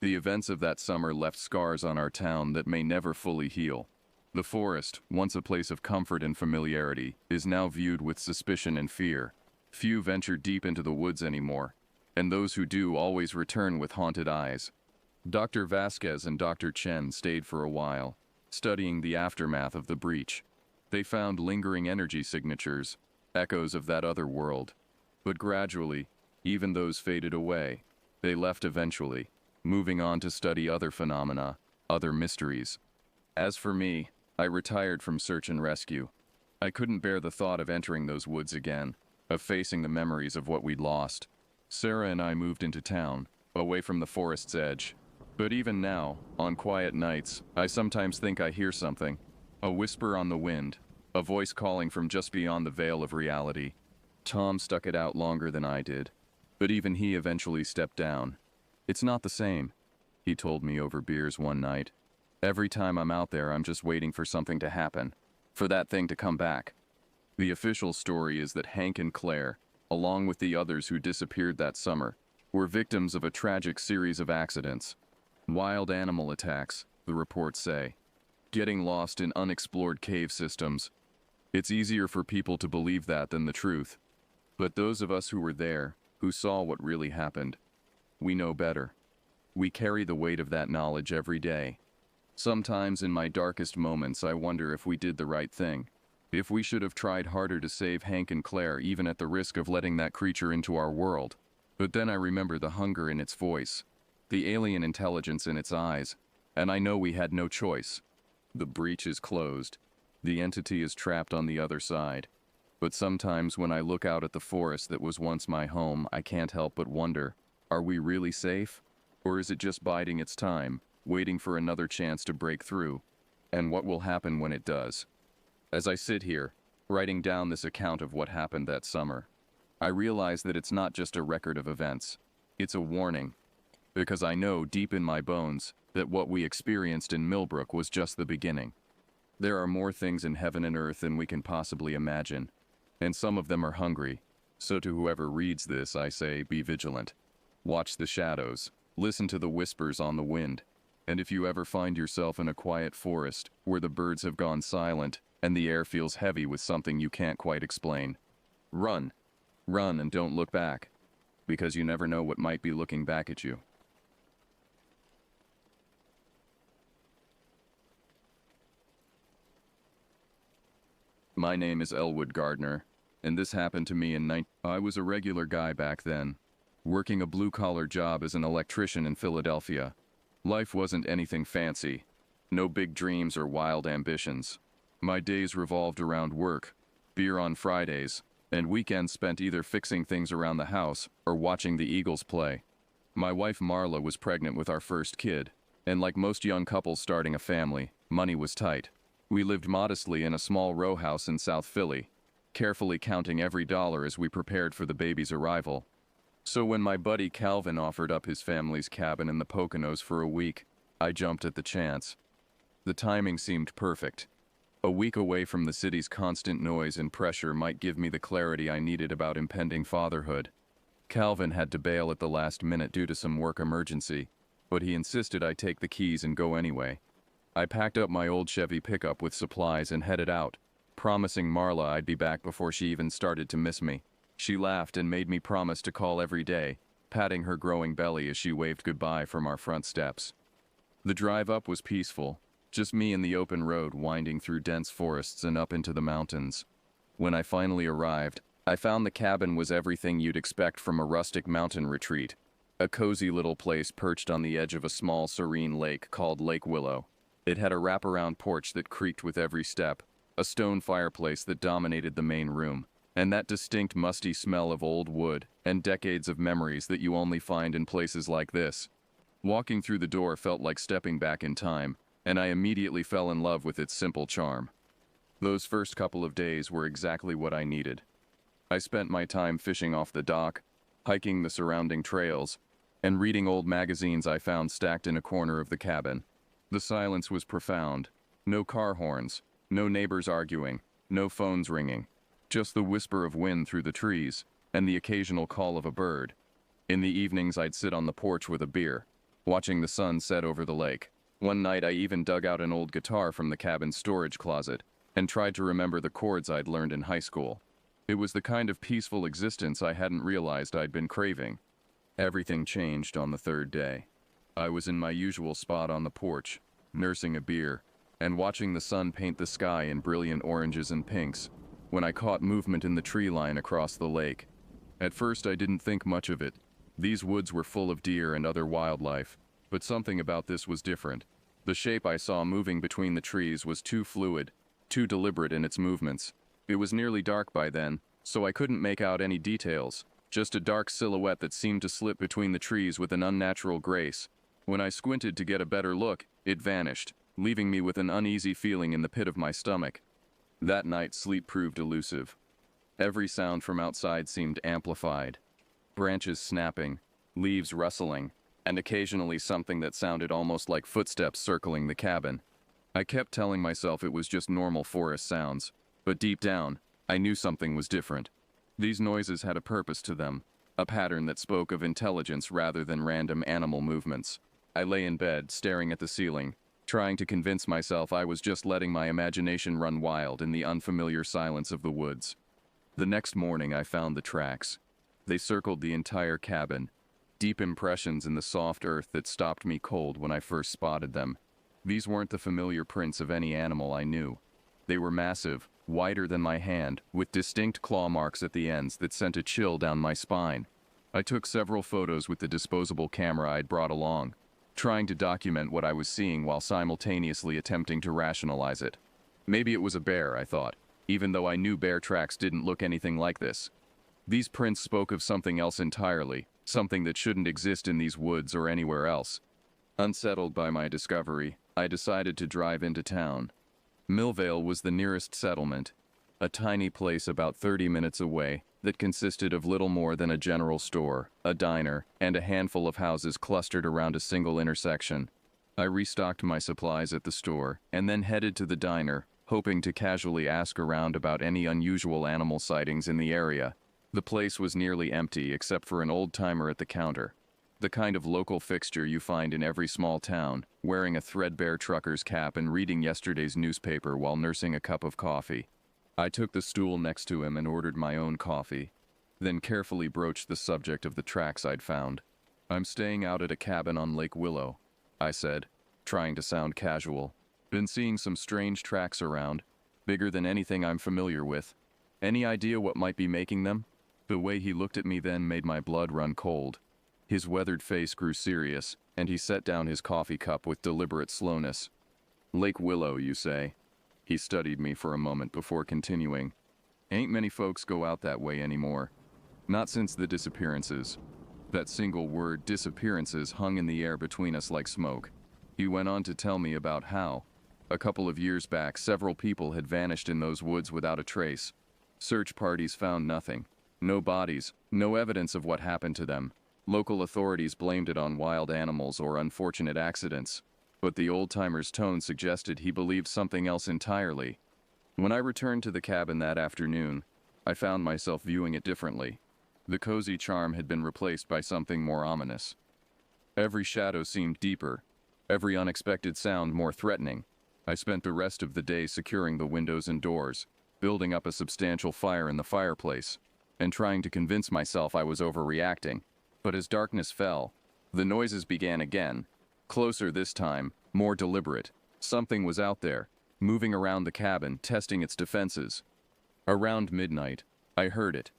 The events of that summer left scars on our town that may never fully heal. The forest, once a place of comfort and familiarity, is now viewed with suspicion and fear. Few venture deep into the woods anymore, and those who do always return with haunted eyes. Dr. Vasquez and Dr. Chen stayed for a while, studying the aftermath of the breach. They found lingering energy signatures, echoes of that other world. But gradually, even those faded away. They left eventually, moving on to study other phenomena, other mysteries. As for me, I retired from search and rescue. I couldn't bear the thought of entering those woods again, of facing the memories of what we'd lost. Sarah and I moved into town, away from the forest's edge. But even now, on quiet nights, I sometimes think I hear something. A whisper on the wind, a voice calling from just beyond the veil of reality. Tom stuck it out longer than I did, but even he eventually stepped down. It's not the same, he told me over beers one night. Every time I'm out there, I'm just waiting for something to happen, for that thing to come back. The official story is that Hank and Claire, along with the others who disappeared that summer, were victims of a tragic series of accidents. Wild animal attacks, the reports say. Getting lost in unexplored cave systems. It's easier for people to believe that than the truth. But those of us who were there, who saw what really happened, we know better. We carry the weight of that knowledge every day. Sometimes in my darkest moments I wonder if we did the right thing. If we should have tried harder to save Hank and Claire even at the risk of letting that creature into our world. But then I remember the hunger in its voice, the alien intelligence in its eyes, and I know we had no choice. The breach is closed. The entity is trapped on the other side. But sometimes when I look out at the forest that was once my home, I can't help but wonder, are we really safe? Or is it just biding its time, waiting for another chance to break through? And what will happen when it does? As I sit here, writing down this account of what happened that summer, I realize that it's not just a record of events. It's a warning. Because I know deep in my bones that what we experienced in Millbrook was just the beginning. There are more things in heaven and earth than we can possibly imagine, and some of them are hungry. So to whoever reads this, I say, be vigilant. Watch the shadows, listen to the whispers on the wind, and if you ever find yourself in a quiet forest where the birds have gone silent and the air feels heavy with something you can't quite explain, run. Run and don't look back, because you never know what might be looking back at you. My name is Elwood Gardner, and this happened to me I was a regular guy back then, working a blue-collar job as an electrician in Philadelphia. Life wasn't anything fancy, no big dreams or wild ambitions. My days revolved around work, beer on Fridays, and weekends spent either fixing things around the house or watching the Eagles play. My wife Marla was pregnant with our first kid, and like most young couples starting a family, money was tight. We lived modestly in a small row house in South Philly, carefully counting every dollar as we prepared for the baby's arrival. So when my buddy Calvin offered up his family's cabin in the Poconos for a week, I jumped at the chance. The timing seemed perfect. A week away from the city's constant noise and pressure might give me the clarity I needed about impending fatherhood. Calvin had to bail at the last minute due to some work emergency, but he insisted I take the keys and go anyway. I packed up my old Chevy pickup with supplies and headed out, promising Marla I'd be back before she even started to miss me. She laughed and made me promise to call every day, patting her growing belly as she waved goodbye from our front steps. The drive up was peaceful, just me and the open road winding through dense forests and up into the mountains. When I finally arrived, I found the cabin was everything you'd expect from a rustic mountain retreat. A cozy little place perched on the edge of a small, serene lake called Lake Willow. It had a wraparound porch that creaked with every step, a stone fireplace that dominated the main room, and that distinct musty smell of old wood and decades of memories that you only find in places like this. Walking through the door felt like stepping back in time, and I immediately fell in love with its simple charm. Those first couple of days were exactly what I needed. I spent my time fishing off the dock, hiking the surrounding trails, and reading old magazines I found stacked in a corner of the cabin. The silence was profound. No car horns, no neighbors arguing, no phones ringing. Just the whisper of wind through the trees, and the occasional call of a bird. In the evenings I'd sit on the porch with a beer, watching the sun set over the lake. One night I even dug out an old guitar from the cabin's storage closet, and tried to remember the chords I'd learned in high school. It was the kind of peaceful existence I hadn't realized I'd been craving. Everything changed on the third day. I was in my usual spot on the porch, nursing a beer, and watching the sun paint the sky in brilliant oranges and pinks, when I caught movement in the tree line across the lake. At first I didn't think much of it. These woods were full of deer and other wildlife, but something about this was different. The shape I saw moving between the trees was too fluid, too deliberate in its movements. It was nearly dark by then, so I couldn't make out any details, just a dark silhouette that seemed to slip between the trees with an unnatural grace. When I squinted to get a better look, it vanished, leaving me with an uneasy feeling in the pit of my stomach. That night sleep proved elusive. Every sound from outside seemed amplified. Branches snapping, leaves rustling, and occasionally something that sounded almost like footsteps circling the cabin. I kept telling myself it was just normal forest sounds, but deep down, I knew something was different. These noises had a purpose to them, a pattern that spoke of intelligence rather than random animal movements. I lay in bed, staring at the ceiling, trying to convince myself I was just letting my imagination run wild in the unfamiliar silence of the woods. The next morning I found the tracks. They circled the entire cabin, deep impressions in the soft earth that stopped me cold when I first spotted them. These weren't the familiar prints of any animal I knew. They were massive, wider than my hand, with distinct claw marks at the ends that sent a chill down my spine. I took several photos with the disposable camera I'd brought along, trying to document what I was seeing while simultaneously attempting to rationalize it. Maybe it was a bear, I thought, even though I knew bear tracks didn't look anything like this. These prints spoke of something else entirely, something that shouldn't exist in these woods or anywhere else. Unsettled by my discovery, I decided to drive into town. Millvale was the nearest settlement, a tiny place about 30 minutes away that consisted of little more than a general store, a diner, and a handful of houses clustered around a single intersection. I restocked my supplies at the store and then headed to the diner, hoping to casually ask around about any unusual animal sightings in the area. The place was nearly empty except for an old-timer at the counter, the kind of local fixture you find in every small town, wearing a threadbare trucker's cap and reading yesterday's newspaper while nursing a cup of coffee. I took the stool next to him and ordered my own coffee, then carefully broached the subject of the tracks I'd found. "I'm staying out at a cabin on Lake Willow," I said, trying to sound casual. "Been seeing some strange tracks around, bigger than anything I'm familiar with. Any idea what might be making them?" The way he looked at me then made my blood run cold. His weathered face grew serious, and he set down his coffee cup with deliberate slowness. "Lake Willow, you say?" He studied me for a moment before continuing. "Ain't many folks go out that way anymore. Not since the disappearances." That single word, disappearances, hung in the air between us like smoke. He went on to tell me about how, a couple of years back, several people had vanished in those woods without a trace. Search parties found nothing. No bodies, no evidence of what happened to them. Local authorities blamed it on wild animals or unfortunate accidents, but the old-timer's tone suggested he believed something else entirely. When I returned to the cabin that afternoon, I found myself viewing it differently. The cozy charm had been replaced by something more ominous. Every shadow seemed deeper, every unexpected sound more threatening. I spent the rest of the day securing the windows and doors, building up a substantial fire in the fireplace, and trying to convince myself I was overreacting. But as darkness fell, the noises began again. Closer this time, more deliberate. Something was out there, moving around the cabin, testing its defenses. Around midnight, I heard it.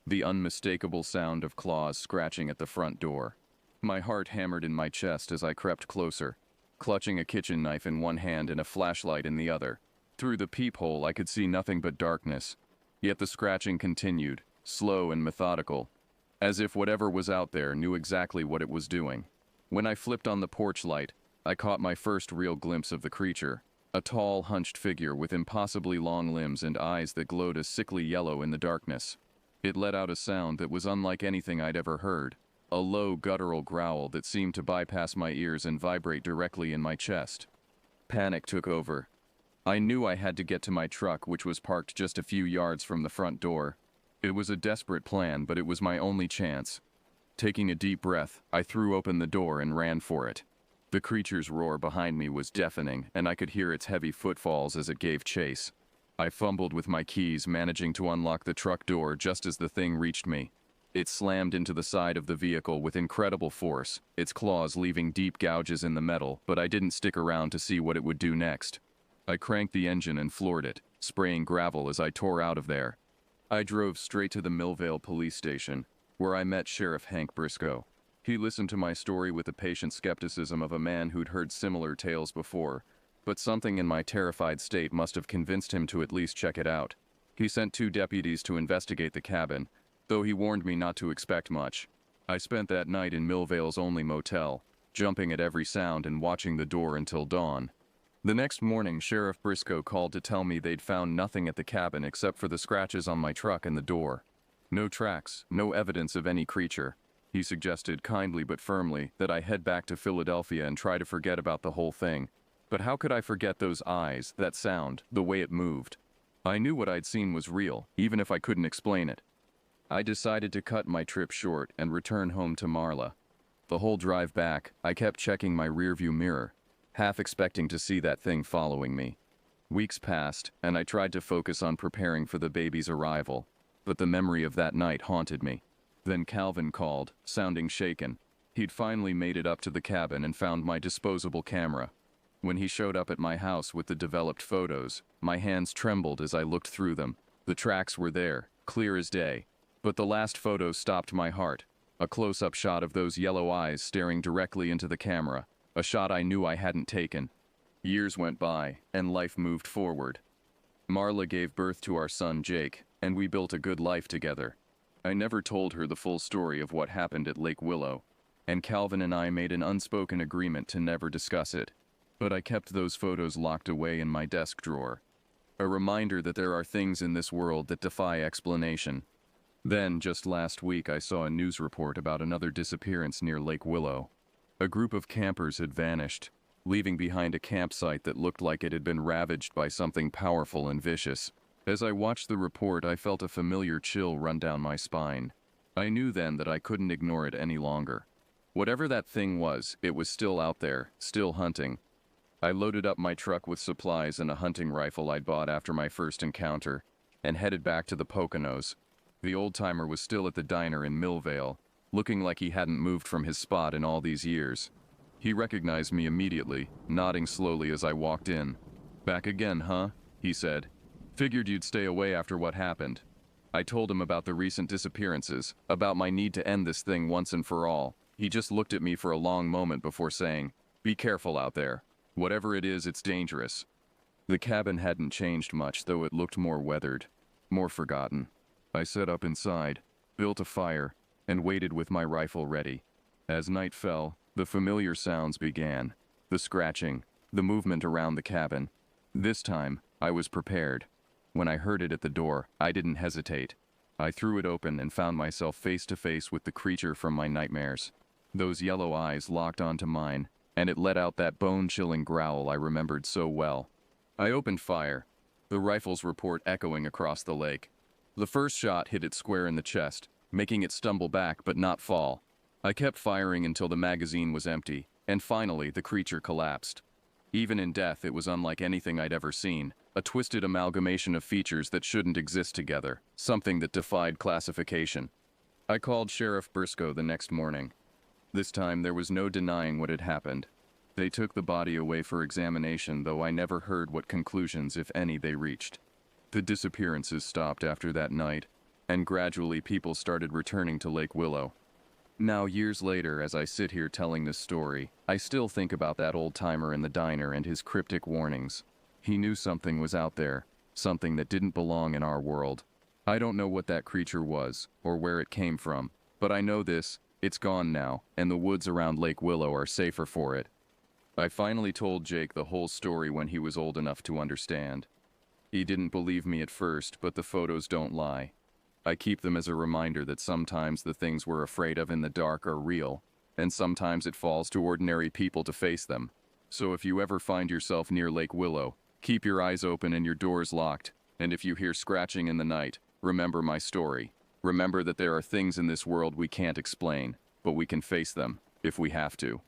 The unmistakable sound of claws scratching at the front door. My heart hammered in my chest as I crept closer, clutching a kitchen knife in one hand and a flashlight in the other. Through the peephole I could see nothing but darkness. Yet the scratching continued, slow and methodical, as if whatever was out there knew exactly what it was doing. When I flipped on the porch light, I caught my first real glimpse of the creature. A tall, hunched figure with impossibly long limbs and eyes that glowed a sickly yellow in the darkness. It let out a sound that was unlike anything I'd ever heard. A low, guttural growl that seemed to bypass my ears and vibrate directly in my chest. Panic took over. I knew I had to get to my truck, which was parked just a few yards from the front door. It was a desperate plan, but it was my only chance. Taking a deep breath, I threw open the door and ran for it. The creature's roar behind me was deafening, and I could hear its heavy footfalls as it gave chase. I fumbled with my keys, managing to unlock the truck door just as the thing reached me. It slammed into the side of the vehicle with incredible force, its claws leaving deep gouges in the metal, but I didn't stick around to see what it would do next. I cranked the engine and floored it, spraying gravel as I tore out of there. I drove straight to the Millvale police station, where I met Sheriff Hank Briscoe. He listened to my story with the patient skepticism of a man who'd heard similar tales before, but something in my terrified state must have convinced him to at least check it out. He sent 2 deputies to investigate the cabin, though he warned me not to expect much. I spent that night in Millvale's only motel, jumping at every sound and watching the door until dawn. The next morning, Sheriff Briscoe called to tell me they'd found nothing at the cabin except for the scratches on my truck and the door. No tracks, no evidence of any creature. He suggested kindly but firmly that I head back to Philadelphia and try to forget about the whole thing. But how could I forget those eyes, that sound, the way it moved? I knew what I'd seen was real, even if I couldn't explain it. I decided to cut my trip short and return home to Marla. The whole drive back, I kept checking my rearview mirror, half expecting to see that thing following me. Weeks passed, and I tried to focus on preparing for the baby's arrival, but the memory of that night haunted me. Then Calvin called, sounding shaken. He'd finally made it up to the cabin and found my disposable camera. When he showed up at my house with the developed photos, my hands trembled as I looked through them. The tracks were there, clear as day. But the last photo stopped my heart. A close-up shot of those yellow eyes staring directly into the camera. A shot I knew I hadn't taken. Years went by, and life moved forward. Marla gave birth to our son Jake, and we built a good life together. I never told her the full story of what happened at Lake Willow, and Calvin and I made an unspoken agreement to never discuss it. But I kept those photos locked away in my desk drawer. A reminder that there are things in this world that defy explanation. Then, just last week, I saw a news report about another disappearance near Lake Willow. A group of campers had vanished, leaving behind a campsite that looked like it had been ravaged by something powerful and vicious. As I watched the report, I felt a familiar chill run down my spine. I knew then that I couldn't ignore it any longer. Whatever that thing was, it was still out there, still hunting. I loaded up my truck with supplies and a hunting rifle I'd bought after my first encounter, and headed back to the Poconos. The old-timer was still at the diner in Millvale, looking like he hadn't moved from his spot in all these years. He recognized me immediately, nodding slowly as I walked in. "Back again, huh?" he said. "Figured you'd stay away after what happened." I told him about the recent disappearances, about my need to end this thing once and for all. He just looked at me for a long moment before saying, "Be careful out there. Whatever it is, it's dangerous." The cabin hadn't changed much, though it looked more weathered, more forgotten. I set up inside, built a fire, and waited with my rifle ready. As night fell, the familiar sounds began. The scratching, the movement around the cabin. This time, I was prepared. When I heard it at the door, I didn't hesitate. I threw it open and found myself face to face with the creature from my nightmares. Those yellow eyes locked onto mine, and it let out that bone-chilling growl I remembered so well. I opened fire, the rifle's report echoing across the lake. The first shot hit it square in the chest, making it stumble back but not fall. I kept firing until the magazine was empty, and finally the creature collapsed. Even in death, it was unlike anything I'd ever seen, a twisted amalgamation of features that shouldn't exist together, something that defied classification. I called Sheriff Briscoe the next morning. This time there was no denying what had happened. They took the body away for examination, though I never heard what conclusions, if any, they reached. The disappearances stopped after that night, and gradually people started returning to Lake Willow. Now, years later, as I sit here telling this story, I still think about that old-timer in the diner and his cryptic warnings. He knew something was out there, something that didn't belong in our world. I don't know what that creature was, or where it came from, but I know this: It's gone now, and the woods around Lake Willow are safer for it. I finally told Jake the whole story when he was old enough to understand. He didn't believe me at first, but the photos don't lie. I keep them as a reminder that sometimes the things we're afraid of in the dark are real, and sometimes it falls to ordinary people to face them. So if you ever find yourself near Lake Willow, keep your eyes open and your doors locked, and if you hear scratching in the night, remember my story. Remember that there are things in this world we can't explain, but we can face them, if we have to.